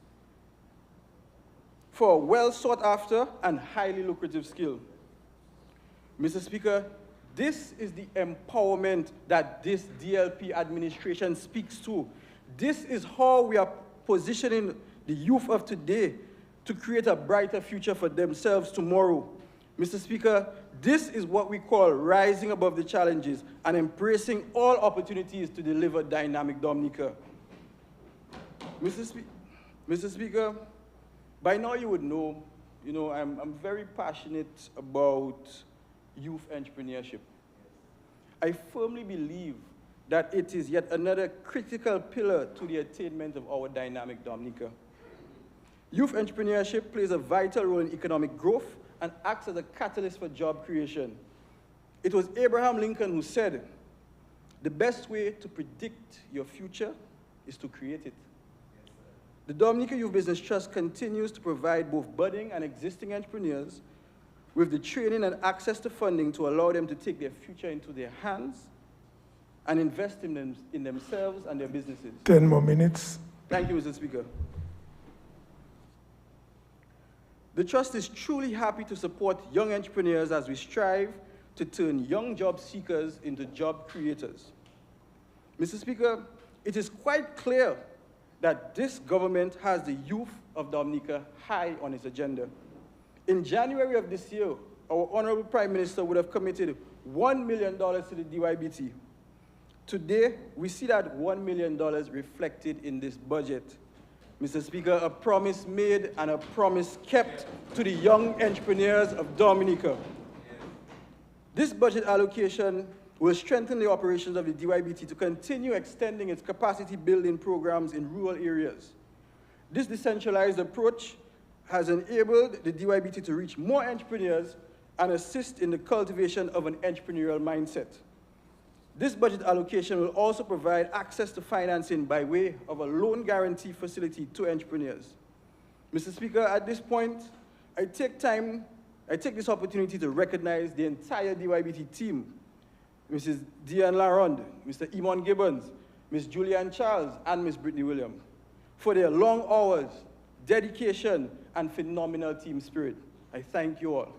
for a well sought after and highly lucrative skill. Mr. Speaker, this is the empowerment that this DLP administration speaks to. This is how we are positioning the youth of today to create a brighter future for themselves tomorrow. Mr. Speaker, this is what we call rising above the challenges and embracing all opportunities to deliver dynamic Dominica. Mr. Speaker, by now you would know, I'm very passionate about youth entrepreneurship. I firmly believe that it is yet another critical pillar to the attainment of our dynamic Dominica. Youth entrepreneurship plays a vital role in economic growth and acts as a catalyst for job creation. It was Abraham Lincoln who said, "The best way to predict your future is to create it." The Dominica Youth Business Trust continues to provide both budding and existing entrepreneurs with the training and access to funding to allow them to take their future into their hands and invest in themselves and their businesses. 10 more minutes. Thank you, Mr. Speaker. The Trust is truly happy to support young entrepreneurs as we strive to turn young job seekers into job creators. Mr. Speaker, it is quite clear that this government has the youth of Dominica high on its agenda. In January of this year, our Honorable Prime Minister would have committed $1 million to the DYBT. Today, we see that $1 million reflected in this budget. Mr. Speaker, a promise made and a promise kept to the young entrepreneurs of Dominica. This budget allocation will strengthen the operations of the DYBT to continue extending its capacity building programs in rural areas. This decentralized approach has enabled the DYBT to reach more entrepreneurs and assist in the cultivation of an entrepreneurial mindset. This budget allocation will also provide access to financing by way of a loan guarantee facility to entrepreneurs. Mr. Speaker, at this point, I take this opportunity to recognize the entire DYBT team, Mrs. Diane Larond, Mr. Emon Gibbons, Ms. Julianne Charles, and Ms. Brittany Williams, for their long hours, dedication, and phenomenal team spirit. I thank you all.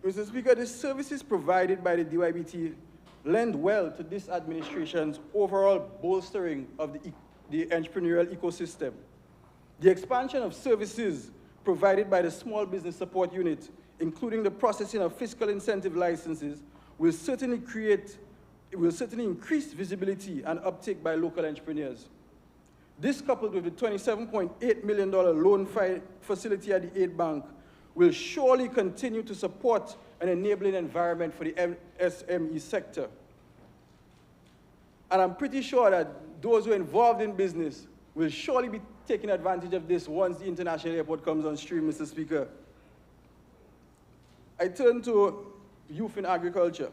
Mr. Speaker, the services provided by the DYBT lend well to this administration's overall bolstering of the entrepreneurial ecosystem. The expansion of services provided by the Small Business Support Unit, including the processing of fiscal incentive licenses, will certainly increase visibility and uptake by local entrepreneurs. This, coupled with the $27.8 million loan facility at the Aid Bank, will surely continue to support an enabling environment for the SME sector. And I'm pretty sure that those who are involved in business will surely be taking advantage of this once the international airport comes on stream, Mr. Speaker. I turn to youth in agriculture.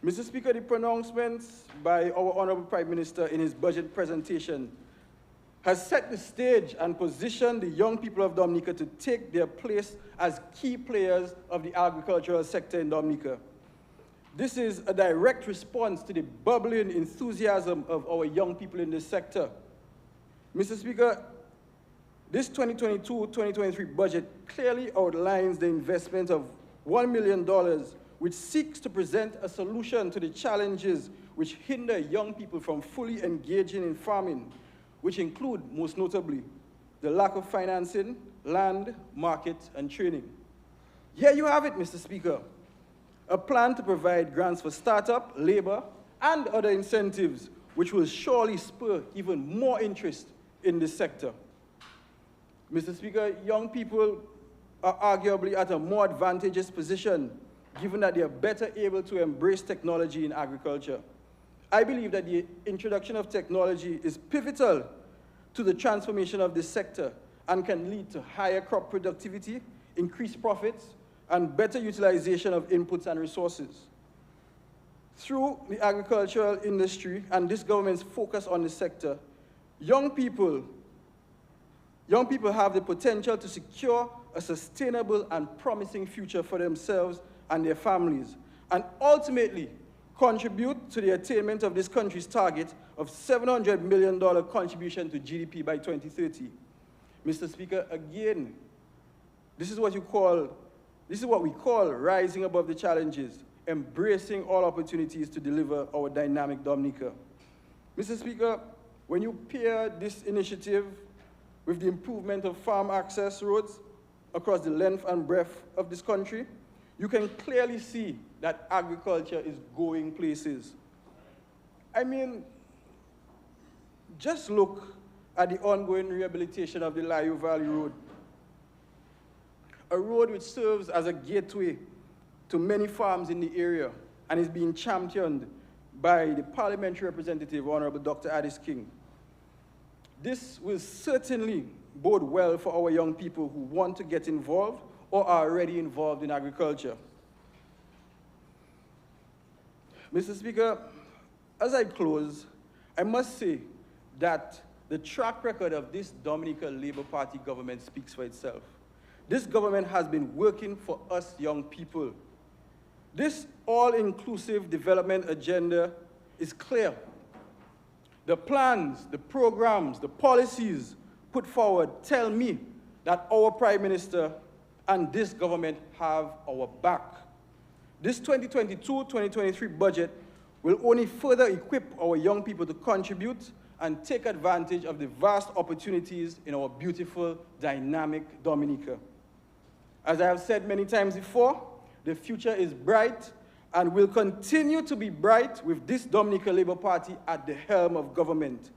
Mr. Speaker, the pronouncements by our Honorable Prime Minister in his budget presentation has set the stage and positioned the young people of Dominica to take their place as key players of the agricultural sector in Dominica. This is a direct response to the bubbling enthusiasm of our young people in this sector. Mr. Speaker, this 2022-2023 budget clearly outlines the investment of $1 million, which seeks to present a solution to the challenges which hinder young people from fully engaging in farming, which include, most notably, the lack of financing, land, market, and training. Here you have it, Mr. Speaker. A plan to provide grants for startup, labor, and other incentives, which will surely spur even more interest in this sector. Mr. Speaker, young people are arguably at a more advantageous position, given that they are better able to embrace technology in agriculture. I believe that the introduction of technology is pivotal to the transformation of this sector and can lead to higher crop productivity, increased profits, and better utilization of inputs and resources. Through the agricultural industry and this government's focus on the sector, young people have the potential to secure a sustainable and promising future for themselves and their families, and ultimately contribute to the attainment of this country's target of $700 million contribution to GDP by 2030. Mr. Speaker, again, this is what we call rising above the challenges, embracing all opportunities to deliver our dynamic Dominica. Mr. Speaker, when you pair this initiative with the improvement of farm access roads across the length and breadth of this country, you can clearly see that agriculture is going places. I mean, just look at the ongoing rehabilitation of the Layu Valley Road, a road which serves as a gateway to many farms in the area and is being championed by the parliamentary representative, Honorable Dr. Addis King. This will certainly bode well for our young people who want to get involved or are already involved in agriculture. Mr. Speaker, as I close, I must say that the track record of this Dominica Labour Party government speaks for itself. This government has been working for us young people. This all-inclusive development agenda is clear. The plans, the programs, the policies put forward tell me that our Prime Minister and this government have our back. This 2022-2023 budget will only further equip our young people to contribute and take advantage of the vast opportunities in our beautiful, dynamic Dominica. As I have said many times before, the future is bright and will continue to be bright with this Dominica Labour Party at the helm of government.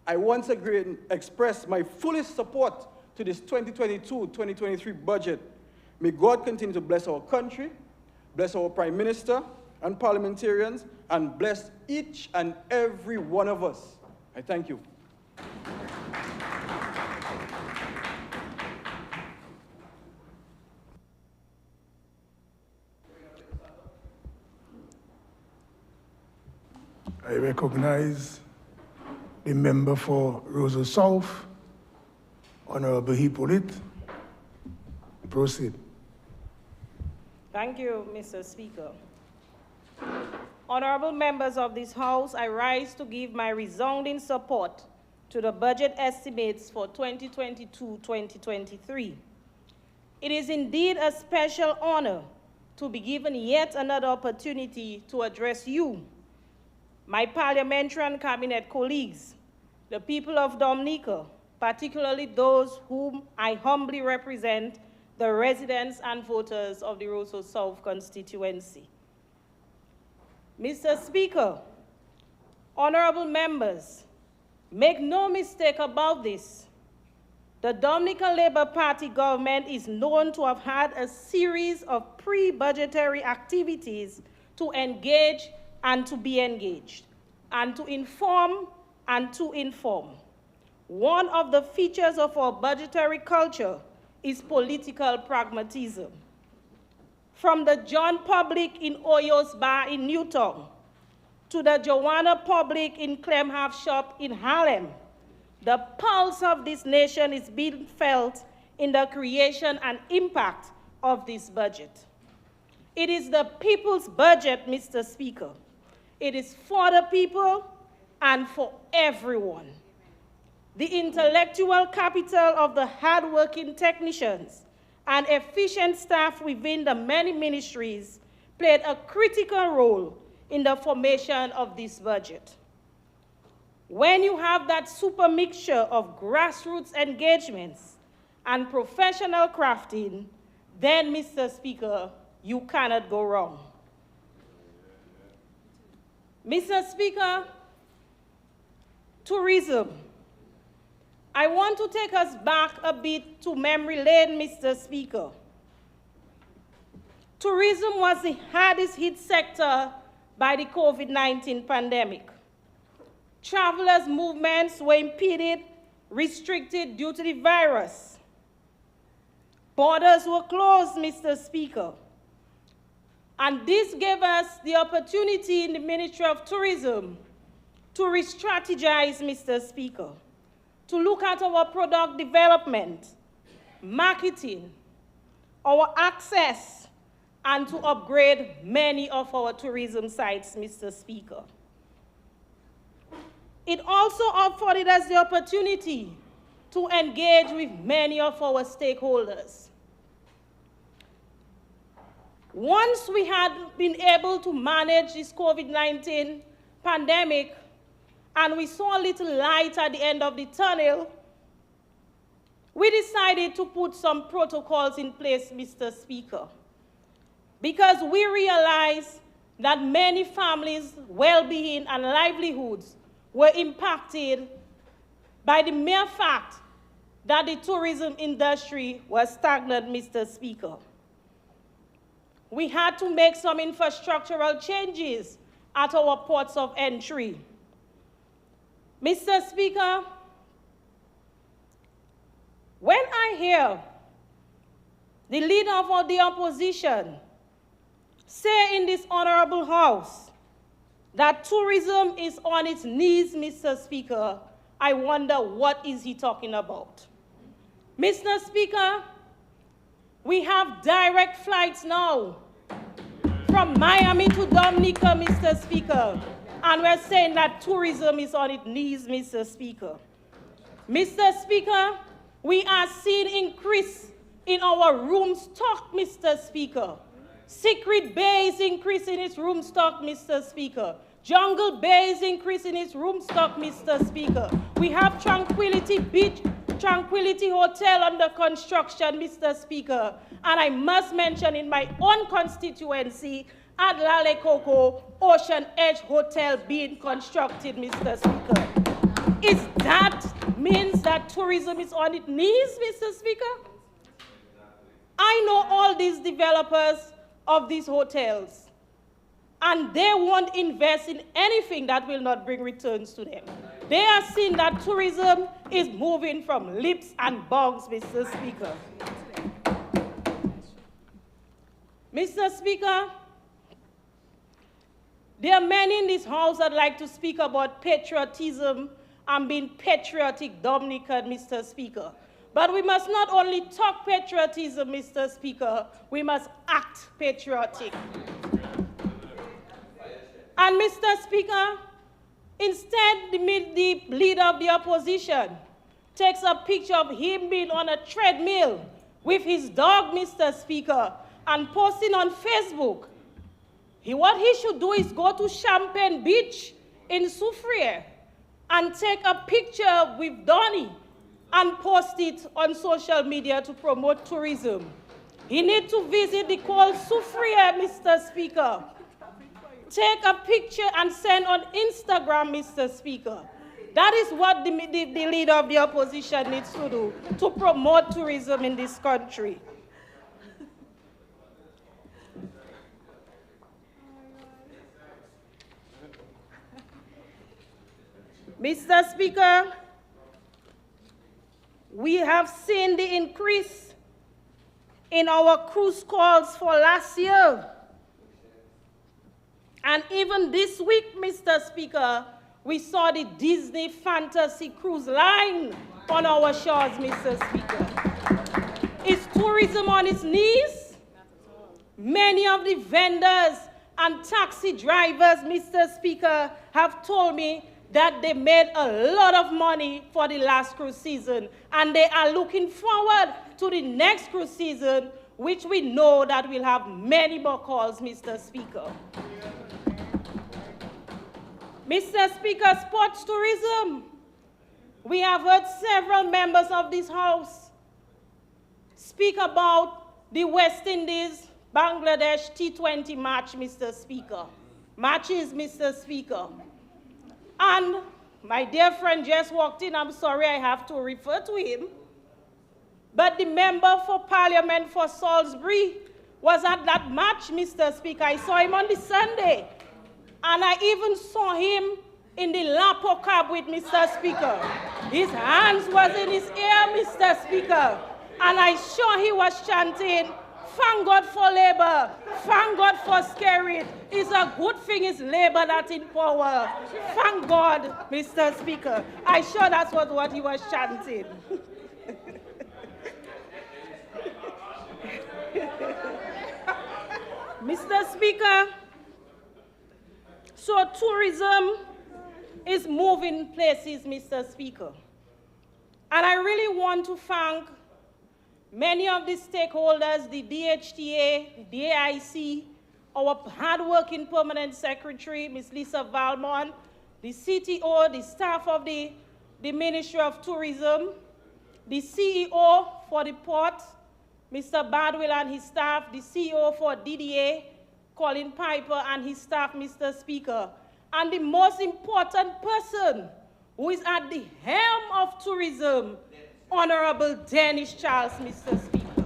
I once again express my fullest support to this 2022-2023 budget. May God continue to bless our country, bless our Prime Minister and parliamentarians, and bless each and every one of us. I thank you. I recognize the the member for Roseau South, Honorable Hippolyte. Proceed. Thank you, Mr. Speaker. Honorable members of this House, I rise to give my resounding support to the budget estimates for 2022-2023. It is indeed a special honor to be given yet another opportunity to address you, my parliamentary and cabinet colleagues, the people of Dominica, particularly those whom I humbly represent, the residents and voters of the Roseau South constituency. Mr. Speaker, honorable members, make no mistake about this. The Dominica Labour Party government is known to have had a series of pre-budgetary activities to engage and to be engaged, and to inform and to inform. One of the features of our budgetary culture is political pragmatism. From the John Public in Oyo's Bar in Newtown to the Joanna Public in Clemhalf Shop in Harlem, the pulse of this nation is being felt in the creation and impact of this budget. It is the people's budget, Mr. Speaker. It is for the people and for everyone. The intellectual capital of the hard-working technicians and efficient staff within the many ministries played a critical role in the formation of this budget. When you have that super mixture of grassroots engagements and professional crafting, then, Mr. Speaker, you cannot go wrong. Mr. Speaker, tourism. I want to take us back a bit to memory lane, Mr. Speaker. Tourism was the hardest hit sector by the COVID-19 pandemic. Travelers' movements were impeded, restricted due to the virus. Borders were closed, Mr. Speaker. And this gave us the opportunity in the Ministry of Tourism to re-strategize, Mr. Speaker, to look at our product development, marketing, our access, and to upgrade many of our tourism sites, Mr. Speaker. It also afforded us the opportunity to engage with many of our stakeholders. Once we had been able to manage this COVID-19 pandemic, and we saw a little light at the end of the tunnel, we decided to put some protocols in place, Mr. Speaker, because we realized that many families' well-being and livelihoods were impacted by the mere fact that the tourism industry was stagnant, Mr. Speaker. We had to make some infrastructural changes at our ports of entry. Mr. Speaker, when I hear the leader of the opposition say in this honorable House that tourism is on its knees, Mr. Speaker, I wonder what is he talking about. Mr. Speaker, we have direct flights now from Miami to Dominica, Mr. Speaker, and we're saying that tourism is on its knees, Mr. Speaker. Mr. Speaker, we are seeing increase in our room stock, Mr. Speaker. Secret Bay is increasing its room stock, Mr. Speaker. Jungle Bay is increasing its room stock, Mr. Speaker. We have Tranquility Beach, Tranquility Hotel under construction, Mr. Speaker. And I must mention in my own constituency, at Lale Coco, Ocean Edge Hotel being constructed, Mr. Speaker. Is that means that tourism is on its knees, Mr. Speaker? I know all these developers of these hotels, and they won't invest in anything that will not bring returns to them. They are seeing that tourism is moving from lips and bungs, Mr. Speaker. Mr. Speaker, there are many in this House that like to speak about patriotism and being patriotic Dominican, Mr. Speaker. But we must not only talk patriotism, Mr. Speaker, we must act patriotic. And Mr. Speaker, instead the leader of the opposition takes a picture of him being on a treadmill with his dog, Mr. Speaker, and posting on Facebook. What he should do is go to Champagne Beach in Soufriere and take a picture with Donnie and post it on social media to promote tourism. He needs to visit the called Soufriere, Mr. Speaker. Take a picture and send on Instagram, Mr. Speaker. That is what the leader of the opposition needs to do to promote tourism in this country. Mr. Speaker, we have seen the increase in our cruise calls for last year. And even this week, Mr. Speaker, we saw the Disney Fantasy Cruise Line on our shores, Mr. Speaker. Is tourism on its knees? Many of the vendors and taxi drivers, Mr. Speaker, have told me that they made a lot of money for the last cruise season, and they are looking forward to the next cruise season, which we know that will have many more calls, Mr. Speaker. Mr. Speaker, sports tourism. We have heard several members of this House speak about the West Indies Bangladesh T20 match, Mr. Speaker. Matches, Mr. Speaker. And my dear friend just walked in. I'm sorry I have to refer to him. But the member for Parliament for Salisbury was at that match, Mr. Speaker. I saw him on the Sunday. And I even saw him in the Lapo cab with Mr. Speaker. His hands was in his ear, Mr. Speaker. And I sure he was chanting, "Thank God for labor, thank God for spirit. It's a good thing it's labor that's in power. Thank God, Mr. Speaker." I sure that's what he was chanting. Mr. Speaker, so tourism is moving places, Mr. Speaker. And I really want to thank many of the stakeholders, the DHTA, the DAIC, our hardworking permanent secretary, Ms. Lisa Valmont, the CTO, the staff of the Ministry of Tourism, the CEO for the port, Mr. Badwell and his staff, the CEO for DDA, Colin Piper and his staff, Mr. Speaker, and the most important person who is at the helm of tourism, Honorable Dennis Charles, Mr. Speaker.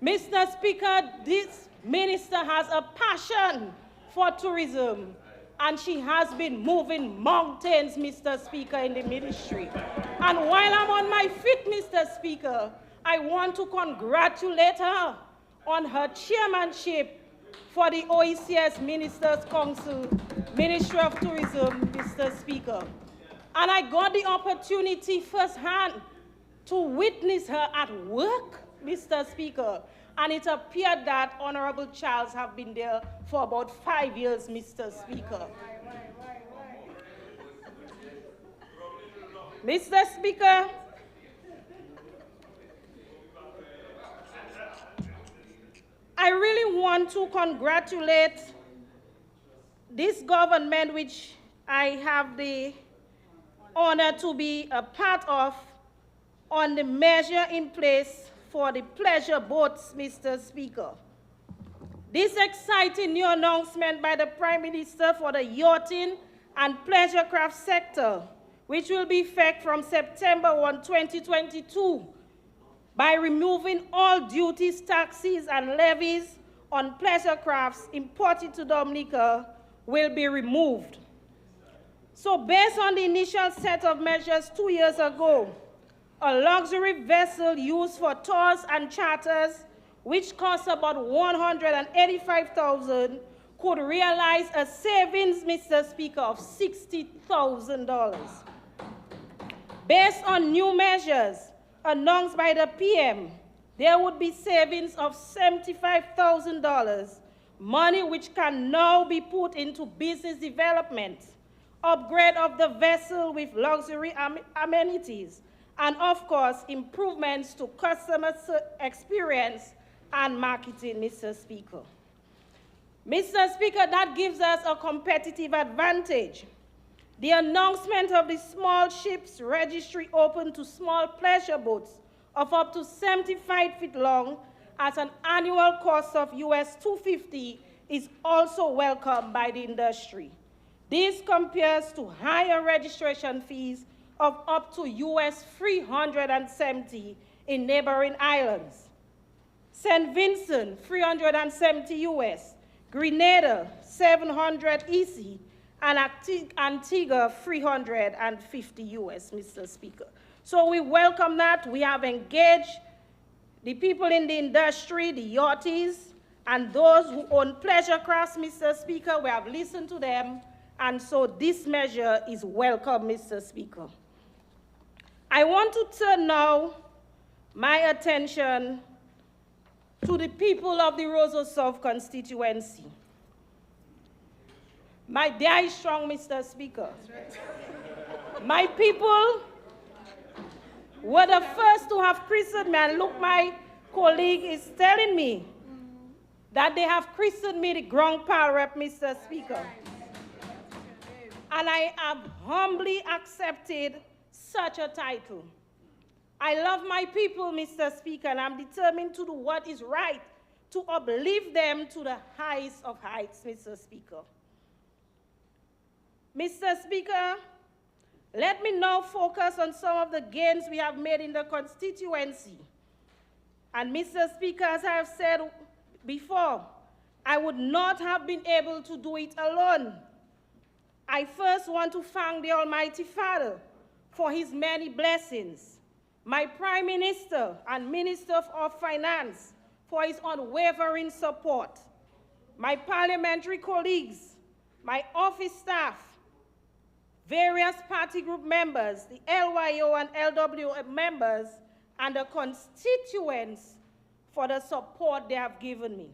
Mr. Speaker, this minister has a passion for tourism, and she has been moving mountains, Mr. Speaker, in the ministry. And while I'm on my feet, Mr. Speaker, I want to congratulate her on her chairmanship for the OECS Ministers' Council, Ministry of Tourism, Mr. Speaker. And I got the opportunity firsthand to witness her at work, Mr. Speaker. And it appeared that Honorable Charles have been there for about 5 years, Mr. Speaker. Mr. Speaker, I really want to congratulate this government, which I have the honor to be a part of, on the measure in place for the pleasure boats, Mr. Speaker. This exciting new announcement by the Prime Minister for the yachting and pleasure craft sector, which will be effective from September 1, 2022, by removing all duties, taxes, and levies on pleasure crafts imported to Dominica, will be removed. So based on the initial set of measures 2 years ago, a luxury vessel used for tours and charters, which costs about $185,000, could realize a savings, Mr. Speaker, of $60,000. Based on new measures announced by the PM, there would be savings of $75,000, money which can now be put into business development, upgrade of the vessel with luxury amenities, and of course, improvements to customer experience and marketing, Mr. Speaker. Mr. Speaker, that gives us a competitive advantage. The announcement of the small ships registry open to small pleasure boats of up to 75 feet long at an annual cost of US $250 is also welcomed by the industry. This compares to higher registration fees of up to US $370 in neighboring islands. St. Vincent, $370 US, Grenada, $700 EC, and Antigua, $350 US, Mr. Speaker. So we welcome that. We have engaged the people in the industry, the yachties, and those who own pleasure crafts, Mr. Speaker. We have listened to them, and so this measure is welcome, Mr. Speaker. I want to turn now my attention to the people of the Roseau South constituency. My dear is strong, Mr. Speaker. My people were the first to have christened me, and look, my colleague is telling me that they have christened me the Grand Pal Rep, Mr. Speaker. And I have humbly accepted such a title. I love my people, Mr. Speaker, and I'm determined to do what is right to uplift them to the highest of heights, Mr. Speaker. Mr. Speaker, let me now focus on some of the gains we have made in the constituency. And Mr. Speaker, as I have said before, I would not have been able to do it alone. I first want to thank the Almighty Father for his many blessings, my Prime Minister and Minister of Finance for his unwavering support, my parliamentary colleagues, my office staff, various party group members, the LYO and LWO members, and the constituents for the support they have given me.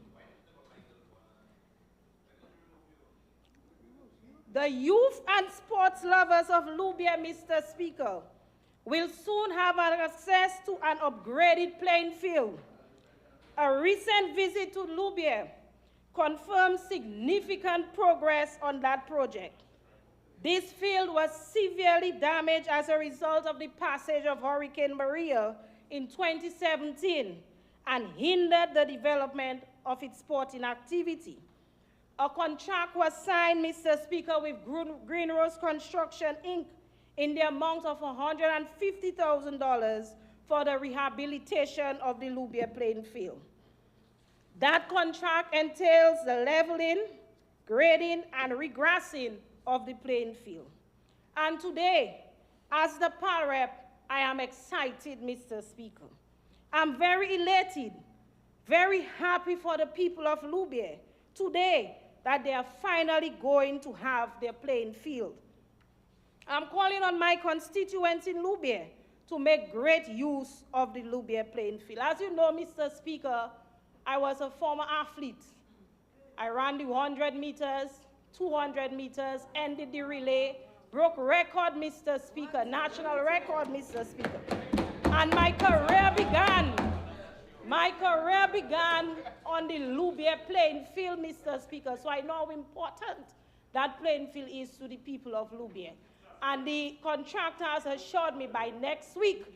The youth and sports lovers of Lubia, Mr. Speaker, will soon have access to an upgraded playing field. A recent visit to Lubia confirmed significant progress on that project. This field was severely damaged as a result of the passage of Hurricane Maria in 2017 and hindered the development of its sporting activity. A contract was signed, Mr. Speaker, with Green Rose Construction, Inc. in the amount of $150,000 for the rehabilitation of the Lubia playing field. That contract entails the leveling, grading, and regrassing of the playing field. And today, as the PAL rep, I am excited, Mr. Speaker. I'm very elated, very happy for the people of Lubia today that they are finally going to have their playing field. I'm calling on my constituents in Lubia to make great use of the Lubia playing field. As you know, Mr. Speaker, I was a former athlete. I ran the 100 meters, 200 meters, ended the relay, broke record, Mr. Speaker, national record, Mr. Speaker. And my career began on the Lubia playing field, Mr. Speaker, so I know how important that playing field is to the people of Lubia. And the contractors assured me by next week,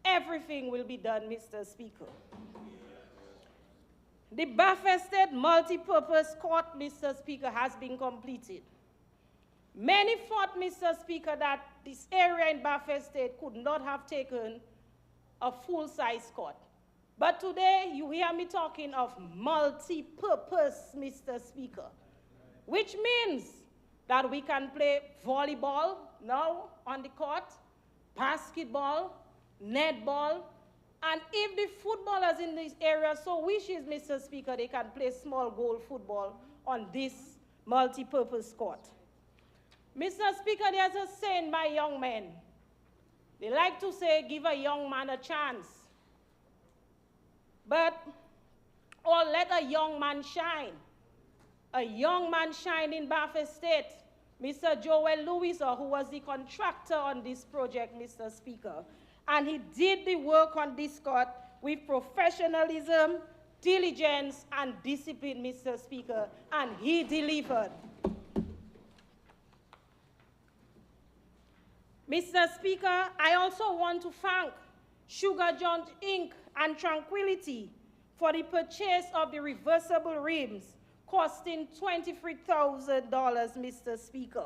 everything will be done, Mr. Speaker. The Buffet State multi-purpose court, Mr. Speaker, has been completed. Many thought, Mr. Speaker, that this area in Buffet State could not have taken a full-size court. But today, you hear me talking of multi-purpose, Mr. Speaker, which means that we can play volleyball now on the court, basketball, netball, and if the footballers in this area so wishes, Mr. Speaker, they can play small goal football on this multi-purpose court. Mr. Speaker, there's a saying by young men. They like to say, give a young man a chance. Or let a young man shine. A young man shined in Baffin State, Mr. Joel Lewis, who was the contractor on this project, Mr. Speaker. And he did the work on this court with professionalism, diligence, and discipline, Mr. Speaker, and he delivered. Mr. Speaker, I also want to thank Sugar John Inc. and Tranquility for the purchase of the reversible rims, costing $23,000, Mr. Speaker.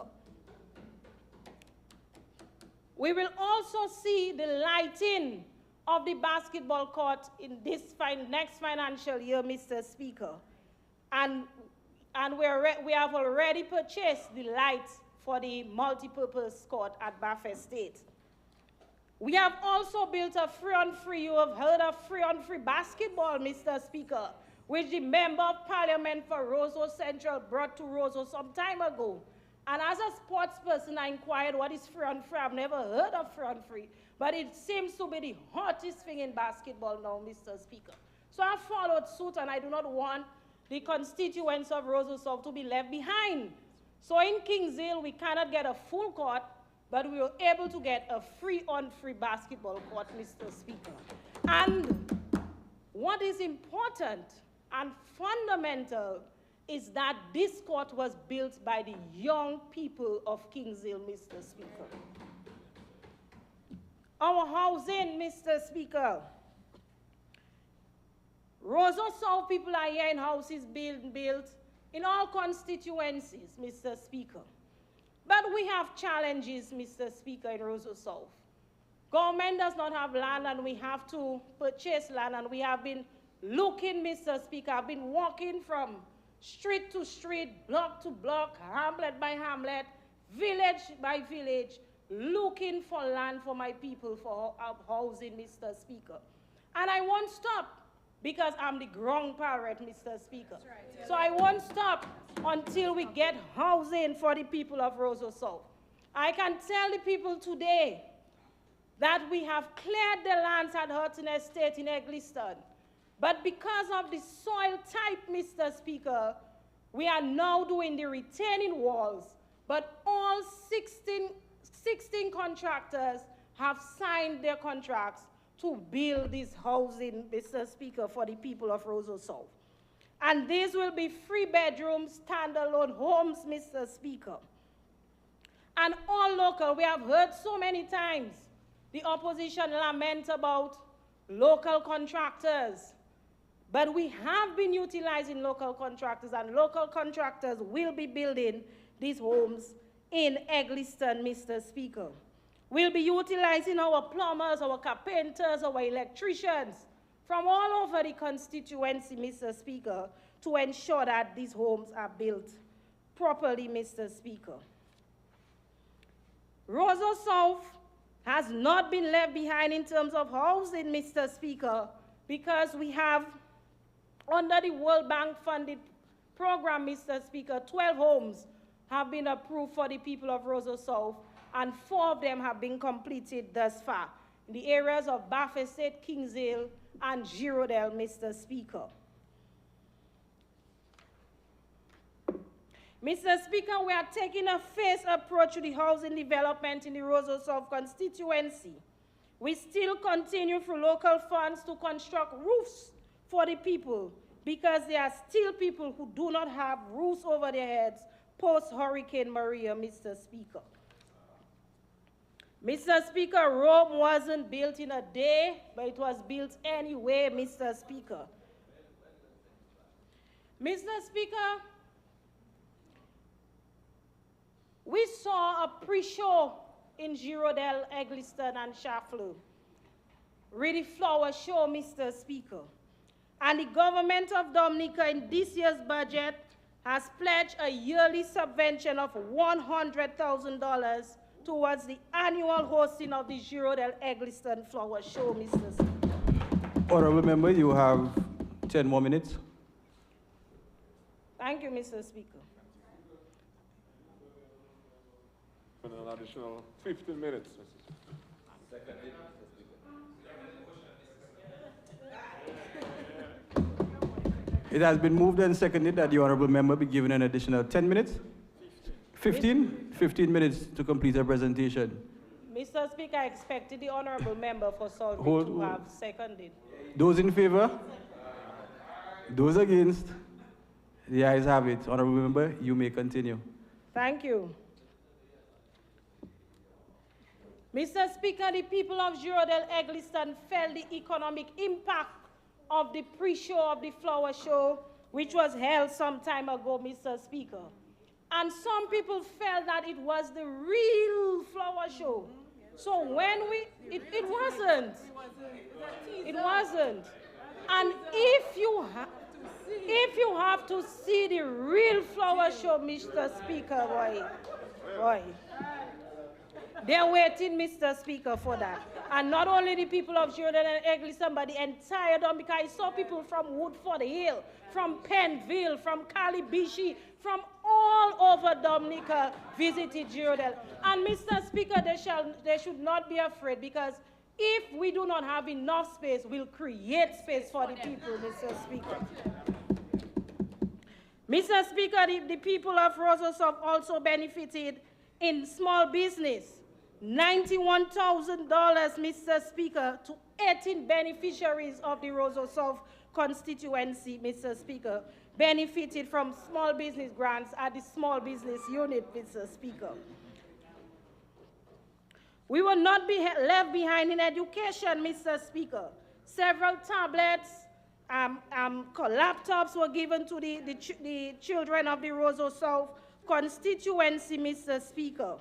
We will also see the lighting of the basketball court in this next financial year, Mr. Speaker. And we have already purchased the lights for the multi-purpose court at Baffin State. We have also built a free-on-free, you have heard of free-on-free basketball, Mr. Speaker, which the Member of Parliament for Roseau Central brought to Roseau some time ago. And as a sports person, I inquired what is free-on-free. I've never heard of free-on-free, but it seems to be the hottest thing in basketball now, Mr. Speaker. So I followed suit, and I do not want the constituents of Roseau South to be left behind. So in Kings Hill, we cannot get a full court, but we were able to get a free-on-free basketball court, Mr. Speaker. And what is important and fundamental is that this court was built by the young people of Kings Hill, Mr. Speaker. Our housing, Mr. Speaker. Roseau South people are here in houses being built in all constituencies, Mr. Speaker. But we have challenges, Mr. Speaker, in Roseau South. Government does not have land, and we have to purchase land, and we have been looking, Mr. Speaker. I've been walking from street to street, block to block, hamlet by hamlet, village by village, looking for land for my people for housing, Mr. Speaker. And I won't stop because I'm the ground parrot, Mr. Speaker. Right. So I won't stop until we get housing for the people of Roseau South. I can tell the people today that we have cleared the lands at Houghton Estate in Egliston. But because of the soil type, Mr. Speaker, we are now doing the retaining walls. But all 16 contractors have signed their contracts to build this housing, Mr. Speaker, for the people of Roseau South. And these will be 3-bedroom, standalone homes, Mr. Speaker. And all local. We have heard so many times the opposition lament about local contractors. But we have been utilizing local contractors, and local contractors will be building these homes in Egliston, Mr. Speaker. We'll be utilizing our plumbers, our carpenters, our electricians from all over the constituency, Mr. Speaker, to ensure that these homes are built properly, Mr. Speaker. Roseau South has not been left behind in terms of housing, Mr. Speaker, because we have, under the World Bank funded program, Mr. Speaker, 12 homes have been approved for the people of Roseau South, and 4 of them have been completed thus far in the areas of Baffin State, Kings Hill, and Girodale, Mr. Speaker. Mr. Speaker, we are taking a phased approach to the housing development in the Roseau South constituency. We still continue through local funds to construct roofs for the people, because there are still people who do not have roofs over their heads post-Hurricane Maria, Mr. Speaker. Mr. Speaker, Rome wasn't built in a day, but it was built anyway, Mr. Speaker. Mr. Speaker, we saw a pre-show in Girodale, Egliston, and Shaflu. Really flower show, Mr. Speaker. And the government of Dominica in this year's budget has pledged a yearly subvention of $100,000 towards the annual hosting of the Girodale Egliston Flower Show, Mr. Speaker. Honorable member, you have 10 more minutes. Thank Thank you, Mr. Speaker. And an additional 15 minutes. Seconded, Mr. Speaker. It has been moved and seconded that the honorable member be given an additional 10 minutes? 15? 15 minutes to complete her presentation. Mr. Speaker, I expected the honorable member for Salisbury to have seconded. Those in favor? Those against? The ayes have it. Honorable member, you may continue. Thank you. Mr. Speaker, the people of Girodel Egliston felt the economic impact of the pre-show of the flower show, which was held some time ago, Mr. Speaker. And some people felt that it was the real flower show. So when it wasn't. It wasn't. And if you have to see the real flower show, Mr. Speaker, boy. They're waiting, Mr. Speaker, for that. And not only the people of Jordan and Egliston, but the entire Dominica. I saw people from Woodford Hill, from Penville, from Calibishi, from all over Dominica visited Jordan. And Mr. Speaker, they should not be afraid, because if we do not have enough space, we'll create space for the people, Mr. Speaker. Mr. Speaker, the people of Rosersop also benefited in small business. $91,000, Mr. Speaker, to 18 beneficiaries of the Rosersop constituency, Mr. Speaker, benefited from small business grants at the small business unit, Mr. Speaker. We will not be left behind in education, Mr. Speaker. Several tablets, laptops were given to the children of the Rosersop constituency, Mr. Speaker.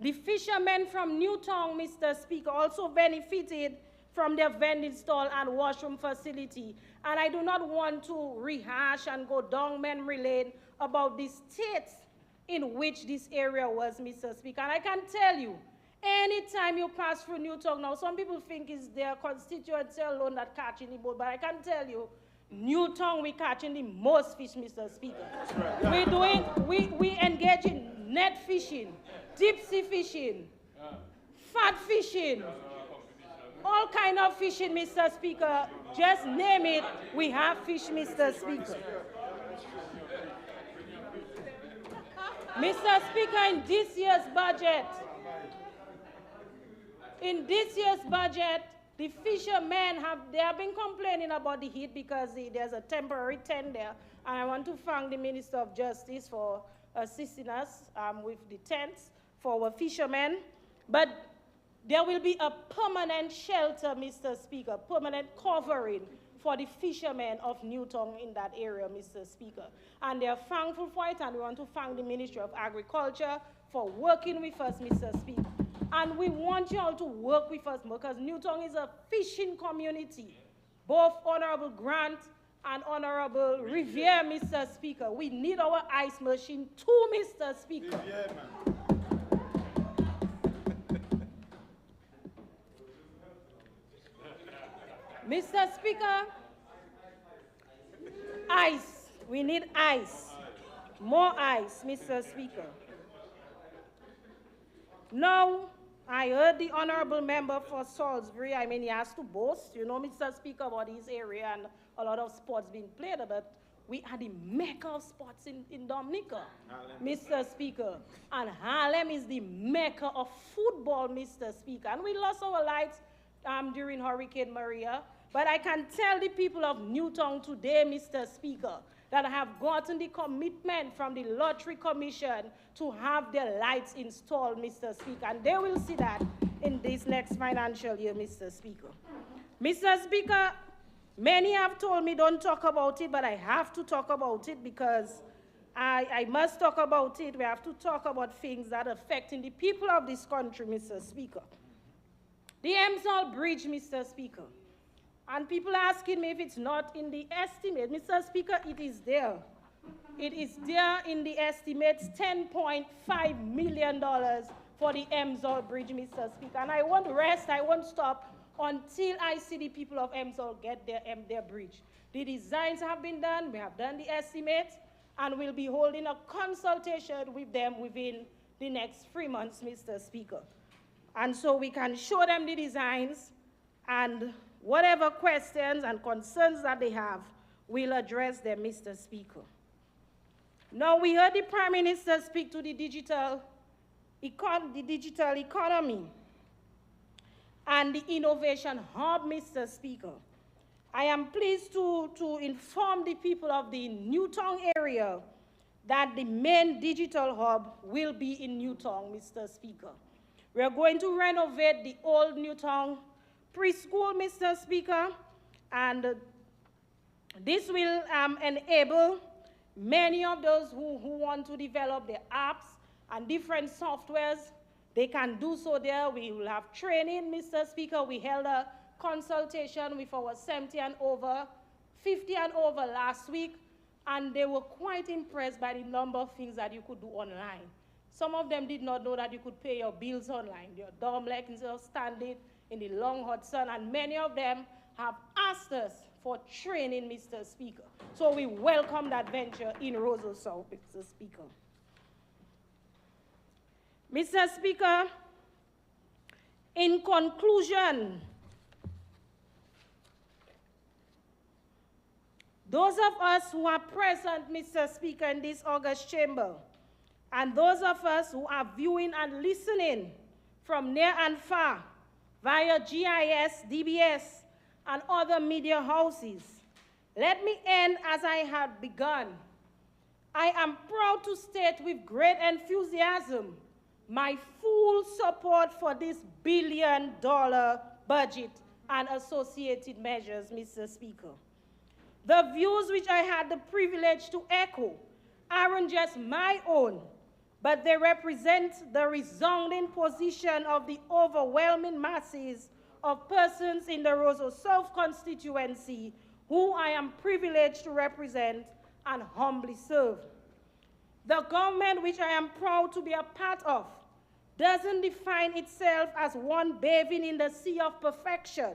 The fishermen from Newtown, Mr. Speaker, also benefited from their vending stall and washroom facility. And I do not want to rehash and go down memory lane about the states in which this area was, Mr. Speaker. And I can tell you, anytime you pass through Newtown now, some people think it's their constituency alone that catching the boat, but I can tell you, Newtown, we catching the most fish, Mr. Speaker. We engage in net fishing, deep sea fishing, fat fishing, all kind of fishing, Mr. Speaker. Just name it, we have fish, Mr. Speaker. Mr. Speaker, in this year's budget, the fishermen have been complaining about the heat because there's a temporary tent there, and I want to thank the Minister of Justice for assisting us with the tents for our fishermen. But there will be a permanent shelter, Mr. Speaker, permanent covering for the fishermen of Newtown in that area, Mr. Speaker. And they are thankful for it, and we want to thank the Ministry of Agriculture for working with us, Mr. Speaker. And we want you all to work with us because Newtown is a fishing community. Both Honorable Grant and Honorable Riviere, Mr. Speaker. We need our ice machine too, Mr. Speaker. Riviere, man. Mr. Speaker, ice. We need ice. More ice, Mr. Speaker. Now, I heard the honorable member for Salisbury. I mean, he has to boast, you know, Mr. Speaker, about his area and a lot of sports being played, but we are the mecca of sports in Dominica, Mr. Speaker. And Harlem is the mecca of football, Mr. Speaker. And we lost our lights during Hurricane Maria. But I can tell the people of Newtown today, Mr. Speaker, that have gotten the commitment from the Lottery Commission to have their lights installed, Mr. Speaker. And they will see that in this next financial year, Mr. Speaker. Mr. Speaker, many have told me don't talk about it, but I have to talk about it because I must talk about it. We have to talk about things that are affecting the people of this country, Mr. Speaker. The Emsall Bridge, Mr. Speaker. And people are asking me if it's not in the estimate. Mr. Speaker, it is there. It is there in the estimates, $10.5 million for the Emsall Bridge, Mr. Speaker. And I won't rest, I won't stop until I see the people of Emsall get their bridge. The designs have been done, we have done the estimates, and we'll be holding a consultation with them within the next 3 months, Mr. Speaker. And so we can show them the designs, and whatever questions and concerns that they have, we'll address them, Mr. Speaker. Now, we heard the Prime Minister speak to the digital economy and the innovation hub, Mr. Speaker. I am pleased to inform the people of the Newtown area that the main digital hub will be in Newtown, Mr. Speaker. We are going to renovate the old Newtown preschool, Mr. Speaker, and this will enable many of those who want to develop their apps and different softwares. They can do so there. We will have training, Mr. Speaker. We held a consultation with our 70 and over, 50 and over last week, and they were quite impressed by the number of things that you could do online. Some of them did not know that you could pay your bills online, your dorm-like instead of standing in the long hot sun, and many of them have asked us for training, Mr. Speaker. So we welcome that venture in Roseau South, Mr. Speaker. Mr. Speaker, in conclusion, those of us who are present, Mr. Speaker, in this August chamber, and those of us who are viewing and listening from near and far via GIS, DBS, and other media houses, let me end as I had begun. I am proud to state with great enthusiasm my full support for this billion-dollar budget and associated measures, Mr. Speaker. The views which I had the privilege to echo aren't just my own, but they represent the resounding position of the overwhelming masses of persons in the Roseau South constituency who I am privileged to represent and humbly serve. The government which I am proud to be a part of doesn't define itself as one bathing in the sea of perfection.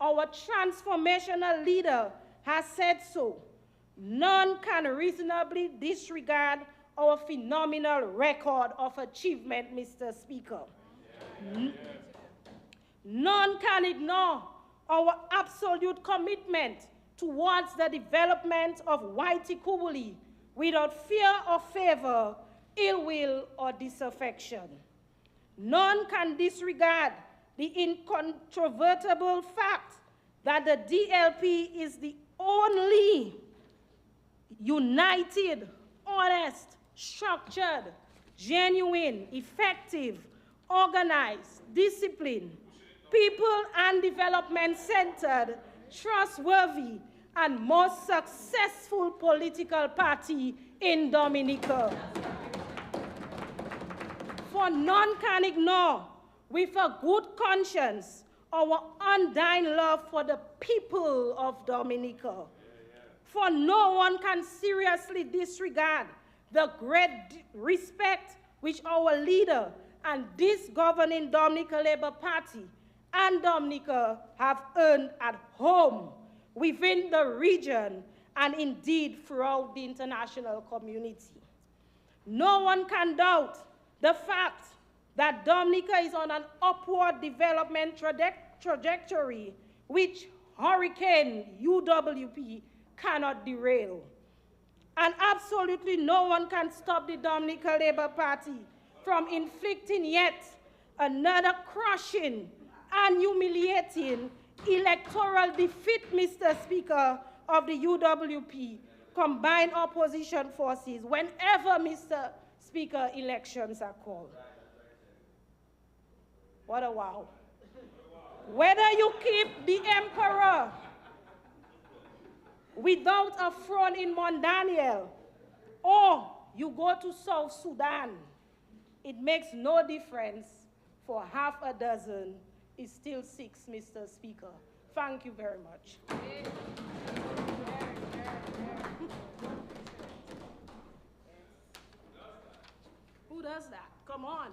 Our transformational leader has said so. None can reasonably disregard our phenomenal record of achievement, Mr. Speaker. None can ignore our absolute commitment towards the development of Whitey Kubuli without fear or favor, ill will or disaffection. None can disregard the incontrovertible fact that the DLP is the only united, honest, structured, genuine, effective, organized, disciplined, people and development-centered, trustworthy, and most successful political party in Dominica. For none can ignore, with a good conscience, our undying love for the people of Dominica. For no one can seriously disregard the great respect which our leader and this governing Dominica Labour Party and Dominica have earned at home, within the region, and indeed throughout the international community. No one can doubt the fact that Dominica is on an upward development trajectory which Hurricane UWP cannot derail. And absolutely no one can stop the Dominica Labour Party from inflicting yet another crushing and humiliating electoral defeat, Mr. Speaker, of the UWP combined opposition forces whenever, Mr. Speaker, elections are called. What a wow. Whether you keep the emperor without a throne in Mount Daniel, or you go to South Sudan, it makes no difference, for half a dozen is still 6, Mr. Speaker. Thank you very much. Who does that? Come on.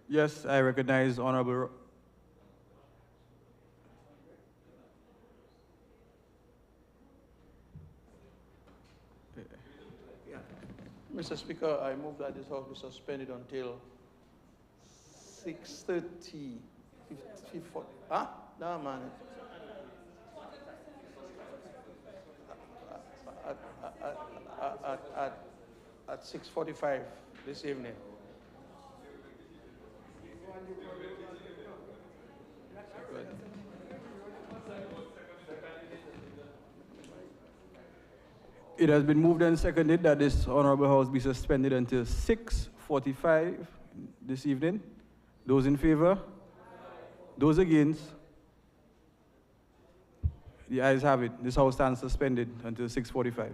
Yes, I recognize Honorable. Mr. Speaker, I move that this House be suspended until 6:30. Huh? No, man. At 6:45 this evening. It has been moved and seconded that this Honorable House be suspended until 6:45 this evening. Those in favor? Those against? The ayes have it. This House stands suspended until 6:45.